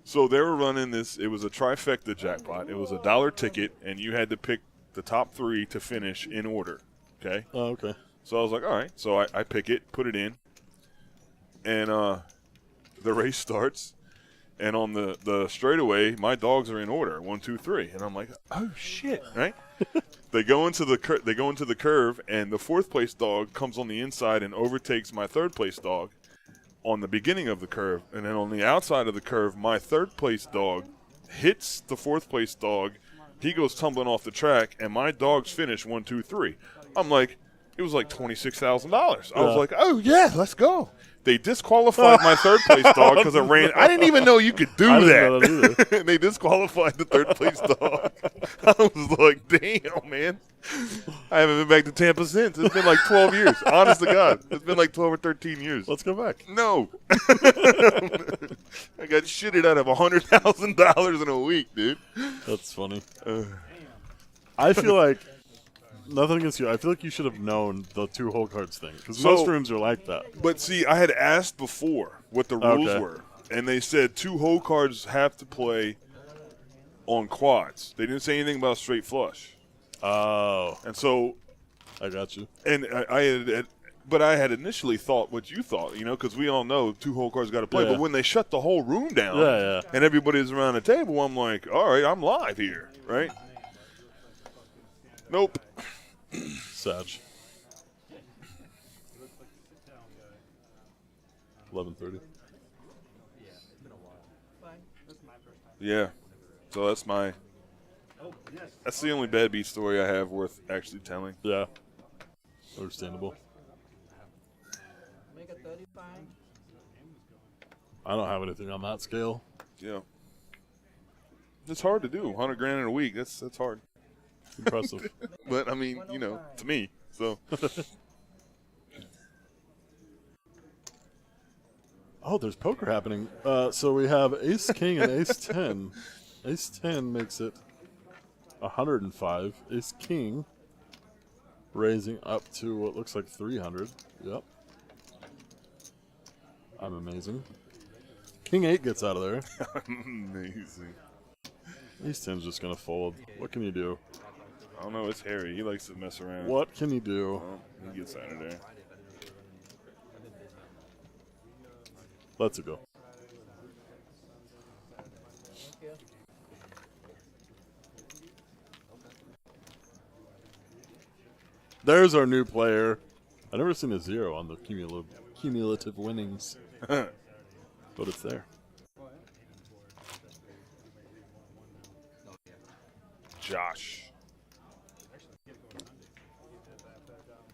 So they were running this. It was a trifecta jackpot. It was a $1 ticket, and you had to pick the top 3 to finish in order. Okay. Oh, okay. So I was like, all right. So I pick it, put it in, and the race starts. And on the straightaway, my dogs are in order, 1, 2, 3, and I'm like, oh shit, right? They go into the curve, and the 4th place dog comes on the inside and overtakes my 3rd place dog on the beginning of the curve, and then on the outside of the curve, my 3rd place dog hits the 4th place dog. He goes tumbling off the track, and my dogs finish 1, 2, 3. I'm like, it was like $26,000. I was like, oh yeah, let's go. They disqualified my 3rd place dog because it ran. I didn't even know you could do I that. didn't know that either. They disqualified the 3rd place dog. I was like, damn, man. I haven't been back to Tampa since. It's been like 12 years. Honest to God. It's been like 12 or 13 years. Let's go back. No. I got shitted out of $100,000 in a week, dude. That's funny. I feel like, nothing against you, I feel like you should have known the 2 hole cards thing. Because So- most rooms are like that. But see, I had asked before what the rules Okay. were, and they said 2 hole cards have to play on quads. They didn't say anything about straight flush. Oh, And so, I got you. and I had initially thought what you thought, because we all know 2 hole cards got to play. Yeah. But when they shut the whole room down, Yeah. and everybody's around the table, I'm like, all right, I'm live here, right? Nope. Sag. 11:30. This is my first time. Yeah. So that's the only bad beat story I have worth actually telling. Yeah. Understandable. Make a 35. I don't have anything on that scale. Yeah. It's hard to do. 100 grand in a week. That's hard. Impressive. But I mean, to me. So Oh, there's poker happening. So we have Ace King and Ace 10. Ace 10 makes it 105. Ace King raising up to what looks like 300. Yep. I'm amazing. King 8 gets out of there. amazing. Ace 10's just going to fold. What can you do? I don't know. It's Harry. He likes to mess around. What can you do? Well, he gets out of there. Let's go. There's our new player. I've never seen a 0 on the cumulative winnings, but it's there. What? Josh.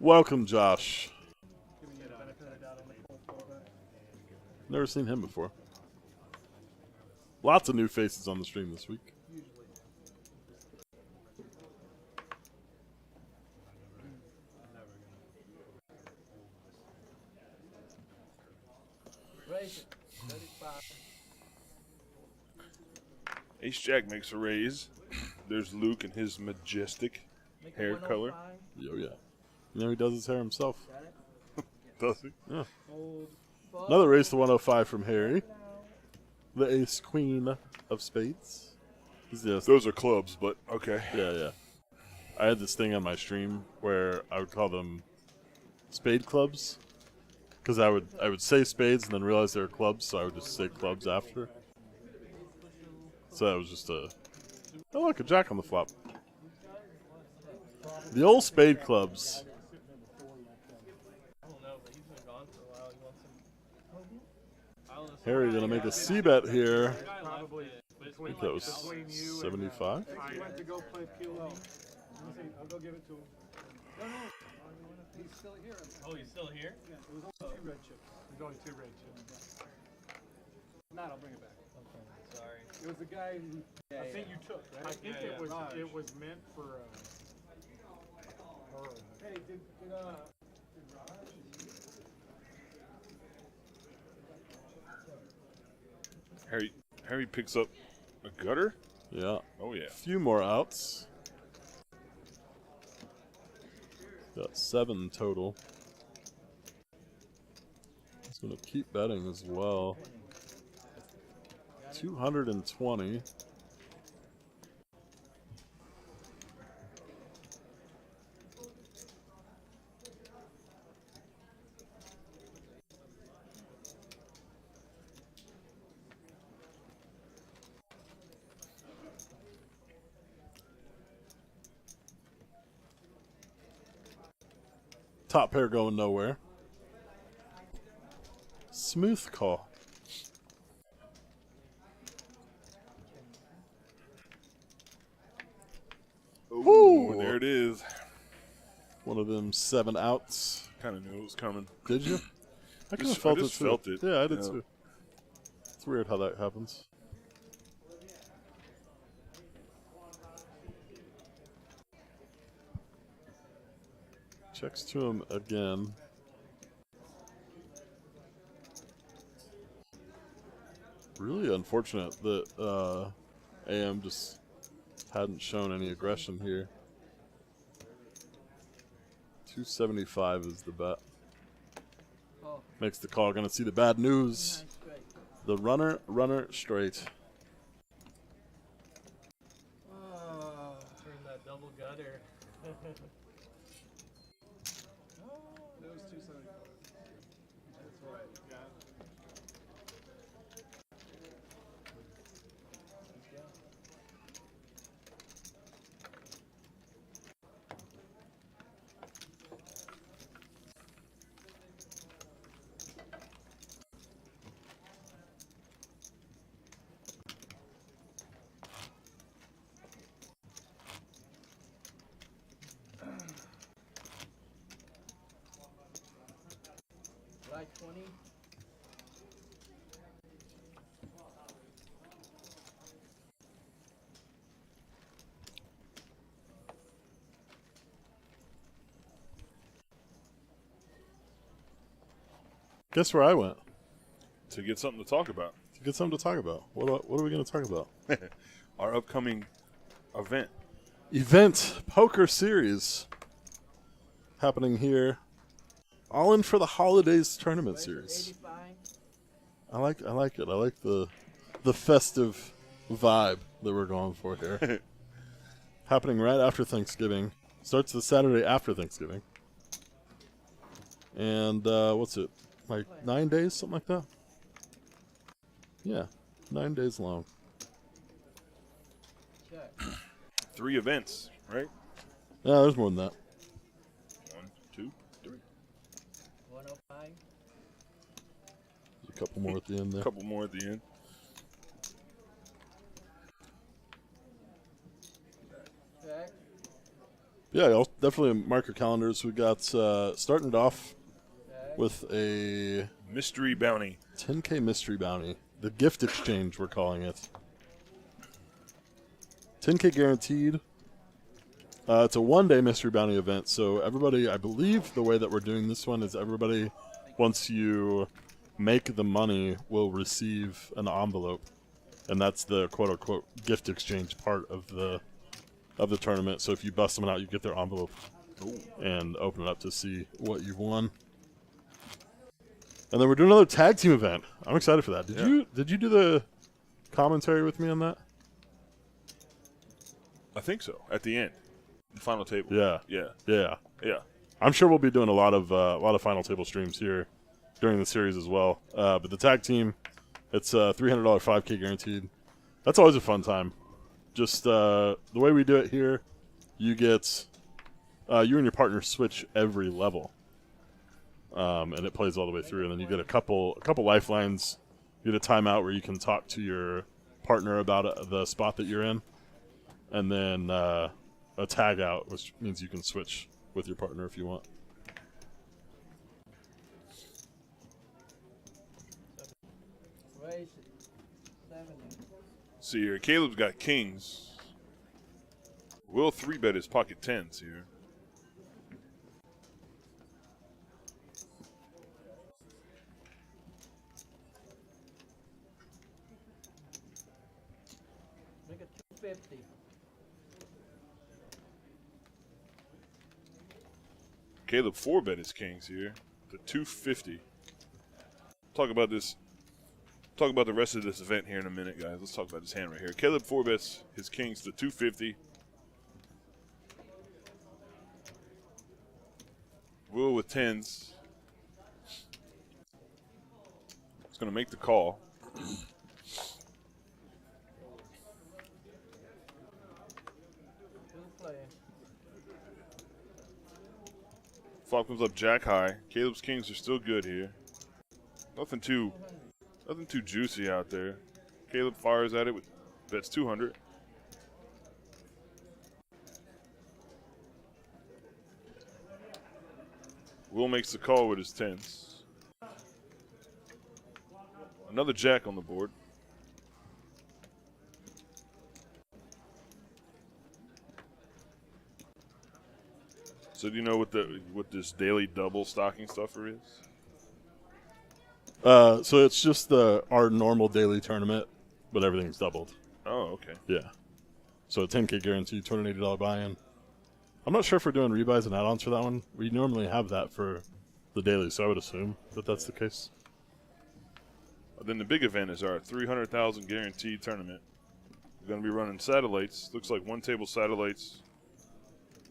Welcome, Josh. Give me the benefit of the doubt on the cold fullback. Never seen him before. Lots of new faces on the stream this week. Usually. Raise it. 35. Ace Jack makes a raise. There's Luke and his majestic Make it hair color. 105. Yo, yeah. You know he does his hair himself. Got it? Does he? Yeah. Old. Fuck. Another raise to 105 from Harry. The ace queen of spades. Yes. Those are clubs, but okay. Yeah. I had this thing on my stream where I would call them spade clubs. Because I would say spades and then realize they were clubs, so I would just say clubs after. So that was just a... Oh, look, a jack on the flop. The old spade clubs. I don't know, but he's been gone for a while. He wants some. Harry gonna make a C-bet here. Probably I between, think that was between you 75. and I went to go play PLO. Let me see, I'll go give it to him. No, he's still here. Oh, he's still here? Yeah, it was only 2 red chips. There's only 2 red chips. If not, I'll bring it back. Okay, sorry. It was the guy who I think you took, right? I think Yeah, yeah. it was meant for her. Hey, did Raj? Harry picks up a gutter. Yeah. Oh yeah. A few more outs. Got 7 total. He's going to keep betting as well. 220. Top pair going nowhere. Smooth call. Ooh, and there it is. One of them 7 outs. Kind of knew it was coming. Did you? I kind of I felt just it too. felt it. Yeah, I did Yeah. too. It's weird how that happens. Checks to him again. Really unfortunate that AM just hadn't shown any aggression here. 275 is the bet. Oh, Makes the call. Gonna see the bad news. nice straight. The runner straight. Turn that double gutter. It was 275. That's right. Yeah. Right 20. Guess where I went To get something to talk about. to get something to talk about. What are we going to talk about? Our upcoming event. Event Poker Series happening here. All in for the Holidays Tournament Series. 85. I like it. I like the festive vibe that we're going for here. Happening right after Thanksgiving. Starts the Saturday after Thanksgiving. And what's it? Like 9 days, something like that? Yeah, 9 days long. Check. 3 events, right? Yeah, there's more than that. high. A couple more at the end there. A couple more at the end. Jack. Yeah, I'll definitely mark your calendars. We got starting it off Jack. with a Mystery bounty. 10K mystery bounty. The gift exchange, we're calling it. 10K guaranteed. It's a one-day mystery bounty event, so everybody, I believe the way that we're doing this one is everybody, once you make the money, will receive an envelope, and that's the quote-unquote gift exchange part of the tournament. So if you bust someone out, you get their envelope and open it up to see what you've won. And then we're doing another tag team event. I'm excited for that. Did you do the commentary with me on that? I think so. At the end, the final table. Yeah. Yeah. I'm sure we'll be doing a lot of final table streams here during the series as well. But the tag team, it's $300 5K guaranteed. That's always a fun time. Just the way we do it here, you get you and your partner switch every level, and it plays all the way through. And then you get a couple lifelines. You get a timeout where you can talk to your partner about the spot that you're in, and then a tag out, which means you can switch with your partner if you want. Raise 70. See here, Caleb's got kings. Will 3-bet his pocket tens here. Make it 250. Caleb 4-bet his kings here. The 250. Talk about this. Talk about the rest of this event here in a minute, guys. Let's talk about this hand right here. Caleb 4-bets his kings to 250. Will with tens. He's going to make the call. Who's playing? Flop comes up jack high. Caleb's kings are still good here. Nothing too juicy out there. Caleb fires at it with bets 200. Will makes the call with his tens. Another jack on the board. So do you know what this daily double stocking stuffer is? So it's just our normal daily tournament, but everything's doubled. Oh, okay. Yeah. So a 10K guarantee, $280 buy-in. I'm not sure if we're doing rebuys and add-ons for that one. We normally have that for the daily, so I would assume that that's the case. Then the big event is our 300,000 guaranteed tournament. We're going to be running satellites. Looks like one table satellites.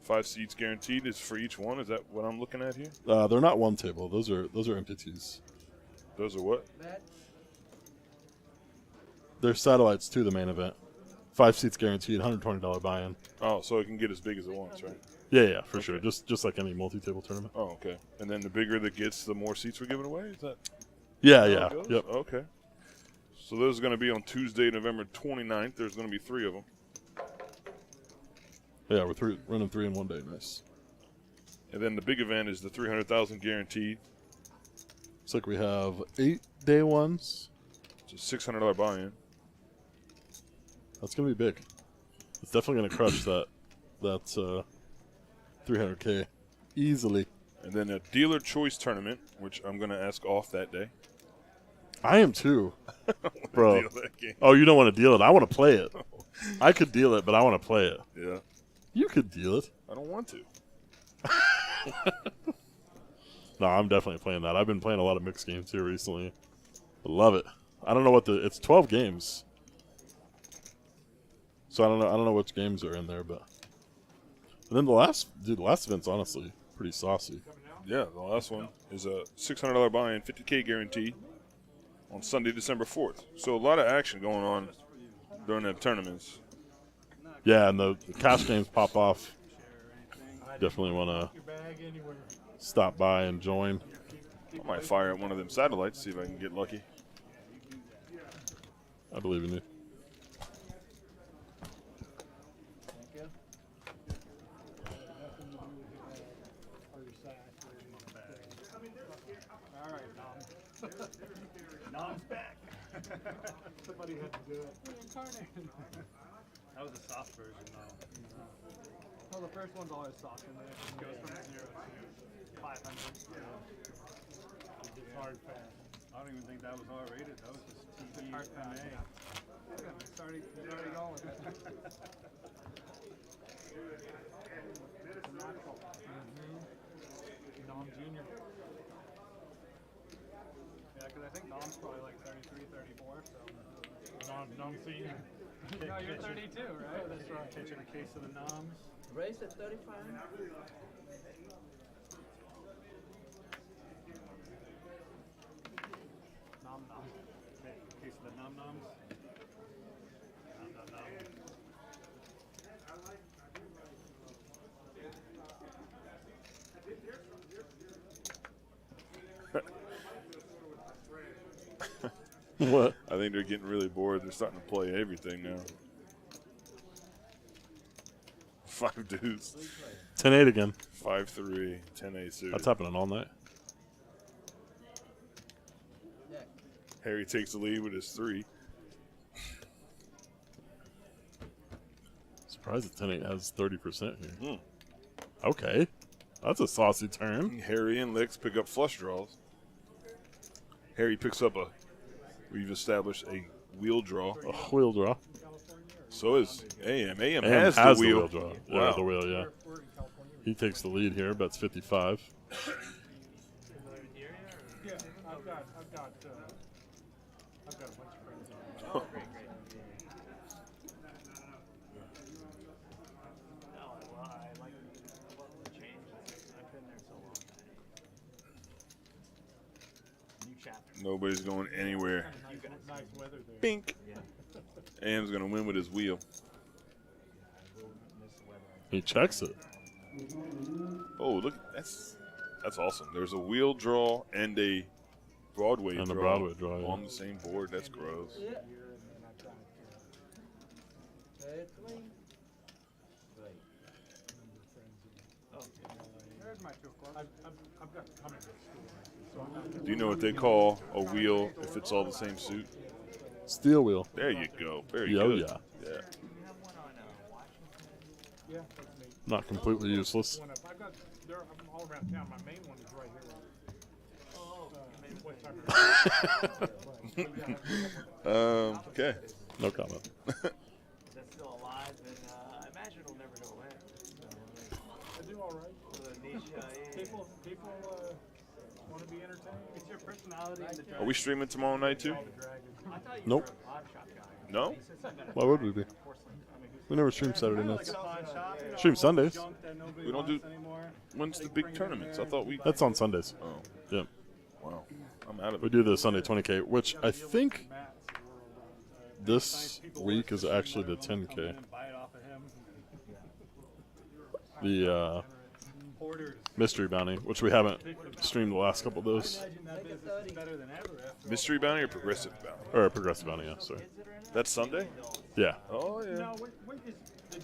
5 seats guaranteed is for each one. Is that what I'm looking at here? They're not one table. Those are amputees. Those are what? Bet. They're satellites to the main event. 5 seats guaranteed, $120 buy-in. Oh, so it can get as big as it wants, right? Yeah, for sure. Just like any multi-table tournament. Oh, okay. And then the bigger that gets, the more seats we're giving away? Is that Yeah, how yeah. it goes? Yep. Okay. So those are going to be on Tuesday, November 29th. There's going to be 3 of them. Yeah, we're running 3 in one day. Nice. And then the big event is the 300,000 guaranteed. Looks like we have 8 day ones. It's a $600 buy-in. That's gonna be big. It's definitely gonna crush that 300K easily. And then a dealer choice tournament, which I'm going to ask off that day. I am too, bro. Deal that game. Oh, you don't want to deal it? I want to play it. I could deal it, but I want to play it. Yeah. You could deal it. I don't want to. No, I'm definitely playing that. I've been playing a lot of mixed games here recently. I love it. I don't know what it's 12 games. So I don't know which games are in there, but and then the last event's honestly pretty saucy. Yeah, the last one is a $600 buy-in, 50K guarantee on Sunday, December 4th. So a lot of action going on during the tournaments. Yeah, and the cash games pop off. Definitely want to Your bag anywhere. stop by and join. I might fire at one of them satellites, see if I can get lucky. I believe in you. Thank you. Nothing to do with or your sack or All right, Nom. Nom's back. somebody had to do it. That was a soft version, though. Well, the first one's always soft and then it just goes from 0 to 500. It's hard fast. I don't even think that was R-rated. That was just TV hard MA. It's already going. Nom Junior. Yeah, because I think Nom's probably like 33, 34, so. Nom Senior. No, you're 32, right? That's right. Catching a case of the noms. Race at 35? Nom Nom. Case of the nom-noms. Nom-nom-nom. What? I think they're getting really bored. They're starting to play everything now. 5 deuce, 10-8 again. 5-3, 10-8 suited. That's happening all night. Harry takes the lead with his 3. Surprised that 10-8 has 30% here. Hmm. Okay. That's a saucy turn. Harry and Licks pick up flush draws. Harry picks up we've established a wheel draw. A wheel draw. So is AM. AM And has has the wheel. draw. Wow. Yeah, the wheel, yeah. We're in California. He takes the lead here, bets 55. Yeah, I've got a bunch of friends. Oh, great. No, well, I like the change. I've been there so long. New chapter. Nobody's going anywhere. Nice weather there. Bink. Yeah. AM's going to win with his wheel. He checks it. Oh, look. That's awesome. There's a wheel draw and a Broadway And draw a Broadway draw, yeah. on the same board. That's gross. Here, and then I've got It's late. There's my 2 o'clock. I've got coming to school. So I'm not Do you know what they call a wheel if it's all the same suit? Steel wheel. There you go. Very Yo, good. yeah. Yeah. You have one on Washington. yeah, that's me. Not completely useless. One up. I've got I'm all around town. My main one is right here. West Side. Okay. No comment. That's still alive, and I imagine it'll never go away. I do all right. The niche, People want to be entertained. It's your personality and the drive. Are we streaming tomorrow night too? I thought you Nope. were a pawn shop guy. No? Why would we be? We never stream Saturday nights. Pawn shop, you know, Stream all the Sundays. junk that nobody We don't wants do- anymore. When's the big tournaments? I thought we. That's on Sundays. Oh, Yep. wow. I'm out of We it. do the Sunday 20K, which I think this week is actually the 10K. Buy it off of him. The Hoarders. mystery bounty, which we haven't streamed the last couple of those. Imagine that business is better than ever after Mystery bounty or progressive bounty? Or progressive bounty, yeah, sorry. That's Sunday? Yeah. Oh, yeah. No, what is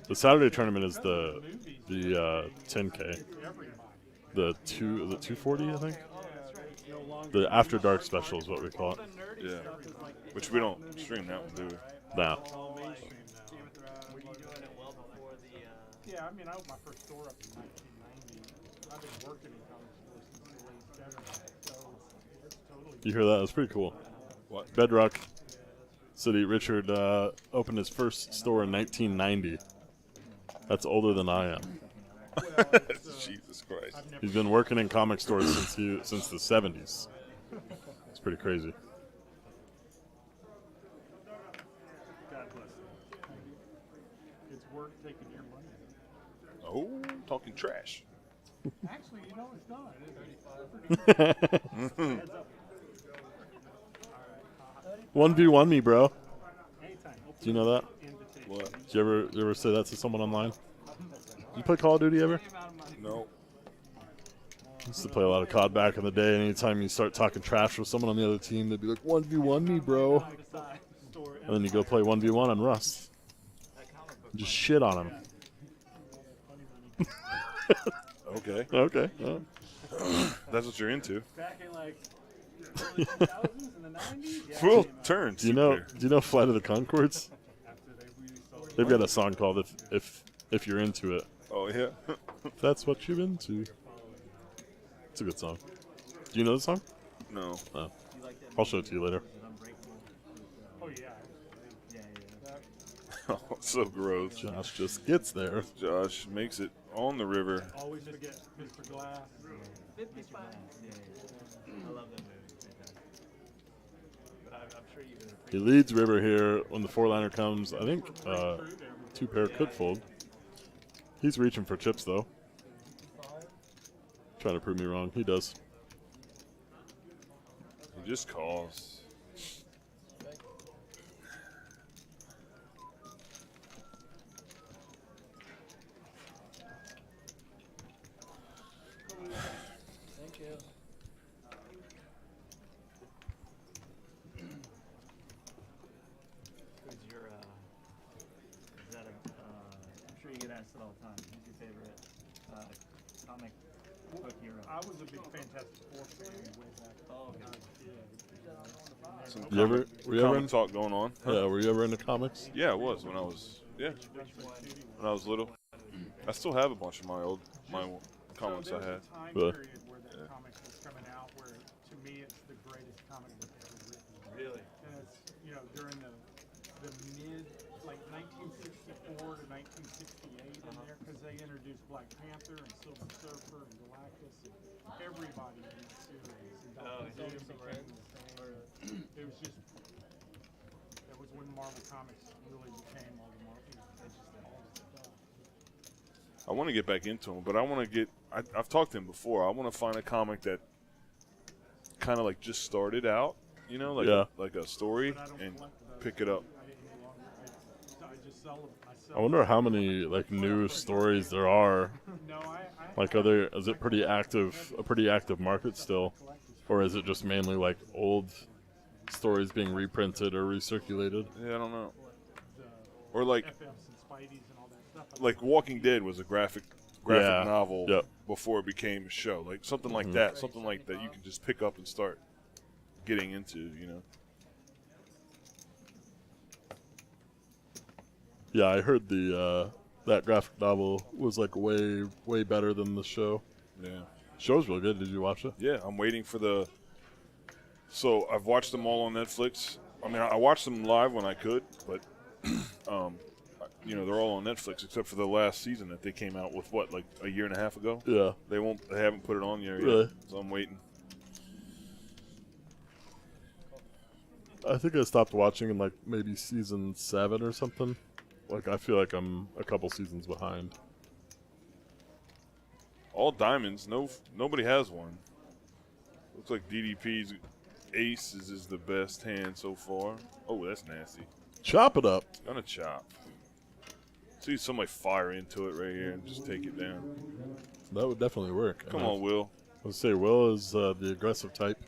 The Saturday tournament is the 10K. Everybody. The 240, I think. Oh, that's right. It's no longer The After Dark special is what we call it. the nerdy Yeah. stuff is like Which we don't stream that one, do we? Now. it's all mainstream now. Game of Thrones. Were you doing it well before the? Yeah, I mean, I opened my first store up in 1990. I've been working in comic stores since the late 70s, so it's totally. You hear that? That's pretty cool. What? Bedrock City. Richard opened his first store in 1990. That's older than I am. Jesus Christ. I've never He's been working in comic stores since the 70s. It's pretty crazy. God bless them. It's work taking your money. Oh, talking trash. Actually, you know, it's not. It's 1v1 me, bro. anytime. Do you know that? Invitation. What? Did you ever say that to someone online? Did you play Call of Duty ever? No. Used to play a lot of COD back in the day, and anytime you start talking trash with someone on the other team, they'd be like, 1v1 me, bro. And then you go play 1v1 on Rust. Just shit on them. Okay, Okay. that's what you're into. Back in like early 2000s in the 90s. Yeah, Well, I came out turn. Do you know Flight of the Conchords? after they really sold They've got a song called "If You're Into It." Oh yeah. If that's what you're into. It's a good song. Do you know the song? No. Oh. I'll show it to you later. Oh yeah. Oh, so gross. Josh just gets there. Josh makes it on the river. Always forget Mr. Glass. 55. I love that movie. But I'm sure you can He appreciate leads river here when the four-liner comes. I think two pair could fold. He's reaching for chips, though. Trying to prove me wrong. He does. He just calls. Thank you. Who's your, is that I'm sure you get asked it all the time. Who's your favorite comic book hero? I was a big Fantastic Four fan way back. Oh, okay. Some You ever, were you ever comic in, talk going on. Huh? yeah, were you ever into comics? Yeah, it was when I was when I was little. I still have a bunch of my comics so I there had. was a time Really? period where that comic was coming out where, to me, it's the greatest comic book ever written. Really? And it's, during the mid, like 1964 to 1968 in there, because they introduced Black Panther and Silver Surfer and Galactus and everybody in that series. And Oh, Dr. Doom some became random the- It was just, that was when Marvel Comics really became all the Marvel, all the stuff. I want to get back into them, but I want to get. I've talked to him before. I want to find a comic that kind of like just started out, like Yeah. like a story, But I don't and collect those. pick it up. I any longer. I just sell them. I wonder how many like new stories there are. No, I Like, is it pretty active? A pretty active market still, or is it just mainly like old stories being reprinted or recirculated? Yeah, I don't know. the Or like FFs and Spideys and all that stuff. like Walking Dead was a graphic Yeah. novel Yep. before it became a show. Like something like that, something like that you can just pick up and start getting into. Yeah, I heard that graphic novel was like way better than the show. Yeah. Show's really good. Did you watch it? Yeah, I'm waiting for the. So I've watched them all on Netflix. I mean, I watched them live when I could, but they're all on Netflix except for the last season that they came out with. What, like a year and a half ago? Yeah. They haven't put it on there Really? yet, so I'm waiting. I think I stopped watching in like maybe season 7 or something. Like, I feel like I'm a couple seasons behind. All diamonds. Nobody has one. Looks like DDP's ace is the best hand so far. Oh, that's nasty. Chop it up. Gonna chop. See somebody fire into it right here and just take it down. That would definitely work. Come on, Will. Let's say Will is the aggressive type.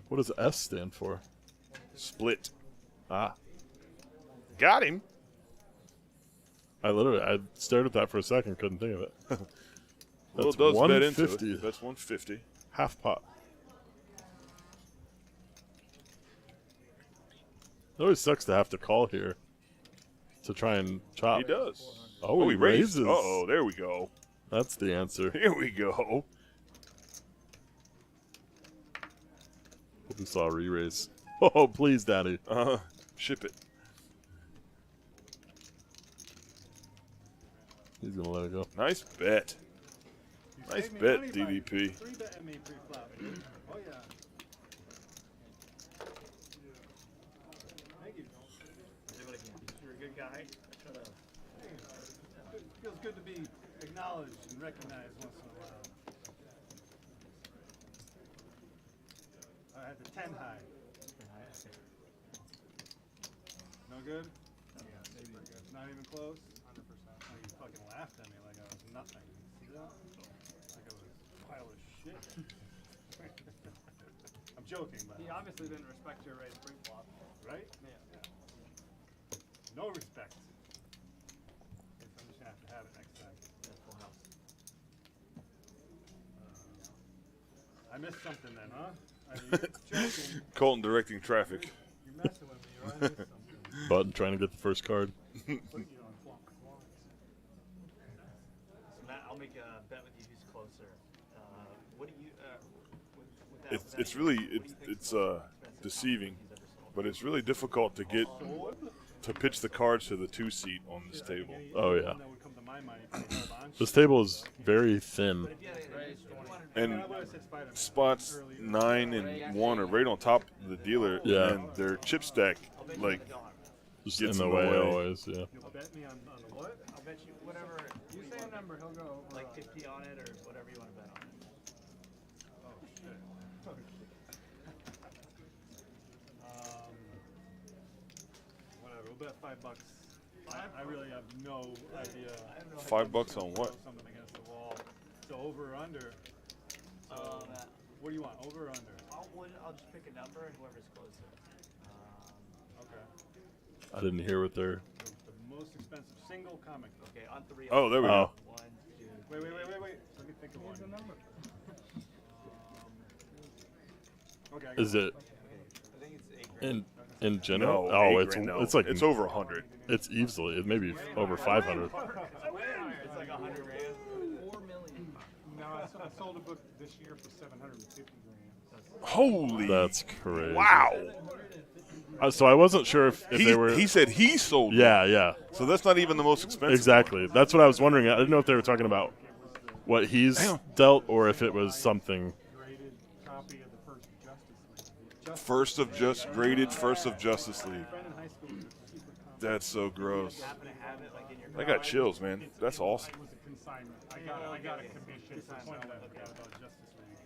What does S stand for? Split. Ah. Got him. I stared at that for a second, couldn't think of it. Will That's does bet into 150. it. That's 150. Half pot. It always sucks to have to call here to try and chop. He does. Oh, he raised. raises. Uh-oh, there we go. That's the answer. Here we go. Hope we saw a re-raise. Oh, please, Daddy. Ship it. He's going to let it go. Nice bet. Nice saved me bet, money by DDP. 3-betting me pre-flop. Oh yeah. Thank you. You're a good guy. Shut up. It feels good to be acknowledged and recognized once in a while. I had the 10 high. No good? Not even close? 100%. Oh, you fucking laughed at me like I was nothing. Like I was a pile of shit. I'm joking, but He obviously didn't respect your raised pre-flop. right? Yeah. No respect. Guess I'm just gonna have to have it next time. Yeah, full house. I missed something then, huh? I mean, you're joking. Colton directing traffic. You're messing with me, or I missed something. Button trying to get the first card. Put you on flop. So Matt, I'll make a bet with you who's closer. What do you? It's really it's deceiving, but it's really difficult to get to pitch the cards to the 2 seat on this table. Oh, yeah. That would come to my mind if you held on. This table is very thin. And I would have said Spider-Man. spots Early. 9 and 1 are right on top of the dealer, Yeah. and their chip stack like Just Gets in the in the way way. always, yeah. You'll bet me on the what? I'll bet you whatever. You say a number, he'll go over. Like 50 on it or whatever you want to bet on it. Oh shit. Whatever. We'll bet $5. I really have no idea. $5 on what? Throw something against the wall. So over or under. So What do you want? Over or under? I'll just pick a number and whoever's closer. Okay. I didn't hear what they're. The most expensive single comic book. Okay, on 3. Oh, there we go. Oh, 1, 2. Wait. Let me think of one. number. Okay. I got is one. it I think it's 8 grand. in general? No, Oh, 8 it's grand, no. it's like it's over 100. it's easily it may be over 500. It's like 100 grand. 4 million. No, I sold a book this year for 750 grand. Holy! That's crazy. Wow. So I wasn't sure if they were. He said he sold. Yeah, yeah, So that's not even the most expensive. exactly. That's what I was wondering. I didn't know if they were talking about what he's dealt or if it was something. Graded copy of the first Justice League. Graded first of Justice League. Friend in high school was a super comic. That's so gross. Happen to have it like in your I got chills, man. That's awesome. It was a consignment. I got a commission for one that I forgot about Justice League.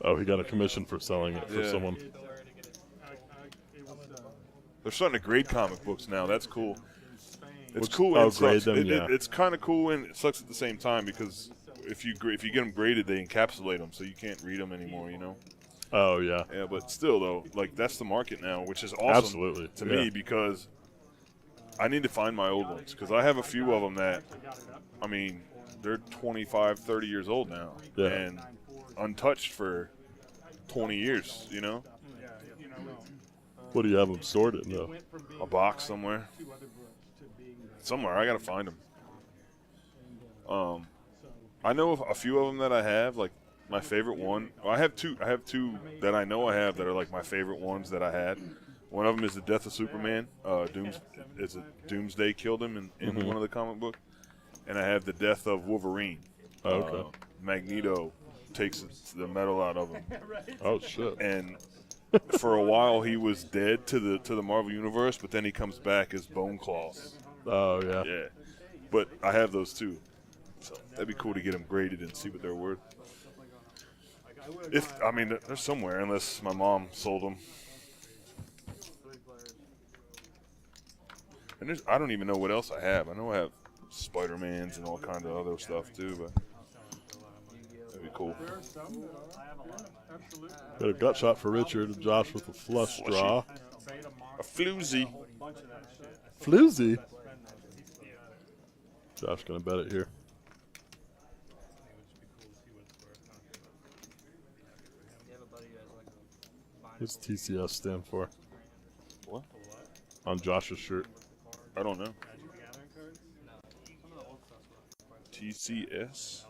Oh, he got a commission for selling it for Yeah. someone. It was They're starting to grade comic books now. That's cool. in Spain. It's Which- cool oh, and it grade sucks. them, yeah. It's kind of cool and it sucks at the same time because if you get them graded, they encapsulate them, so you can't read them anymore. You know. Oh yeah, Yeah, but still though, like that's the market now, which is awesome absolutely. to yeah. me because I need to find my old ones because I have a few of them that, I mean, they're 25, 30 years old now Yeah. and untouched for 20 years. You know, What do you have them stored in though? Went from being a box somewhere. 2 other books to being Somewhere I gotta find them. I know of a few of them that I have. Like my favorite one, well, I have two that I know I have that are like my favorite ones that I had. One of them is the Death of Superman. Doomsday killed him in one of the comic book, and I have the Death of Wolverine. Oh, okay. Magneto takes the metal out of him, Oh shit. and for a while he was dead to the Marvel universe, but then he comes back as Bone Claws. Oh yeah. Yeah, but I have those too. So that'd be cool to get them graded and see what they're worth. If I mean, they're somewhere, unless my mom sold them. And I don't even know what else I have. I know I have Spider-Mans and all kinds of other stuff too, but that'd be cool. Got a gut shot for Richard. Josh with a flush draw. A floozy. Floozy. Josh gonna bet it here. What's TCS stand for? What? On Josh's shirt. I don't know. TCS.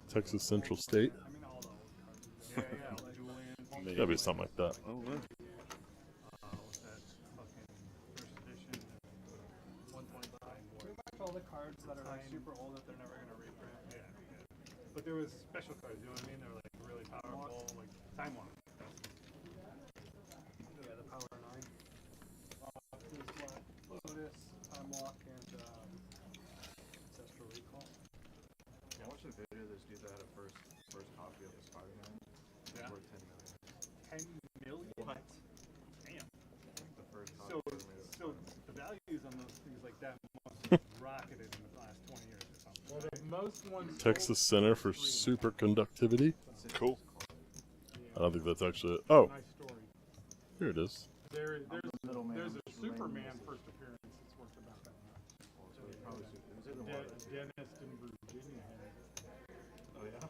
Texas Central State. Gotta be something like that. I don't know. All the cards that are like super old that they're never gonna reprint. But there was special cards, you know what I mean? They were like really powerful, like Time Walk. Yeah, the Power 9. Lotus, Time Walk, and Ancestral Recall. I watched a video of this dude that had a first copy of the Spider-Man. Yeah. Worth 10 million. 10 million? What? Damn. The first copy So, ever made of so the values on those things like that most ones Texas Center for Superconductivity. Cool. I don't think that's actually it. Oh, nice story. here it is. There's Middleman. a Superman first appearance that's worth about that much. Dentist in Virginia had it. Oh yeah.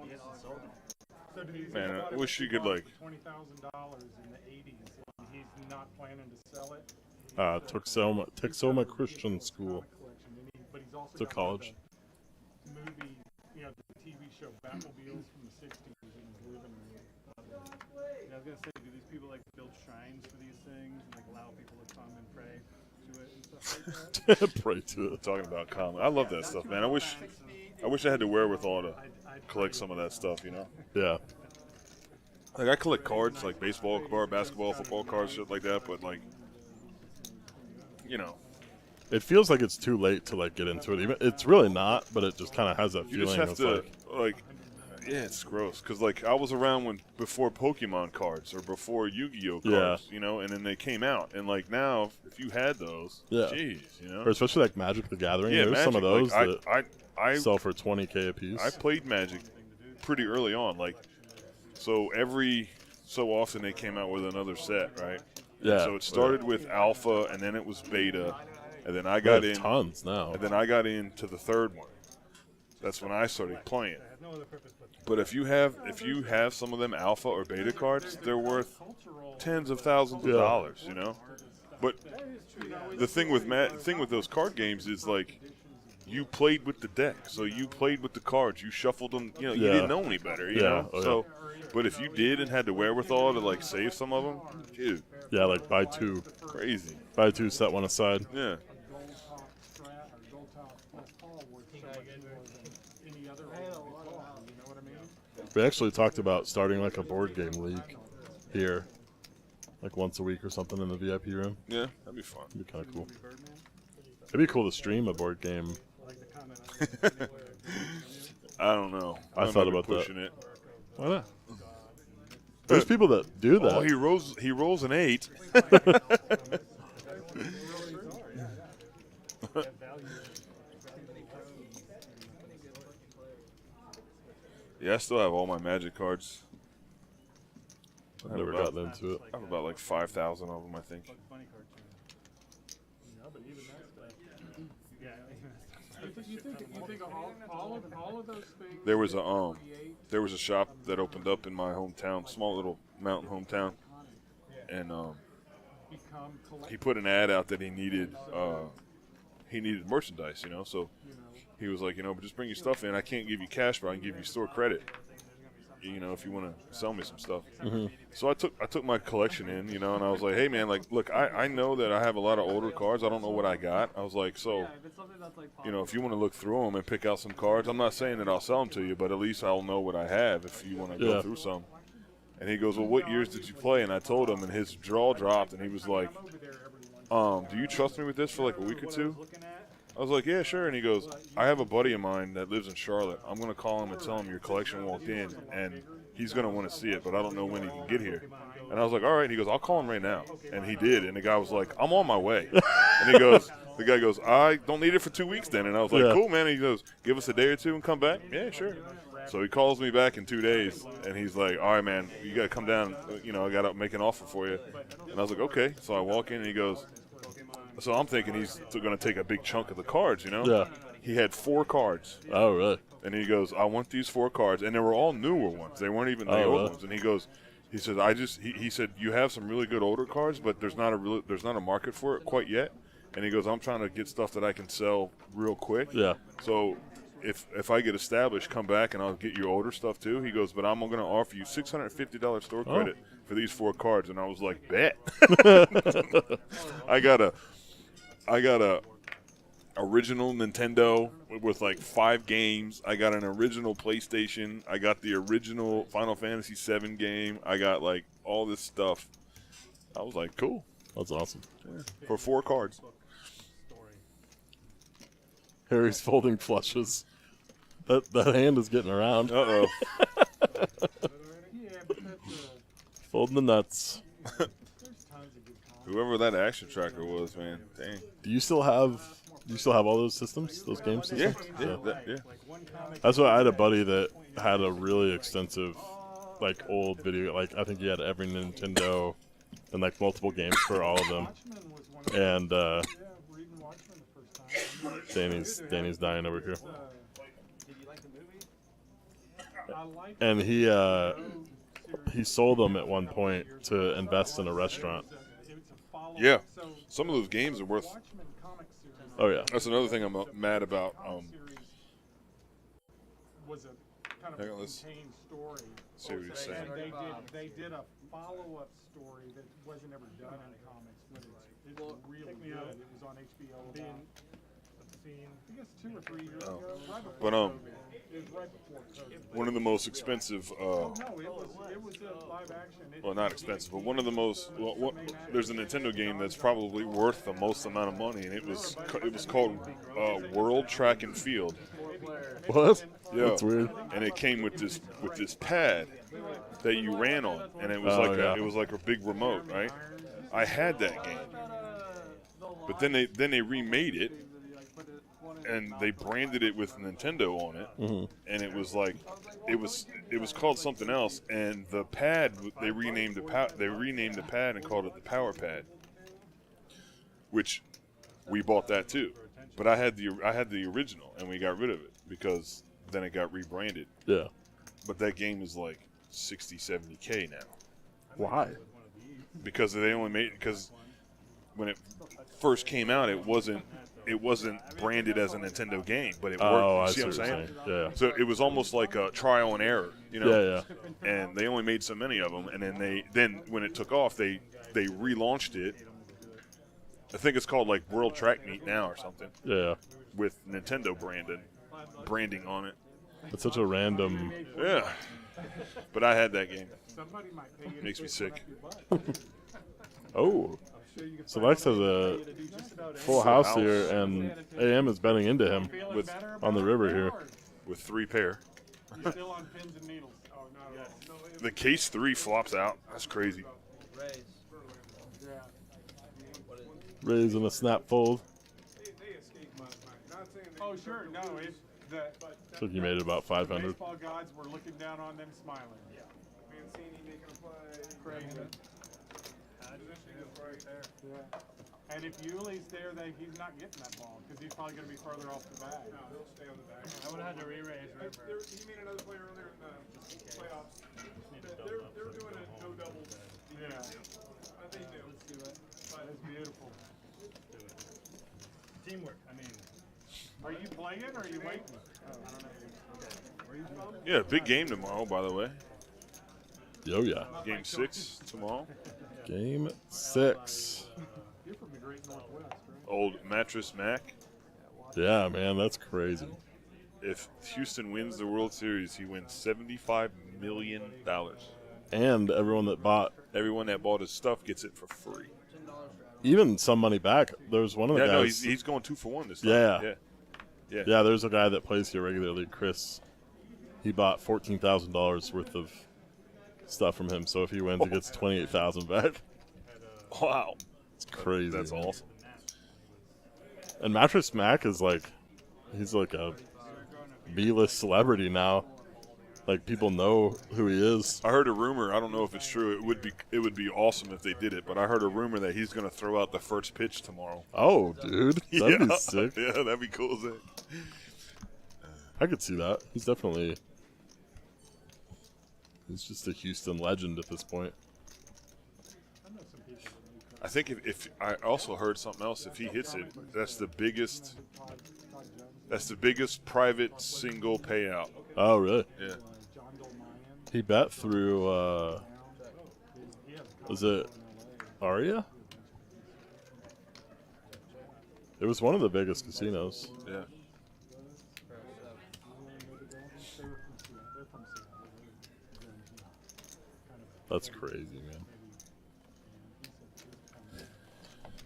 He hasn't sold it. So do you think Man, about I it, wish if you could, bought it like- for $20,000 in the '80s, and he's not planning to sell it. Texoma Christian School But he's also to got college. the movie, the TV show Batmobiles from the '60s in his living room. Yeah, I was gonna say, do these people like build shrines for these things and like allow people to come and pray to it and stuff like that? Pray to it. Talking about comic, I love that stuff, man. I wish I had the wherewithal to collect some of that stuff, you know. Yeah. Like I collect cards, like baseball card, basketball, football cards, shit like that. But like, you know, It feels like it's too late to like get into it. Even it's really not, but it just kind of has that you just feeling. have It's to like, yeah, it's gross. Cause like I was around before Pokemon cards or before Yu-Gi-Oh cards, you know, and then they came out, and like now, if you had those, Yeah. jeez, you know, or especially like Magic the Gathering. yeah, There's Magic, some of those like, that I sell for $20K a piece. I played Magic pretty early on, like, so every so often they came out with another set, right? Yeah. So it started with Alpha, and then it was Beta, and then I We got have in, tons now. and then I got into the third one. That's when I started playing. But if you have some of them Alpha or Beta cards, they're worth tens of thousands of dollars, you know. But the thing with those card games is like, you played with the deck, so you played with the cards. You shuffled them. You know, you Yeah. didn't know any better. You Yeah. know. Oh, So, but if you did and had the wherewithal to like save some of them, dude, Yeah, like buy two, crazy. set one aside. Yeah. Gold top strat or gold top Les Paul worth so much more than any other old guitar. You know what I mean? We actually talked about starting like a board game league here, like once a week or something in the VIP room. Yeah, that'd be fun. It'd be kind of cool. It'd be cool to stream a board game. I don't know. I I'm thought never about that. pushing it. Why not? There's people that do that. Oh, he rolls an 8. Yeah, I still have all my Magic cards. I've never gotten into it. I have about like 5,000 of them, I think. Funny cartoon. No, but even that stuff. You think all of those things. There was a shop that opened up in my hometown, small little mountain hometown, and he put an ad out that he needed merchandise, you know. So he was like, but just bring your stuff in. I can't give you cash, but I can give you store credit, you know, if you want to sell me some stuff. So I took my collection in, and I was like, hey man, like, look, I know that I have a lot of older cards. I don't know what I got. I was like, so, if you want to look through them and pick out some cards, I'm not saying that I'll sell them to you, but at least I'll know what I have if you want to go through some. And he goes, well, what years did you play? And I told him, and his jaw dropped, and he was like, do you trust me with this for like a week or two? I was like, yeah, sure. And he goes, I have a buddy of mine that lives in Charlotte. I'm going to call him and tell him your collection walked in, and he's going to want to see it, but I don't know when he can get here. And I was like, all right. He goes, I'll call him right now. And he did. And the guy was like, I'm on my way. And the guy goes, I don't need it for 2 weeks then. And I was like, cool, man. And he goes, give us a day or two and come back. Yeah, sure. So he calls me back in 2 days, and he's like, all right, man, you got to come down. I got to make an offer for you. And I was like, okay. So I walk in, and he goes, so I'm thinking he's going to take a big chunk of the cards, Yeah. He had 4 cards. Oh, really? And he goes, I want these 4 cards. And they were all newer ones. They weren't even the old ones. And he says, he said, you have some really good older cards, but there's not a market for it quite yet. And he goes, I'm trying to get stuff that I can sell real quick. Yeah. So if I get established, come back and I'll get your older stuff too. He goes, but I'm going to offer you $650 store credit for these 4 cards. And I was like, bet. I got a original Nintendo with like 5 games. I got an original PlayStation. I got the original Final Fantasy VII game. I got like all this stuff. I was like, cool. That's awesome. Yeah. For 4 cards. Harry's folding flushes. That hand is getting around. Uh-oh. Folding the nuts. Whoever that action tracker was, man. Dang. Do you still have You still have all those systems, those game Yeah, systems? yeah. That's why I had a buddy that had a really extensive, like, old video. Like, I think he had every Nintendo and, like, multiple games for all of them. Watchmen was one of And yeah, reading Watchmen the first time. Danny's dying over here. Did you like the movie? I like And he sold them at one point to invest in a restaurant. Yeah. Some of those games are worth. Watchmen comic series. Oh yeah. That's another thing I'm mad about. Series was a kind of Hang a on, let's contained story. see what he's saying. And they did a follow-up story that wasn't ever done in comics, but it's really good. It was on HBO. I guess 2 or 3 years ago. Right before But COVID. It was right before COVID. one of the most expensive. No, it was a live action. Well, not expensive, but one of the most. Well, there's a Nintendo game that's probably worth the most amount of money, and it was called World Track and Field. What? Yeah, That's weird. And it came with this pad that you ran on, and it was Oh, it was like a big remote, right? I had that game, but then they remade it, and they branded it with Nintendo on it, and it was like it was called something else, and the pad they renamed the pad and called it the Power Pad, which we bought that too, but I had the original, and we got rid of it because then it got rebranded. Yeah. But that game is like 60, 70K now Why? because they only made because when it first came out, it wasn't branded as a Nintendo game, but it worked. Oh, You I see see what I'm saying? Yeah. So it was almost like a trial and error, you know. Yeah, And they only made so many of them, and then when it took off, they relaunched it. I think it's called like World Track Meet now or something yeah. with Nintendo branding on it. It's such a random. Yeah, but I had that game. Somebody might pay you to Makes me stick sick. one up your butt. Oh. Sure you can So find Lex has somebody a to pay you to do just about full Full house house. here, and AM is betting into him anything. with- Feeling better on the about river it here. now, or With 3 pair. you still on pins and needles? Oh, not at all. The case 3 flops out. That's crazy. Raise. Yeah. raising a snap fold. Oh, sure. No, it's the I think he made it about 500. baseball gods were looking down on them, smiling. Yeah. Crazy. Yeah. And if Yuli's there, he's not getting that ball because he's probably going to be further off the bag. No, he'll stay on the bag. I would have had to re-raise River. He made another play earlier in the playoffs. They're doing a no doubles. Yeah. They do. Let's do it. That's beautiful. Teamwork. I mean, Are you playing or are you waiting? Oh, I don't know. Yeah, big game tomorrow, by the way. Oh yeah. Game 6 tomorrow. Game 6. You're from the Great Northwest, right? Old Mattress Mac. Yeah, man, that's crazy. If Houston wins the World Series, he wins $75 million. And everyone that bought Everyone that bought his stuff gets it for free. even some money back. There's one of the Yeah, no, guys. he's going 2 for 1 this time. Yeah. Yeah. Yeah, there's a guy that plays here regularly, Chris. He bought $14,000 worth of stuff from him. So if he wins, he gets $28,000 back. Wow. It's crazy. That's man. awesome. And Mattress Mac is like, he's like a B-list celebrity now. Like people know who he is. I heard a rumor. I don't know if it's true. It would be awesome if they did it. But I heard a rumor that he's going to throw out the first pitch tomorrow. Oh, dude, that'd be sick. Yeah, that'd be cool as heck. I could see that. He's just a Houston legend at this point. I think if I also heard something else. If he hits it, that's the biggest private single payout. Oh, really? Yeah. He bet through, was it Aria? It was one of the biggest casinos. Yeah. That's crazy, man.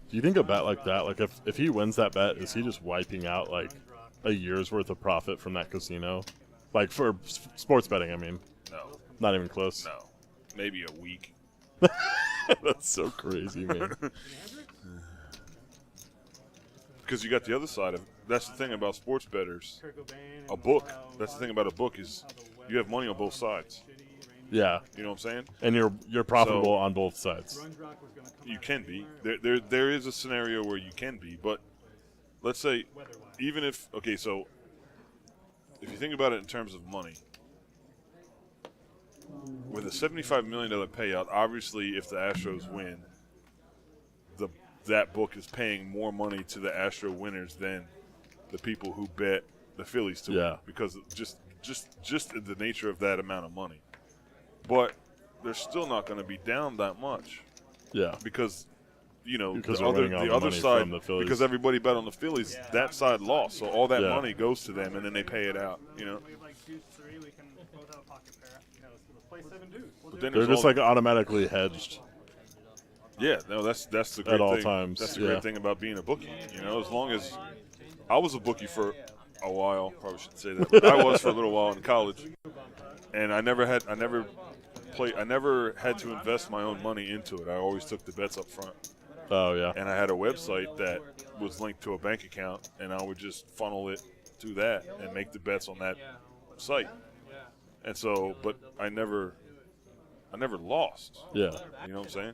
Do you think a bet like that, like if he wins that bet, is he just wiping out like a year's worth of profit from that casino? Like for sports betting, I mean. No. Not even close. No. Maybe a week. That's so crazy, man. because you got the other side of it. That's the thing about sports bettors. Kurt Cobain and A book. how, That's the thing about a book is how the you have money on both sides. shitty rain- Yeah, You know what I'm saying? and you're profitable So- on both sides. Grunge rock was gonna come You out can be. anywhere, There is a scenario where you can be, but let's say weather-wise. even if so if you think about it in terms of money, with a $75 million payout, obviously if the Astros win, that book is paying more money to the Astro winners than the people who bet the Phillies to Yeah. win, because of just the nature of that amount of money. But they're still not going to be down that much Yeah, because Because the they're other winning all the other money side, from the Phillies. because everybody bet on the Phillies, that side lost, so all that Yeah. money goes to them and then they pay it out. We have like deuce 3. We can both have a pocket pair. Let's play 7 deuce. But then they're there's just all- like automatically hedged. Yeah, no, that's the great At all thing. times, That's the yeah. great thing about being a bookie. As long as I was a bookie for a while, probably shouldn't say that, but I was for a little while in college, and I never had to invest my own money into it. I always took the bets up front, Oh yeah, and I had a website that was linked to a bank account, and I would just funnel it to that and make the bets on that site. And so, but I never lost. yeah. You know what I'm saying?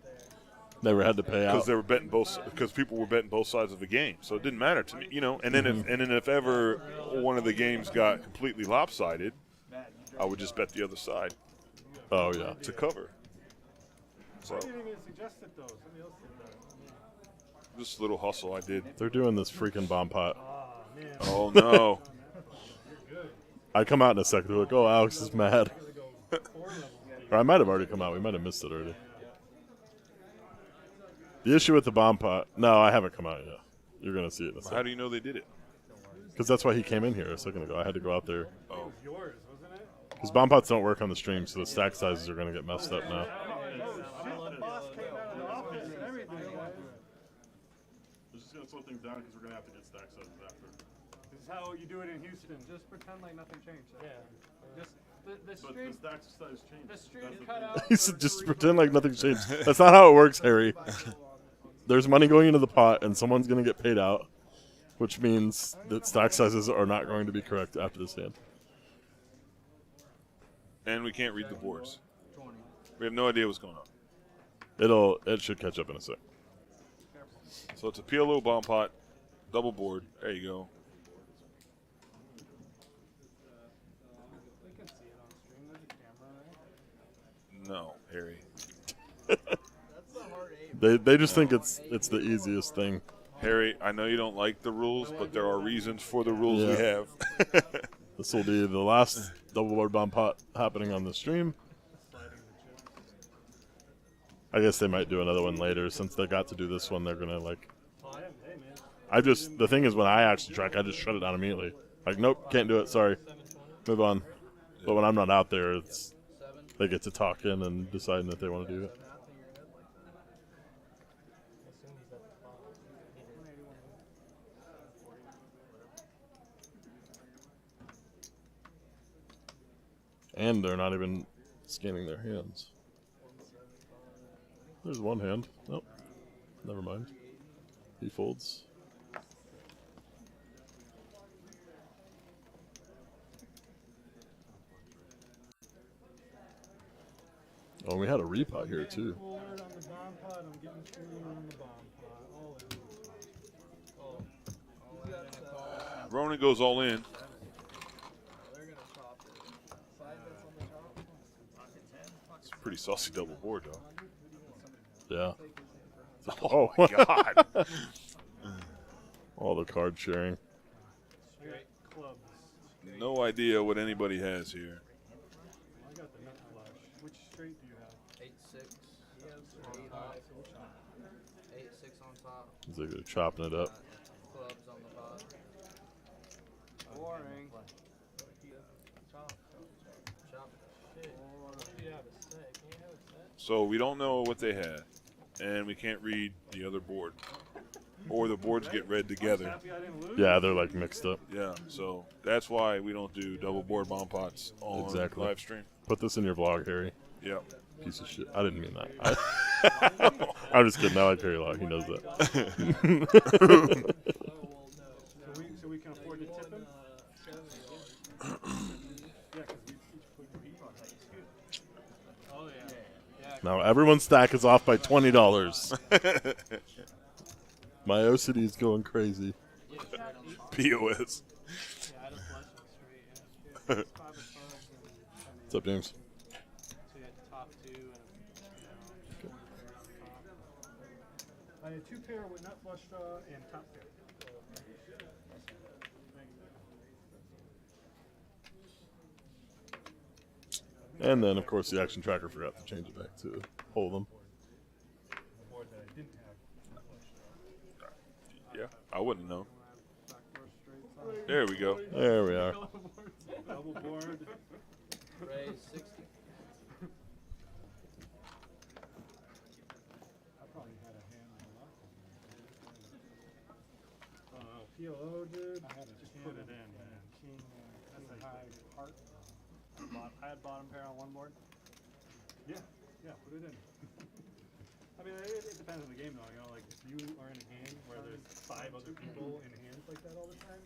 Never had to pay Because out. they were betting because people were betting both sides of the game, so it didn't matter to me, And then if ever one of the games got completely lopsided, I would just bet the other side Oh yeah. to cover. So I didn't even suggest it though. Somebody else did that. this little hustle I did. They're doing this freaking bomb pot. Oh no! I come out in a second. They're like, "Oh, Alex is mad." Or I might have already come out. We might have missed it already. The issue with the bomb pot. No, I haven't come out yet. You're gonna see it in a How second. do you know they did it? Because that's why he came in here a second ago. I had to go out there. Oh, Yours, wasn't it? Because bomb pots don't work on the stream, so the stack sizes are gonna get messed up now. Oh, shit, the boss came out of the office and everything, guys. We're just gonna slow things down because we're gonna have to get stack sizes after. This is how you do it in Houston. Just pretend like nothing changed. Yeah. Just the But stream. the stack size changed. The stream cut out. He said, "Just pretend like nothing changed." That's not how it works, Harry. There's money going into the pot, and someone's going to get paid out, which means that stack sizes are not going to be correct after this hand. and we can't read the boards. We have no idea what's going on. It should catch up in a sec. So it's a PLO bomb pot, double board. There you go. We can see it on stream. There's a camera, right? No, Harry. They just think it's the easiest thing. Harry, I know you don't like the rules, but there are reasons for the rules we Yeah. have. This will be the last double board bomb pot happening on the stream. I guess they might do another one later since they got to do this one. They're gonna like. The thing is when I actually track, I just shut it down immediately. Like, nope, can't do it. Sorry, move on. But when I'm not out there, they get to talk in and deciding that they want to do it. And they're not even scanning their hands. There's one hand. Nope. Never mind. He folds. Oh, we had a repot here too. Forward on the bomb pot. I'm getting screwed on the bomb pot. All in. Ronan goes all in. It's a pretty saucy double board, though. Yeah. Oh, my God. All the card sharing. Straight clubs. No idea what anybody has here. I got the nut flush. Which straight do you have? 8-6. He has 8-6 on top. It's like they're chopping it up. Clubs on the bottom. Boring. Chop. Shit. What do you have? A set? Can you have a set? So we don't know what they had, and we can't read the other board. Or the boards get read together. Happy I didn't lose. Yeah, they're like mixed up. Yeah, so that's why we don't do double board bomb pots on Exactly. live stream. Put this in your vlog, Harry. Yeah. Piece of shit. I didn't mean that. I'm just kidding. I like Harry a lot. He knows that. Now everyone's stack is off by $20. My OCD is going crazy. POS. Yeah, I just flushed them straight. Yeah. 5 of clubs and What's up, James? so you had the top 2 and quarter pair on top. I had 2 pair with nut flush draw and top pair. And then, of course, the action tracker forgot to change it back to hold them. Board that I didn't have nut flush draw. Yeah, I wouldn't know. Backdoor straights on. There we go. There we are. Double board. Raise 60. I probably had a hand on a lot. PLO, dude. I had a Just put it in, man. king, That's king how you high heart. I had bottom pair on one board. Yeah, put it in. I mean, it depends on the game, though. You know, like if you are in a game where there's 5 other people in hands like that all the time.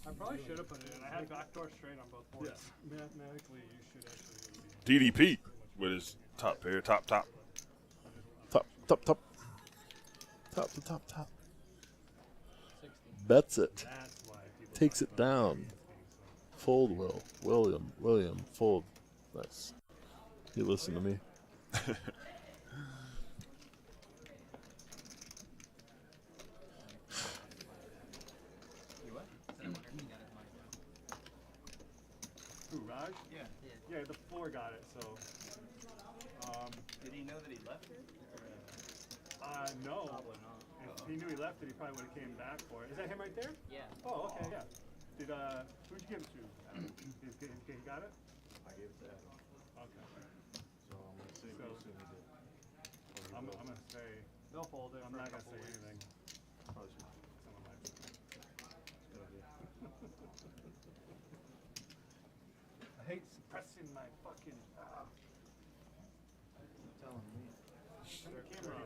I probably should have put it in. I had backdoor straight on both boards. Yeah, mathematically, you should actually be. DDP with his top pair, top. Top, top, top. Top to top, top. 60. Bets it. That's why people Takes it down. Fold, William, fold. Nice. You listen to me. Who, Raj? Yeah. Yeah, the floor got it. So, Did he know that he left it? no. Probably not. If he knew he left it, he probably would have came back for it. Is that him right there? Yeah. Oh, okay, yeah. Did who'd you give it to? He got it? I gave it to Adam. Okay. So I'm gonna say So- assume he did. I'm gonna say They'll fold it. I'm not gonna say anything. Probably should. Someone might. Good idea. I hate suppressing my fucking. Telling me. Turn the camera on.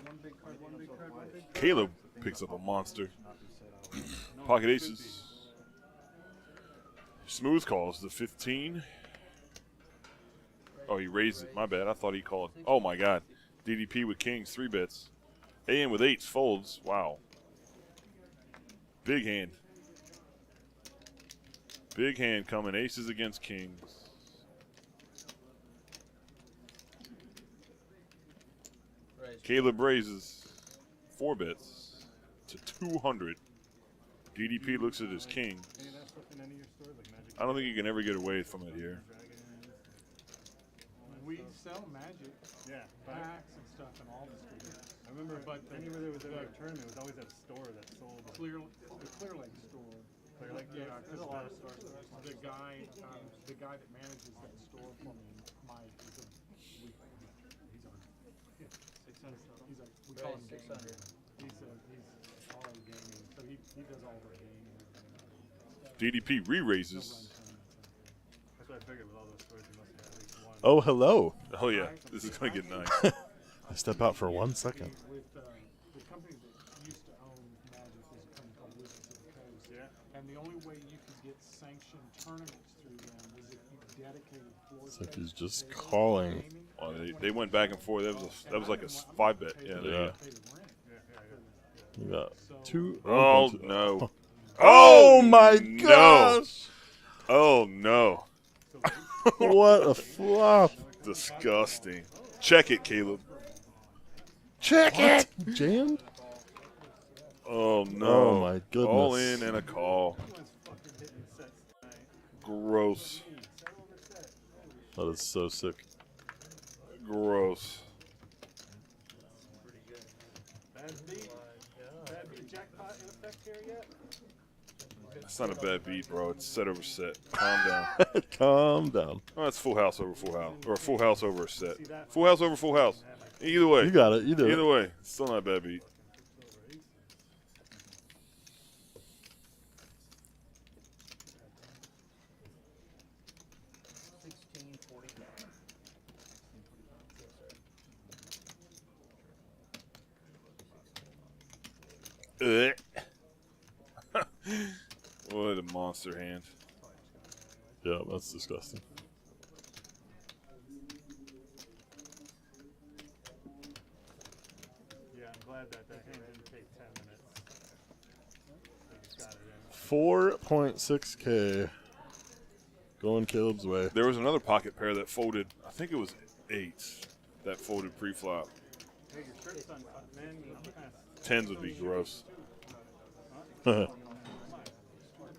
One big card, one big card, one big card. Caleb picks up a monster. Not be said out loud. No, Pocket it should aces. Smooth calls the 15. Oh, he raised it. My bad. I thought he called. Oh my God. DDP with kings, 3 bets. AM with 8s, folds. Wow. Big hand. Big hand coming. Aces against kings. Raise. Caleb raises 4 bets to 200. DDP looks at his king. Any of that stuff in any of your stores, like Magic? I don't think you can ever get away from it here. Dragons. We sell magic Yeah, but packs and stuff in all the stores. I remember, but anywhere there was ever a tournament, it was always that store that sold it. The Clear Lake store. Clear Lake, Yeah, There's a lot of stores. the guy that manages that store for me, Mike, he's our, 600. he's a, we call him Raise Game 600. He's all gaming, so he does all of our gaming and everything. DDP re-raises. That's what I figured with all those stores, you must have at least one. Oh, hello. Oh yeah, this is gonna get nice. I step out for 1 second. With the company that used to own Magic was a company called Wizards of the Coast. Yeah. And the only way you could get sanctioned tournaments through them was if you dedicated floor It's like space he's just to their calling. gaming. Oh, they went back and forth. That was like a 5 bet. Yeah. There you go. Pay the rent. You got 2. Oh bunch of- no. Oh my no. gosh! Oh no. What a flop! Disgusting. Check it, Caleb. Check it. Jammed. Oh no. Oh my goodness. All in and a call. Everyone's fucking hitting sets tonight. Gross. Set over set. That is so sick. Gross. Bad beat. Bad beat jackpot in effect here yet? That's not a bad beat, bro. It's set over set. Calm down. Calm down. Oh, that's full house over full house. Or full house over a set. Full house over full house. Either way. You got it. You do Either it. way. Still not a bad beat. What a monster hand. Yeah, that's disgusting. Yeah, I'm glad that hand didn't take 10 minutes. I just got it in. 4.6K. Going Caleb's way. There was another pocket pair that folded. I think it was 8 that folded pre-flop. Hey, your shirt's on, man. I'm kind of 10s would be gross.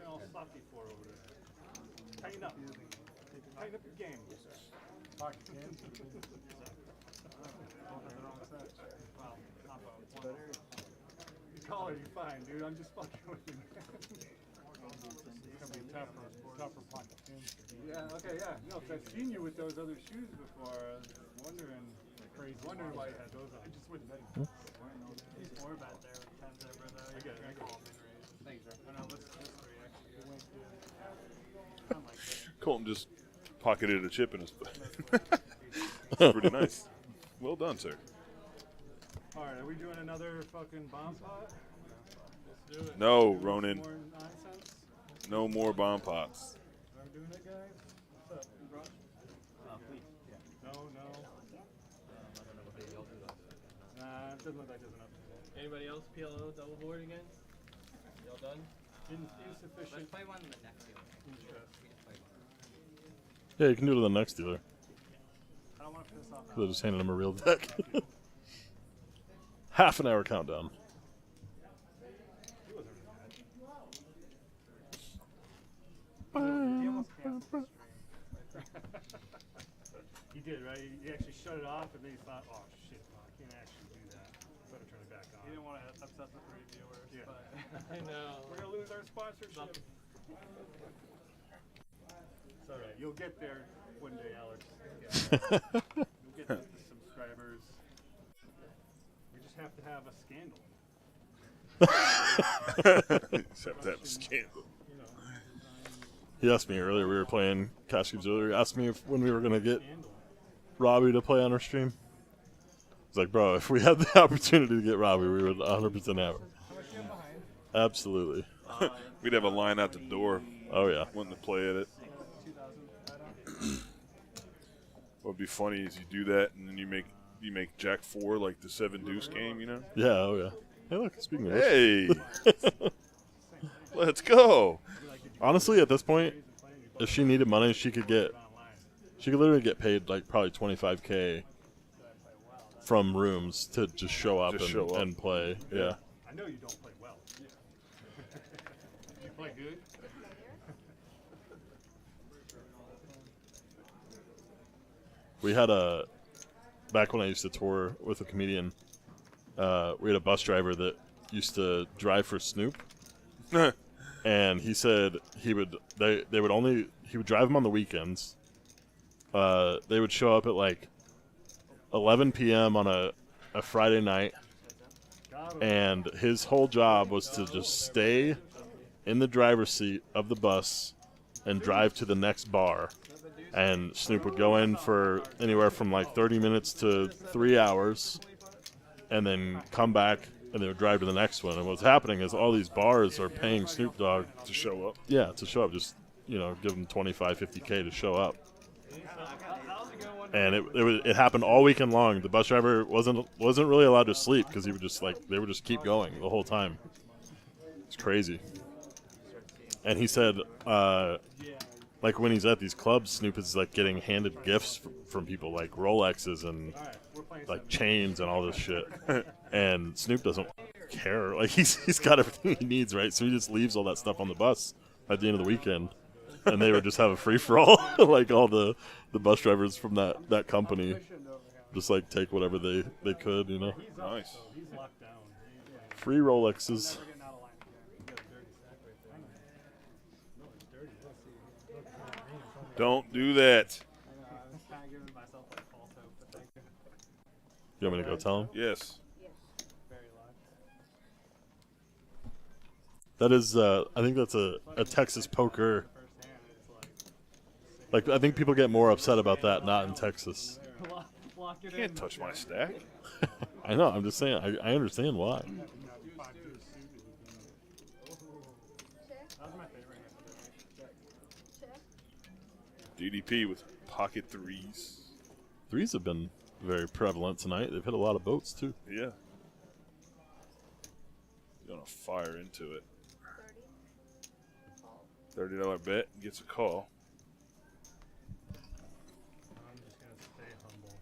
all sloppy for over there. Tighten up. Tighten up your game. Pocket tens. You call it, you're fine, dude. I'm just fucking with you. It's gonna be tougher pocket tens. Yeah, okay, yeah. No, 'cause I've seen you with those other shoes before. I was wondering why you had those on. I just wouldn't know. These four back there with tens over though. I get it, I get it. Call them in range. Thanks, bro. Oh, no, let's three actually. I'm like this. Colton just pocketed a chip in his. That's pretty nice. Well done, sir. Alright, are we doing another fucking bomb pot? Let's do it. No, Doing Ronan. some more nonsense? No more bomb pots. Are we doing it, guys? What's up, bro? No, no. Nah, it doesn't look like there's enough today. Anybody else PLO double board again? Y'all done? Insufficient Let's play one in the next deal. interest. We can play one. Yeah, you can do it to the next dealer. I don't want to piss off. So I just handed him a real deck. Half an hour countdown. He wasn't really mad. He almost canceled the stream. He did, right? He actually shut it off, and then he thought, oh shit, no, I can't actually do that. Better turn it back on. He didn't want to upset the three viewers, Yeah. but I know. We're gonna lose our sponsorship. It's alright. You'll get there one day, Alex. You'll get the subscribers. We just have to have a scandal. Just have to have a scandal. You know, He asked me earlier, we were playing Cash Cubes earlier, asked me when we were going to get scandal. Robbie to play on our stream. He's like, bro, if we had the opportunity to get Robbie, we would 100% have it. Absolutely. We'd have a line out the door Oh, yeah. wanting to play at it. 2000. What would be funny is you do that and then you make Jack 4 like the 7 deuce game, you know? Yeah, oh, yeah. Hey, look, speaking of which. Hey, let's go. Honestly, at this point, if she needed money, she could literally get paid like probably 25K from rooms to just show up, Just show up. and play. Yeah. I know you don't play well. You play good? We had back when I used to tour with a comedian, we had a bus driver that used to drive for Snoop. And he said he would drive him on the weekends. They would show up at like 11 p.m. on a Friday night, and his whole job was to just stay in the driver's seat of the bus and drive to the next bar. And Snoop would go in for anywhere from like 30 minutes to 3 hours, and then come back, and they would drive to the next one. And what's happening is all these bars are paying Snoop Dogg To show up. yeah, to show up. Just, give them 25, 50K to show up. And it happened all weekend long. The bus driver wasn't really allowed to sleep because he would just they would just keep going the whole time. It's crazy. And he said, like when he's at these clubs, Snoop is like getting handed gifts from people, like Rolexes and like chains and all this shit. And Snoop doesn't care. Like he's got everything he needs, right? So he just leaves all that stuff on the bus at the end of the weekend, and they would just have a free for all. Like all the bus drivers from that company, just like take whatever they could, Nice. He's locked down. Free Rolexes. We're getting out of line again. You got a dirty stack right there. Don't do that. I know, I was kind of giving myself like false hope, but thank you. You want me to go tell him? Yes. Very large. That is, I think that's a Texas poker. First hand, it's like, Like, I think people get more upset about that not in Texas. lock it You can't in. touch my stack. I know. I'm just saying. I understand why. That was my favorite hand. Check. DDP with pocket threes. Threes have been very prevalent tonight. They've hit a lot of boats, too. Yeah. Gonna fire into it. 30. $30 bet gets a call. I'm just gonna stay humble.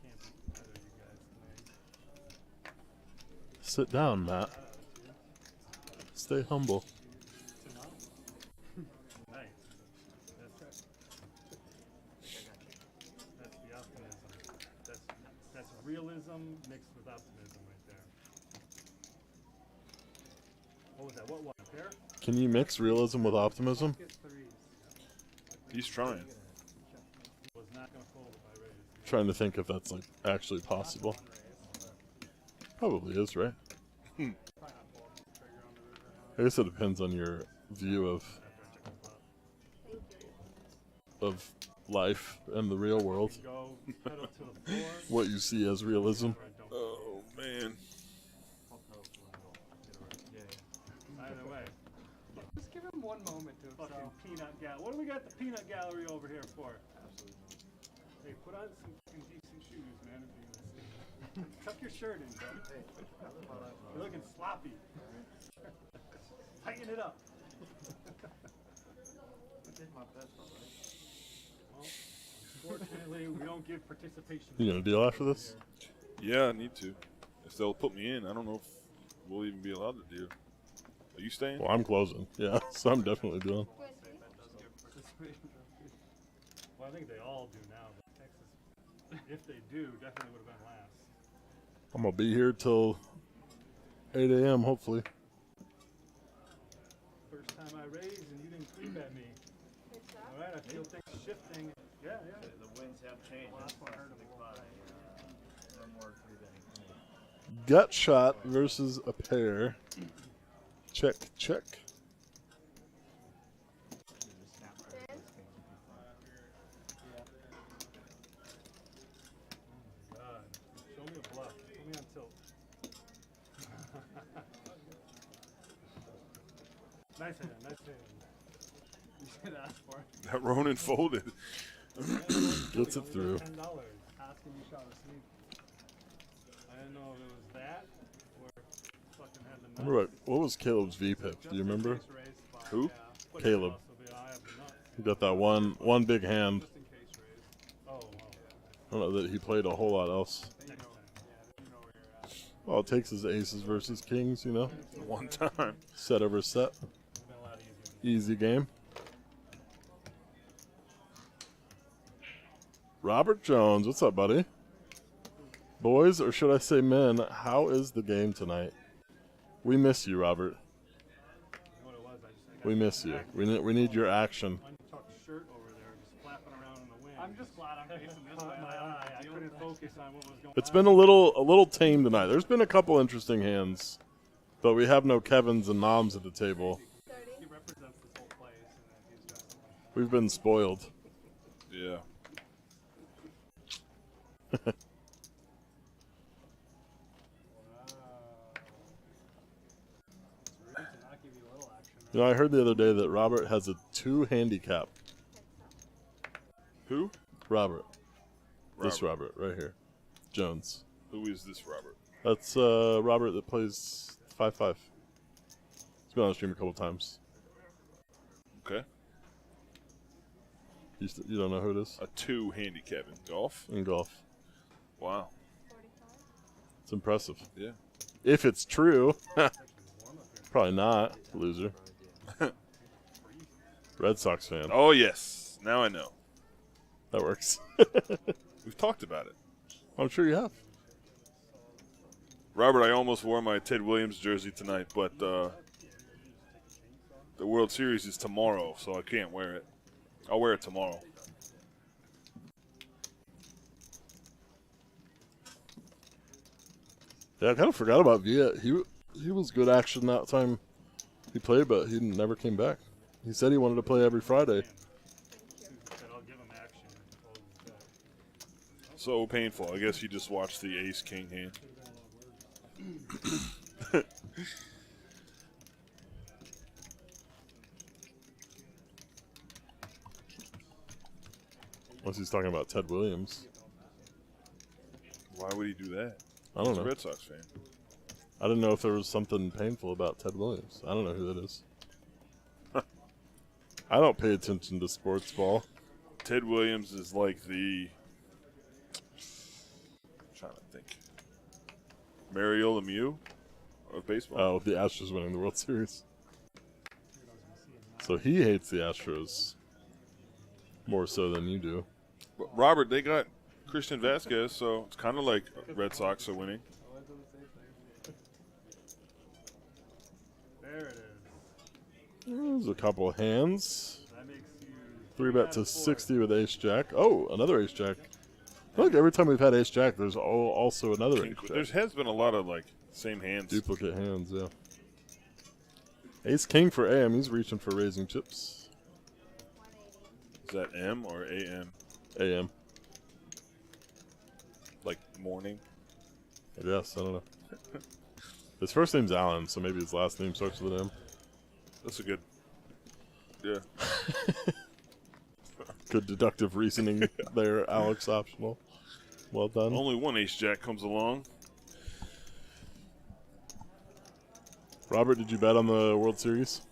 Can't beat either of you guys tonight. Sit down, Matt. Stay humble. Nice. That's the optimism. That's realism mixed with optimism right there. What was that? What one? A pair? Can you mix realism with optimism? Get threes. He's trying. Was not gonna fold if I raised. Trying to think if that's like actually possible. Probably is, right? Probably not folding the trigger on the river. I guess it depends on your view of life and the real world. Go pedal to the floor. What you see as realism. Oh, man. Either way. Just give him one moment to Fucking himself. peanut gallery. What do we got the peanut gallery over here for? Hey, put on some fucking decent shoes, man. If you want to tuck your shirt in, bro. You're looking sloppy. Tighten it up. Well, unfortunately, we don't give participation. You gonna deal after this? Yeah, I need to. If they'll put me in, I don't know if we'll even be allowed to do. Are you staying? Well, I'm closing. Yeah, so I'm definitely doing. Well, I think they all do now, but Texas, if they do, definitely would have been last. I'm gonna be here till 8 a.m. hopefully. First time I raised and you didn't creep at me. All right, I feel things shifting. Yeah, yeah. The winds have changed. Well, that's what I heard of No more free betting. Gut shot versus a pair. Check, check. God, show me a bluff. Put me on tilt. Nice hand, nice hand. You should ask for it. That Ronin folded. Gets it through. $10. Asking you shot a sneak. I didn't know if it was that or fucking had the nuts. Remember what was Caleb's VPIP? Do you remember? Just in case raised by, Who? yeah. But it Caleb. could also be I have the nuts. He got that one big hand. Just in case raised. Oh, wow. I don't know that he played a whole lot else. Then you know, yeah, then you know where you're at. All it takes is aces versus kings, you know? One time. Set over set. It's been a lot easier. Easy game. Robert Jones, what's up, buddy? Boys, or should I say men, how is the game tonight? We miss you, Robert. You know what it was? I got We miss you. We need your action. untucked shirt over there, just flapping around in the wind. I'm just glad I'm facing this way. Caught my I don't eye. have I to deal couldn't with focus on what was going on. It's been a little tame tonight. There's been a couple interesting hands, but we have no Kevins and Noms at the table. 30. He represents this whole place, and then he's got something. We've been spoiled. Yeah. It's rude to not give you a little action. You know, I heard the other day that Robert has a 2 handicap. Who? Robert. This Robert right here. Jones. Who is this Robert? That's Robert that plays 5-5. He's been on the stream a couple times. Okay. You don't know who it is? A 2 handicap in golf. In golf. Wow. 45. It's impressive. Yeah. If it's true. Probably not. Loser. Red Sox fan. Oh, yes. Now I know. That works. We've talked about it. I'm sure you have. Robert, I almost wore my Ted Williams jersey tonight, but the World Series is tomorrow, so I can't wear it. I'll wear it tomorrow. Yeah, I kind of forgot about Viet. He was good action that time he played, but he never came back. He said he wanted to play every Friday. Said I'll give him action if he folds back. So painful. I guess you just watched the ace-king hand. Unless he's talking about Ted Williams. Why would he do that? I don't He's know. a Red Sox fan. I didn't know if there was something painful about Ted Williams. I don't know who that is. I don't pay attention to sports ball. Ted Williams is like the. I'm trying to think. Mario Lemieux of baseball. Oh, the Astros winning the World Series. So he hates the Astros more so than you do. But Robert, they got Christian Vasquez, so it's kind of like Red Sox are winning. There it is. There's a couple of hands. That makes you 3-bet to 60 with Ace Jack. Oh, another Ace Jack. Look, every time we've had Ace Jack, there's also another Ace There Jack. has been a lot of like same hands. Duplicate hands, yeah. Ace King for AM. He's reaching for raising chips. Is that M or AM? AM. Like morning? I guess. I don't know. His first name's Allen, so maybe his last name starts with an M. That's a good. Yeah. Good deductive reasoning there, Alex Optional. Well done. Only one Ace Jack comes along. Robert, did you bet on the World Series?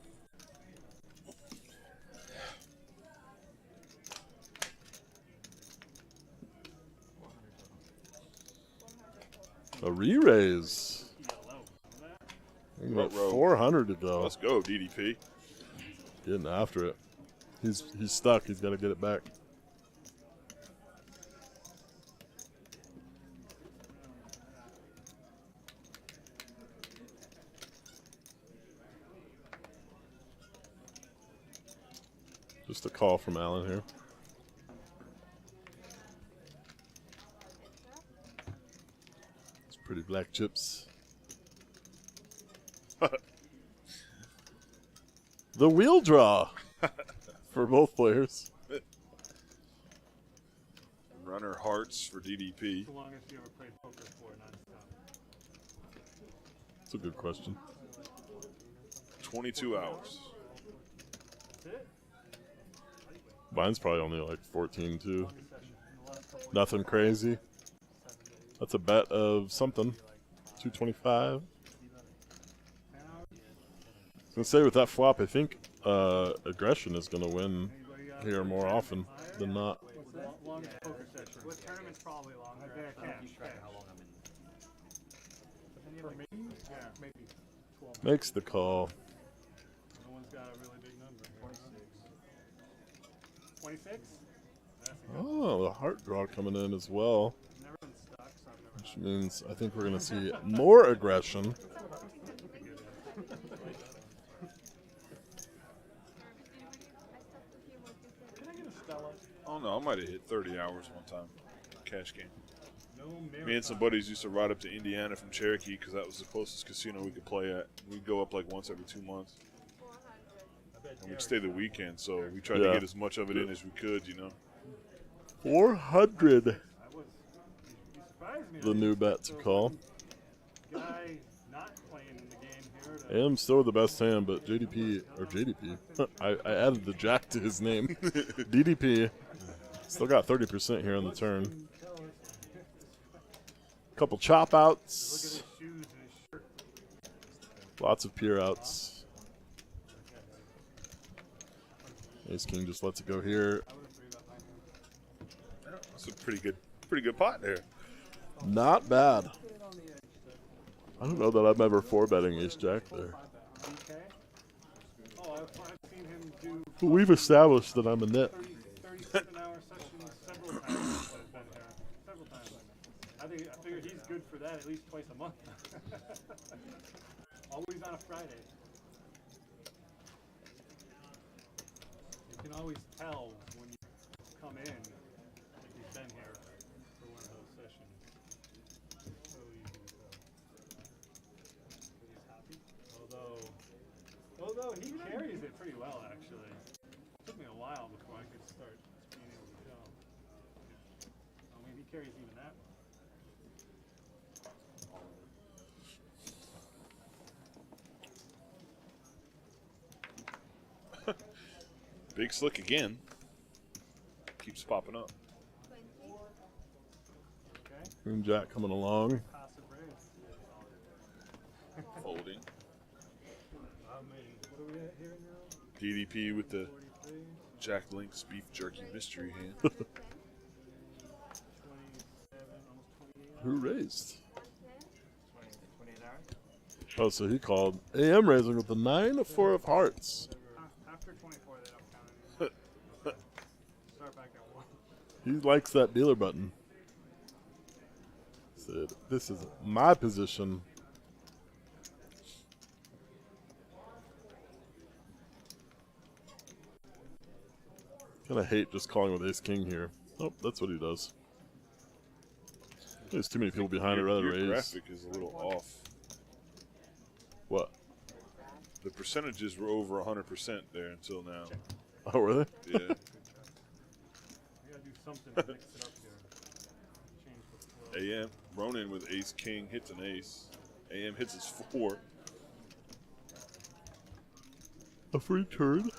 A re-raise. About 400 to go. Let's go, DDP. Getting after it. He's stuck. He's got to get it back. Just a call from Alan here. It's pretty black chips. The wheel draw for both players. Runner hearts for DDP. The longest you ever played poker for nonstop? That's a good question. 22 hours. That's it? Mine's probably only like 14 too. Nothing crazy. That's a bet of something. 225. I was gonna say with that flop, I think aggression is gonna win here more often than not. What's the longest poker session? With tournaments, probably longer. For me, yeah, maybe 12. Makes the call. No one's got a really big number here. 26? That's a good Oh, the heart draw coming in as well, Never been stuck, so I've never. which means I think we're gonna see more aggression. Can I get a Stella? Oh no, I might have hit 30 hours one time. Cash game. No Me and some buddies used to ride up to Indiana from Cherokee because that was the closest casino we could play at. We'd go up like once every 2 months. And we'd stay the weekend, so we tried to Yeah. get as much of it in as we could, you know. 400. You surprised me. The new bet to call. Guy not playing in the game here. To AM still the best hand, but JDP I added the jack to his name. DDP still got 30% here on the turn. Couple chop look at outs. his shoes and his shirt. Lots of peer outs. Ace King just lets it go here. That's a pretty good pot there. Not bad. I don't know that I'm ever 4-betting Ace Jack there. DK? Oh, I've seen him do But we've established that I'm a net. 37-hour sessions several times since I've been here. Several times. I figure he's good for that at least twice a month. Always on a Friday. You can always tell when you come in if he's been here for one of those sessions. So easy to tell. But he's happy. Although he carries it pretty well actually. It took me a while before I could start being able to tell. I mean, he carries even that well. Big slick again. Keeps popping up. Queen Jack coming along. Passive raise. Folding. What are we at here now? DDP with the 43. Jack Link's beef jerky mystery hand. 27, almost 28. Who raised? 28 hours? Oh, so he called. AM raising with the 9 of 4 of hearts. After 24, they don't count anymore. Start back at 1. He likes that dealer button. Said, this is my position. Kind of hate just calling with ace king here. Oh, that's what he does. There's too many people behind it rather Your raise. graphic is a little off. What? The percentages were over 100% there until now. Oh, were they? Yeah. We gotta do something to mix it up here. Change the flow. AM Ronin with ace king hits an ace. AM hits his 4. A free turn.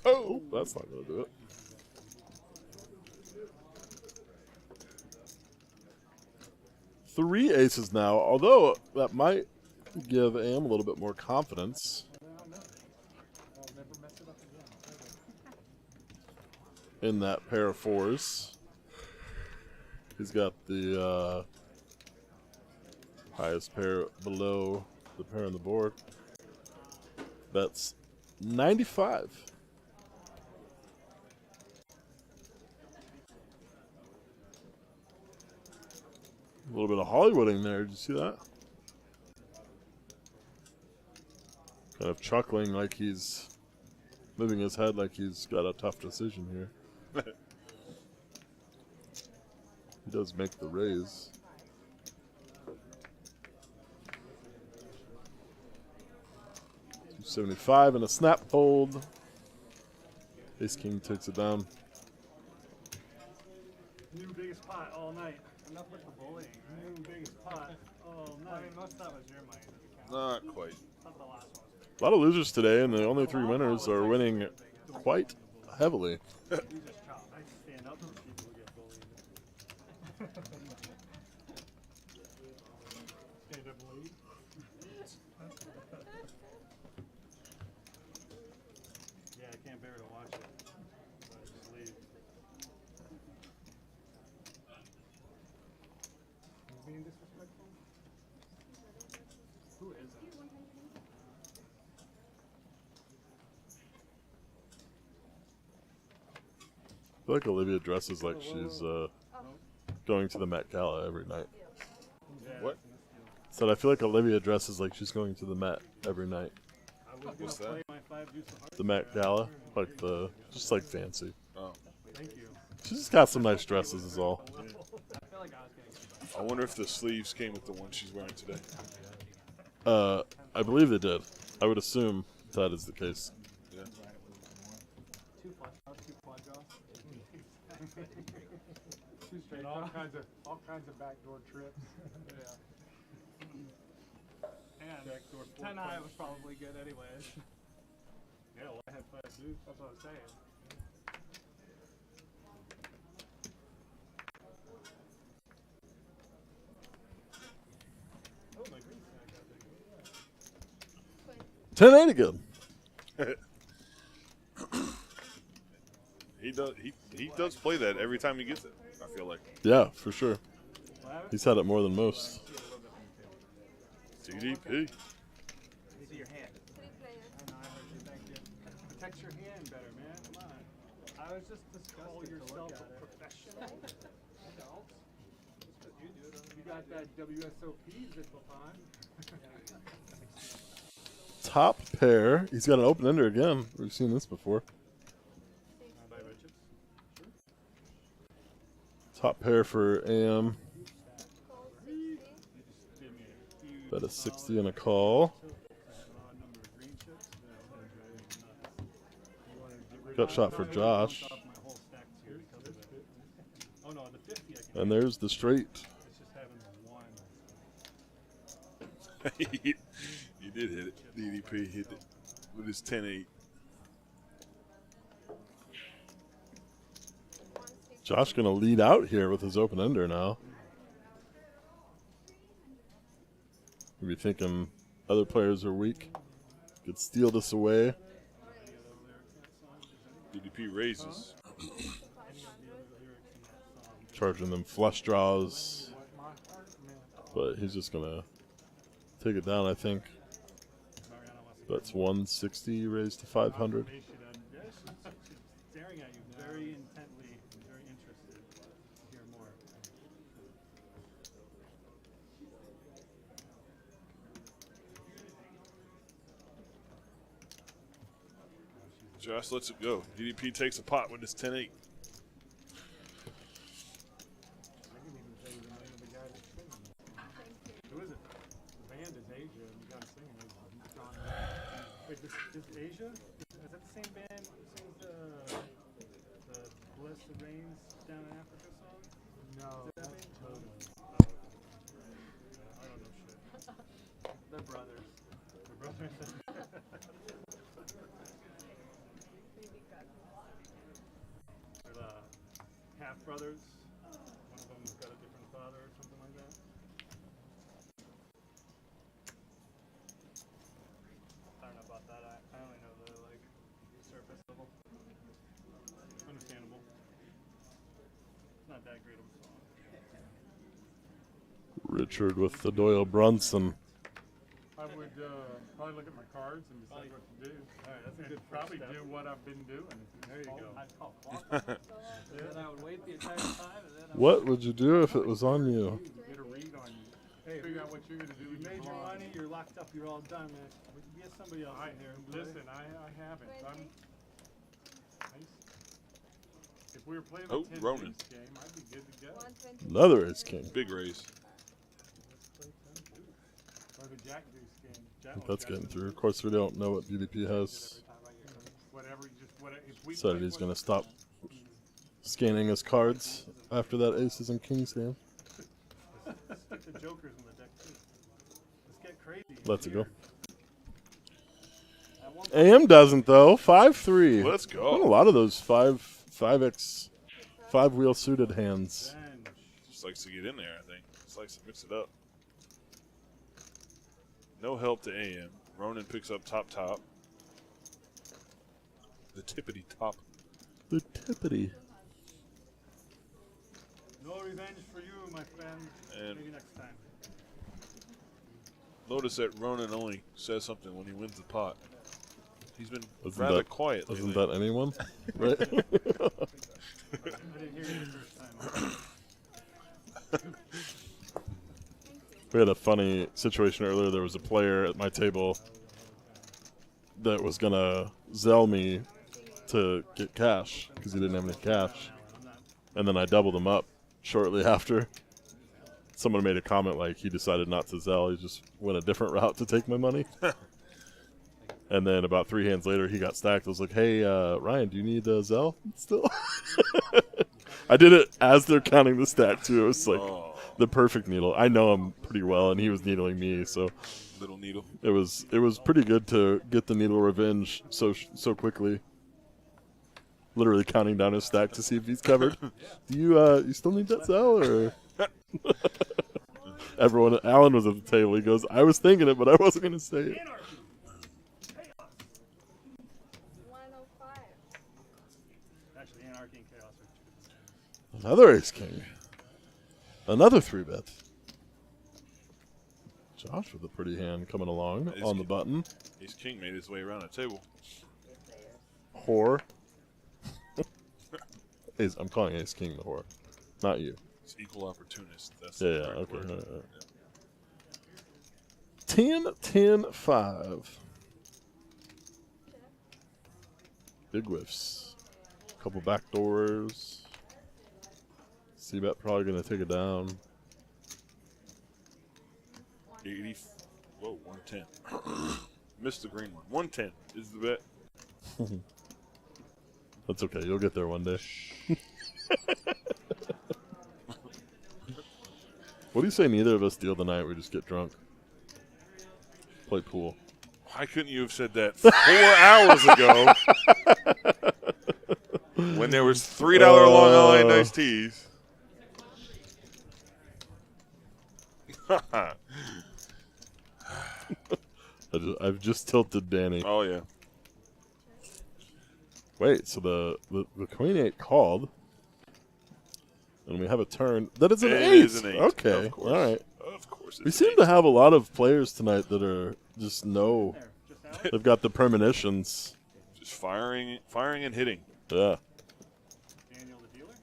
Oh, that's not going to do it. Three aces now, although that might give AM a little bit more confidence. I'll never mess it up again. In that pair of fours. He's got the highest pair below the pair on the board. That's 95. A little bit of Hollywooding there. Did you see that? Kind of chuckling like he's moving his head like he's got a tough decision here. He does make the raise. $275 and a snap fold. Ace King takes it down. New biggest pot all night. Enough with the bullying, right? New biggest pot all I night. mean, most of that was your money. Not quite. Not the last one. A lot of losers today, and the only 3 winners are winning quite heavily. You just chop. I stand up for people who get bullied. Stand up and leave. Yeah, I can't bear to watch it. So I just leave. You being disrespectful? Who is it? I feel like Olivia dresses like she's going to the Met Gala every night. What? Said I feel like Olivia dresses like she's going to the Met every night. I was What's gonna that? play my 5 deuce of hearts. The Met Gala, like just like fancy. Oh. Thank you. She's just got some nice dresses, is all. I feel like I was getting I wonder if the sleeves came with the one she's wearing today. I believe they did. I would assume that is the case. Yeah. 2 flush draws, 2 quad draws. 2 straight And draws. all kinds of backdoor trips. Yeah. And Backdoor 10 four high punch. was probably good anyways. Yeah, well, I had 5 deuce. That's what I'm saying. Oh, my green stack got big. 10-8 again. He does play that every time he gets it. I feel like Yeah, for sure. He's had it more than most. TDP. See your hand. I know, I heard you. Thank you. Protect your hand better, man. Come on. I was just Call disgusted to yourself look at a it. professional. You got that WSOP zip up on. Top pair. He's got an open ender again. We've seen this before. Top pair for AM. Bet a 60 and a call. Gut shot for Josh. Off my whole stack too because of it. Oh no, the 50 I can. And there's the straight. It's just having the 1. He did hit it. DDP hit it with his 10-8. Josh gonna lead out here with his open ender now. Maybe thinking other players are weak. Could steal this away. DDP raises. Charging them flush draws. But he's just going to take it down, I think. That's 160 raised to 500. She's staring at you very intently, very interested to hear more. Josh lets it go. DDP takes a pot with his 10-8. I can even tell you the name of the guy that's singing. Who is it? The band is Asia, and the guy singing is John. Wait, this is Asia? Is that the same band who sings the Bless the Rains Down in Africa song? No, Is that that's band? Toto. I don't know shit. They're brothers. They're brothers. They're the half brothers. One of them's got a different father or something like that. I don't know about that. I only know the like surface level. Understandable. It's not that great of a song. Richard with the Doyle Brunson. I would probably look at my cards and decide what to do. All right, that's a And good probably first do step. what I've been doing. There you go. I'd call clock. And then I would wait the entire time, and then I would What would you do if it was on you? Get a read on you. Hey, Figure out what you're going to do. You with made your blonde. money, you're locked up, you're all done, man. We get somebody else in here. and play. Listen, I haven't. If we were playing Oh, a 10 Ronan. ace game, I'd be good to go. 120. Another ace king. Big raise. Or the Jack Deuce game. That's getting through. Of course, we don't know what DDP has. Whatever, just whatever. If we Decided play he's going what- to stop scanning his cards after that aces and kings game. Stick the jokers in the deck too. Let's get crazy. Lets it go. At one AM doesn't, though. 5-3. Let's A go. lot of those 5x, 5-wheel suited hands. Bench. Just likes to get in there, I think. Just likes to mix it up. No help to AM. Ronan picks up top. The tippity top. The tippity. No revenge for you, my friend. And Maybe next time. notice that Ronan only says something when he wins the pot. He's been Isn't rather that- quiet lately. Isn't that anyone? Right? I didn't hear you the first time. We had a funny situation earlier. There was a player at my table that was going to Zell me to get cash because he didn't have any cash. And then I doubled him up shortly after. Someone made a comment like he decided not to Zell. He just went a different route to take my money. And then about 3 hands later, he got stacked. I was like, hey, Ryan, do you need Zell still? I did it as they're counting the stack, too. It was like the perfect needle. I know him pretty well, and he was needling me, so Little needle. it was pretty good to get the needle revenge so quickly. Literally counting down his stack to see if he's covered. Do you still need that Zell, or? Everyone, Alan was at the table. He goes, I was thinking it, but I wasn't going to say it. 105. Actually, Anarchy and Chaos are two. Another ace king. Another 3-bet. Josh with a pretty hand coming along Ace on the king. button. Ace King made his way around the table. Whore. I'm calling ace king the whore, not you. It's equal opportunist. That's Yeah, the yeah, correct okay. word. All right. 10-10-5. Big whiffs. Couple back doors. C-bet probably going to take it down. 80. Whoa, 110. Missed the green one. 110 is the bet. That's okay. You'll get there one day. What do you say neither of us deal the night we just get drunk? Play pool. Why couldn't you have said that 4 hours ago when there was $3 Long Island iced teas? I've just tilted Danny. Oh yeah. Wait, so the queen 8 called, and we have a turn. That is an It 8. is an 8. Okay, Of course. all right. Of course. We It's seem an to 8. have a lot of players tonight that are just There, just out. they've got the premonitions. Just firing and hitting. Yeah. Daniel the dealer?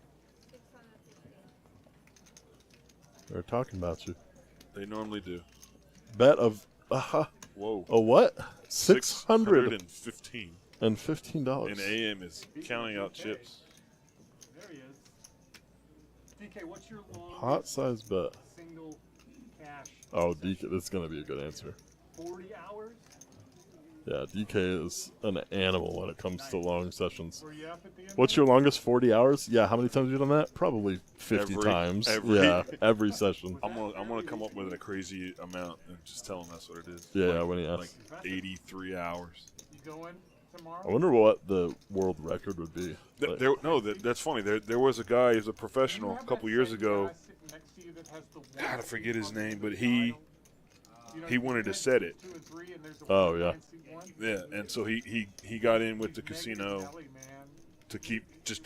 They're talking about you. They normally do. Bet of Whoa. a what? $615. $615. And $15. And AM is counting out chips. There he is. DK, what's your longest Hot size bet. single cash? Oh, DK, this is gonna be a good answer. 40 hours? Yeah, DK is an animal when it comes to long sessions. Were you up at the end? What's your longest 40 hours? Yeah, how many times have you done that? Probably 50 Every- times. every- Yeah, every session. I'm gonna come up with a crazy amount and just tell them that's what it is. Yeah, like, when he asks. like 83 hours. You going tomorrow? I wonder what the world record would be. Like, That's funny. There was a guy, he was a professional You a have couple that years same ago. guy sitting next to you that has the God, I one forget his on name, the but he dial? You know, he you wanted to mentioned set it. 2 and 3 and there's a Oh, one yeah. fancy one. Yeah, and so he got in with the He's casino Megan Kelly, man. to keep his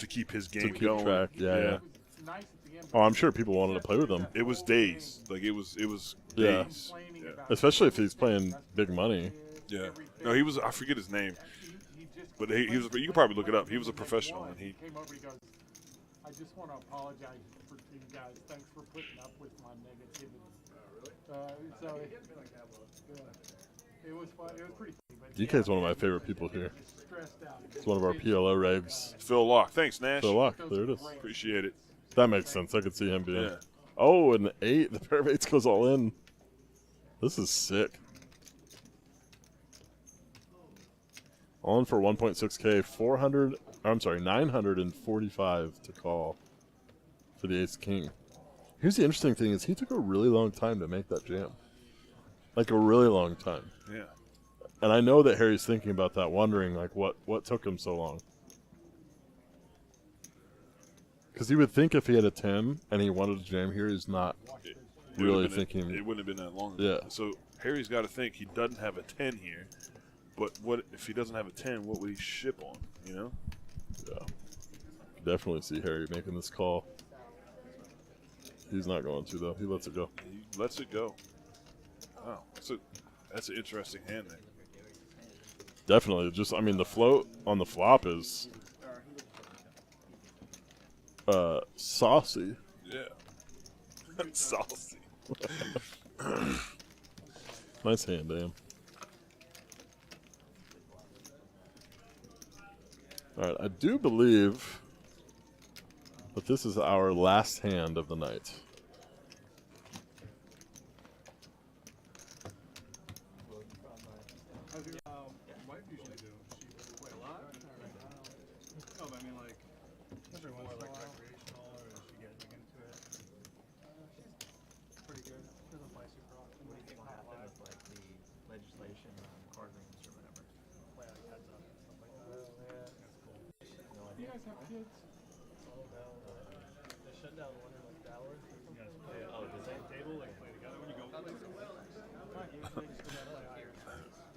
to game keep going. track. Yeah, yeah. It's nice at the end, Oh, I'm sure people wanted to play with him. It was days. Like it was Yeah. days. complaining Yeah. about Especially if he's playing big money. Yeah. everything. No, he was. I forget his name, He just but he was. You can probably look it up. He was a professional, and he. came over. He goes, "I just want to apologize for you guys. Thanks for putting up with my negativity." So it was fun. It was pretty funny. But DK's one of my favorite people here. stressed out. He's one of our PLO regs. Phil Locke. Thanks, Nash. So luck, there it is. Appreciate it. That makes sense. I could see him being. Yeah. Oh, and the 8, the pair of 8s goes all in. This is sick. All in for 1.6K, 945 to call for the ace king. Here's the interesting thing is he took a really long time to make that jam. Like a really long time. Yeah. And I know that Harry's thinking about that, wondering like what took him so long. Because he would think if he had a 10 and he wanted to jam here, he's not It really would've been- thinking. It wouldn't have been that long. Yeah. So Harry's got to think he doesn't have a 10 here, but what if he doesn't have a 10? What would he ship on? You know. Yeah. Definitely see Harry making this call. He's not going to, though. He lets it go. He lets it go. Wow. That's an interesting hand there. Definitely. Just, I mean, the float on the flop is saucy. Yeah. Saucy. Nice hand, damn. All right, I do believe that this is our last hand of the night. How's your wife usually do? She play a lot? No, but I mean like Every more once in a like while. recreational, or is she getting into it? Pretty good. Doesn't play super often. What do you think will happen with like the legislation on card rooms or whatever? Play like heads up and stuff like that. That's cool. No Do you idea. guys have kids? Oh no. They shut down one in like Dallas or You guys something. play at the same table, like play together when you go play?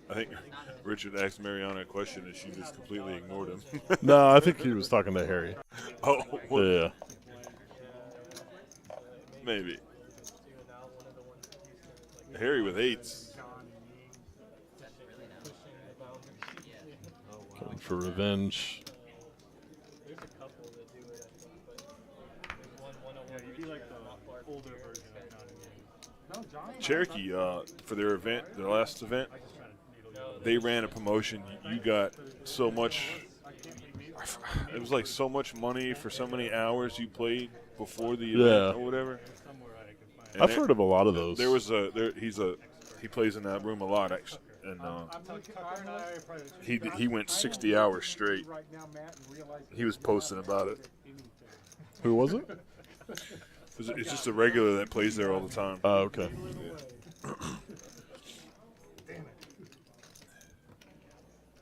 I think Richard asked Mariana a question and she just completely ignored him. No, I think he was talking to Harry. Oh, well, Yeah. maybe. And now one of the ones in Houston is like Harry with 8s. John and Ying pushing the boundaries. Coming for revenge. There's a couple that do it, I think, but there's one Yeah, you'd be like the older version of John and Yang. No, John. Cherokee, for their event, their last event, I just try to needle you. they ran a promotion. You got so much. It was like so much money for so many hours you played before the event Yeah. or whatever. Somewhere I can find. And I've there- heard of a lot of those. There was he plays in that room a lot actually, and he went 60 hours straight. Right now, Matt, and realize He was posting about it. Who was it? It's just a regular that plays there all the time. Oh, okay.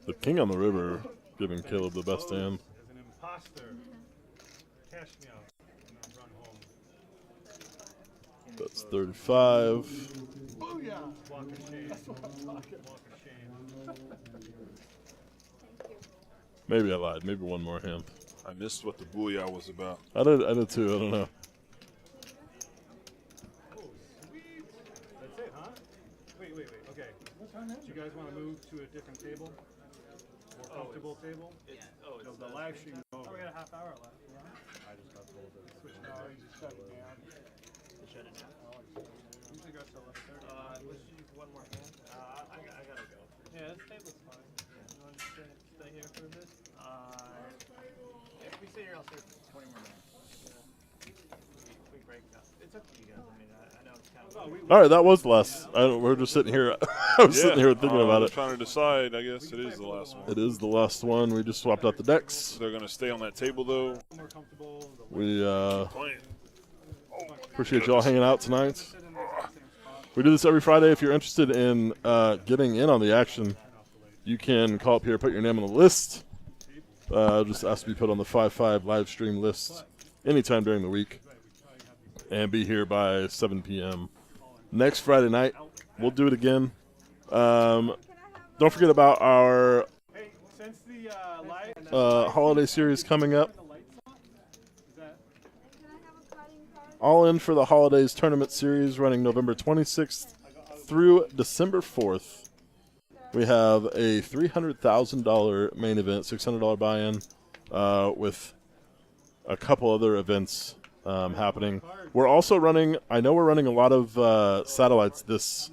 The king on the river giving Caleb the best hand. As an imposter, cash me out and I'll run home. That's 35. Booyah! Walk of shame. That's what I'm talking about. Walk of shame. Maybe I lied. Maybe one more hand. I missed what the booyah was about. I did too. I don't know. Oh, sweet. That's it, huh? Wait. Okay. Do you guys want to move to a different table? More comfortable table? The live stream is over. Oh, we got a half hour left. I just got told to switch No, you just shut it down. Shut it down. Usually goes till 11:30. Let's use one more hand. I gotta go. Yeah, this table's fine. You want to stay here for a bit? If we stay here, I'll stay for 20 more minutes. We break up. It's up to you guys. I mean, I know it's kind of. All right, that was the last. We're just sitting here. I was sitting here thinking about I was it. trying to decide. I guess it is the last one. It is the last one. We just swapped out the decks. They're going to stay on that table, though. more comfortable. We Playing. appreciate y'all hanging out tonight. We do this every Friday. If you're interested in getting in on the action, you can call up here, put your name on the list. Just ask to be put on the 5-5 live stream list anytime during the week, and be here by 7 p.m. next Friday night. We'll do it again. Don't forget about our Hey, since the live holiday series coming up. the lights on, is that All in for the holidays tournament series running November 26th through December 4th. We have a $300,000 main event, $600 buy-in, with a couple other events happening. We're also running, I know we're running a lot of satellites this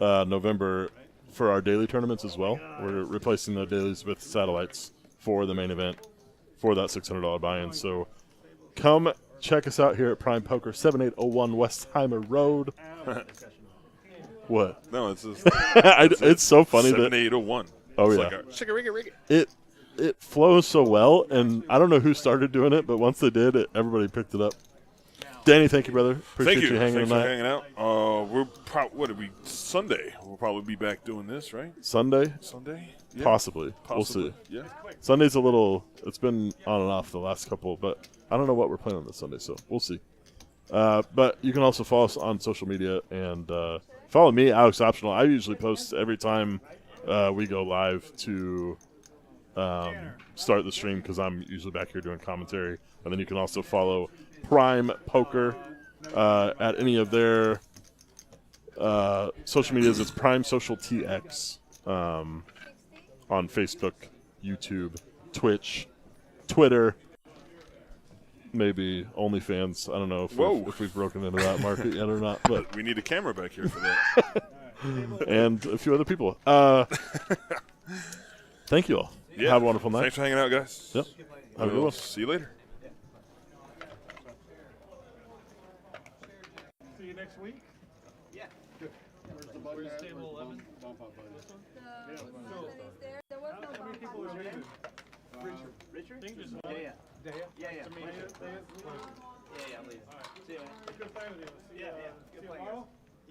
November for our daily tournaments as well. We're replacing the dailies with satellites for the main event for that $600 buy-in. So come check us out here at Prime Poker, 7801 Westheimer Road. What? No, it's just It's so funny that 7801. Oh, It's yeah. like a shigga-rigga-rigga. it flows so well, and I don't know who started doing it, but once they did, everybody picked it up. Danny, thank you, brother. Appreciate Thank you. hanging Thanks for tonight. hanging out. What did we? Sunday. We'll probably be back doing this, right? Sunday? Sunday? Yeah. Possibly. We'll see. Yeah. Sunday's a little, it's been on and off the last couple, but I don't know what we're playing on this Sunday, so we'll see. But you can also follow us on social media and follow me, Alex Optional. I usually post every time we go live to start the stream because I'm usually back here doing commentary. And then you can also follow Prime Poker at any of their social medias. It's Prime Social TX on Facebook, YouTube, Twitch, Twitter, maybe OnlyFans. I don't know if we've broken into that market yet or not, but We need a camera back here for that. and a few other people. Thank you all. Yeah. Have a wonderful night. Thanks for hanging out, guys. Yep. Have a good We'll one. see you later. see you next week? Where's table 11? There was no How many people bump are on here? Richard? just Yeah. Daya? Yeah. Daya? Yeah, leave. See you, man. Good playing with you. See you, Yeah. see Good you playing, tomorrow? guys.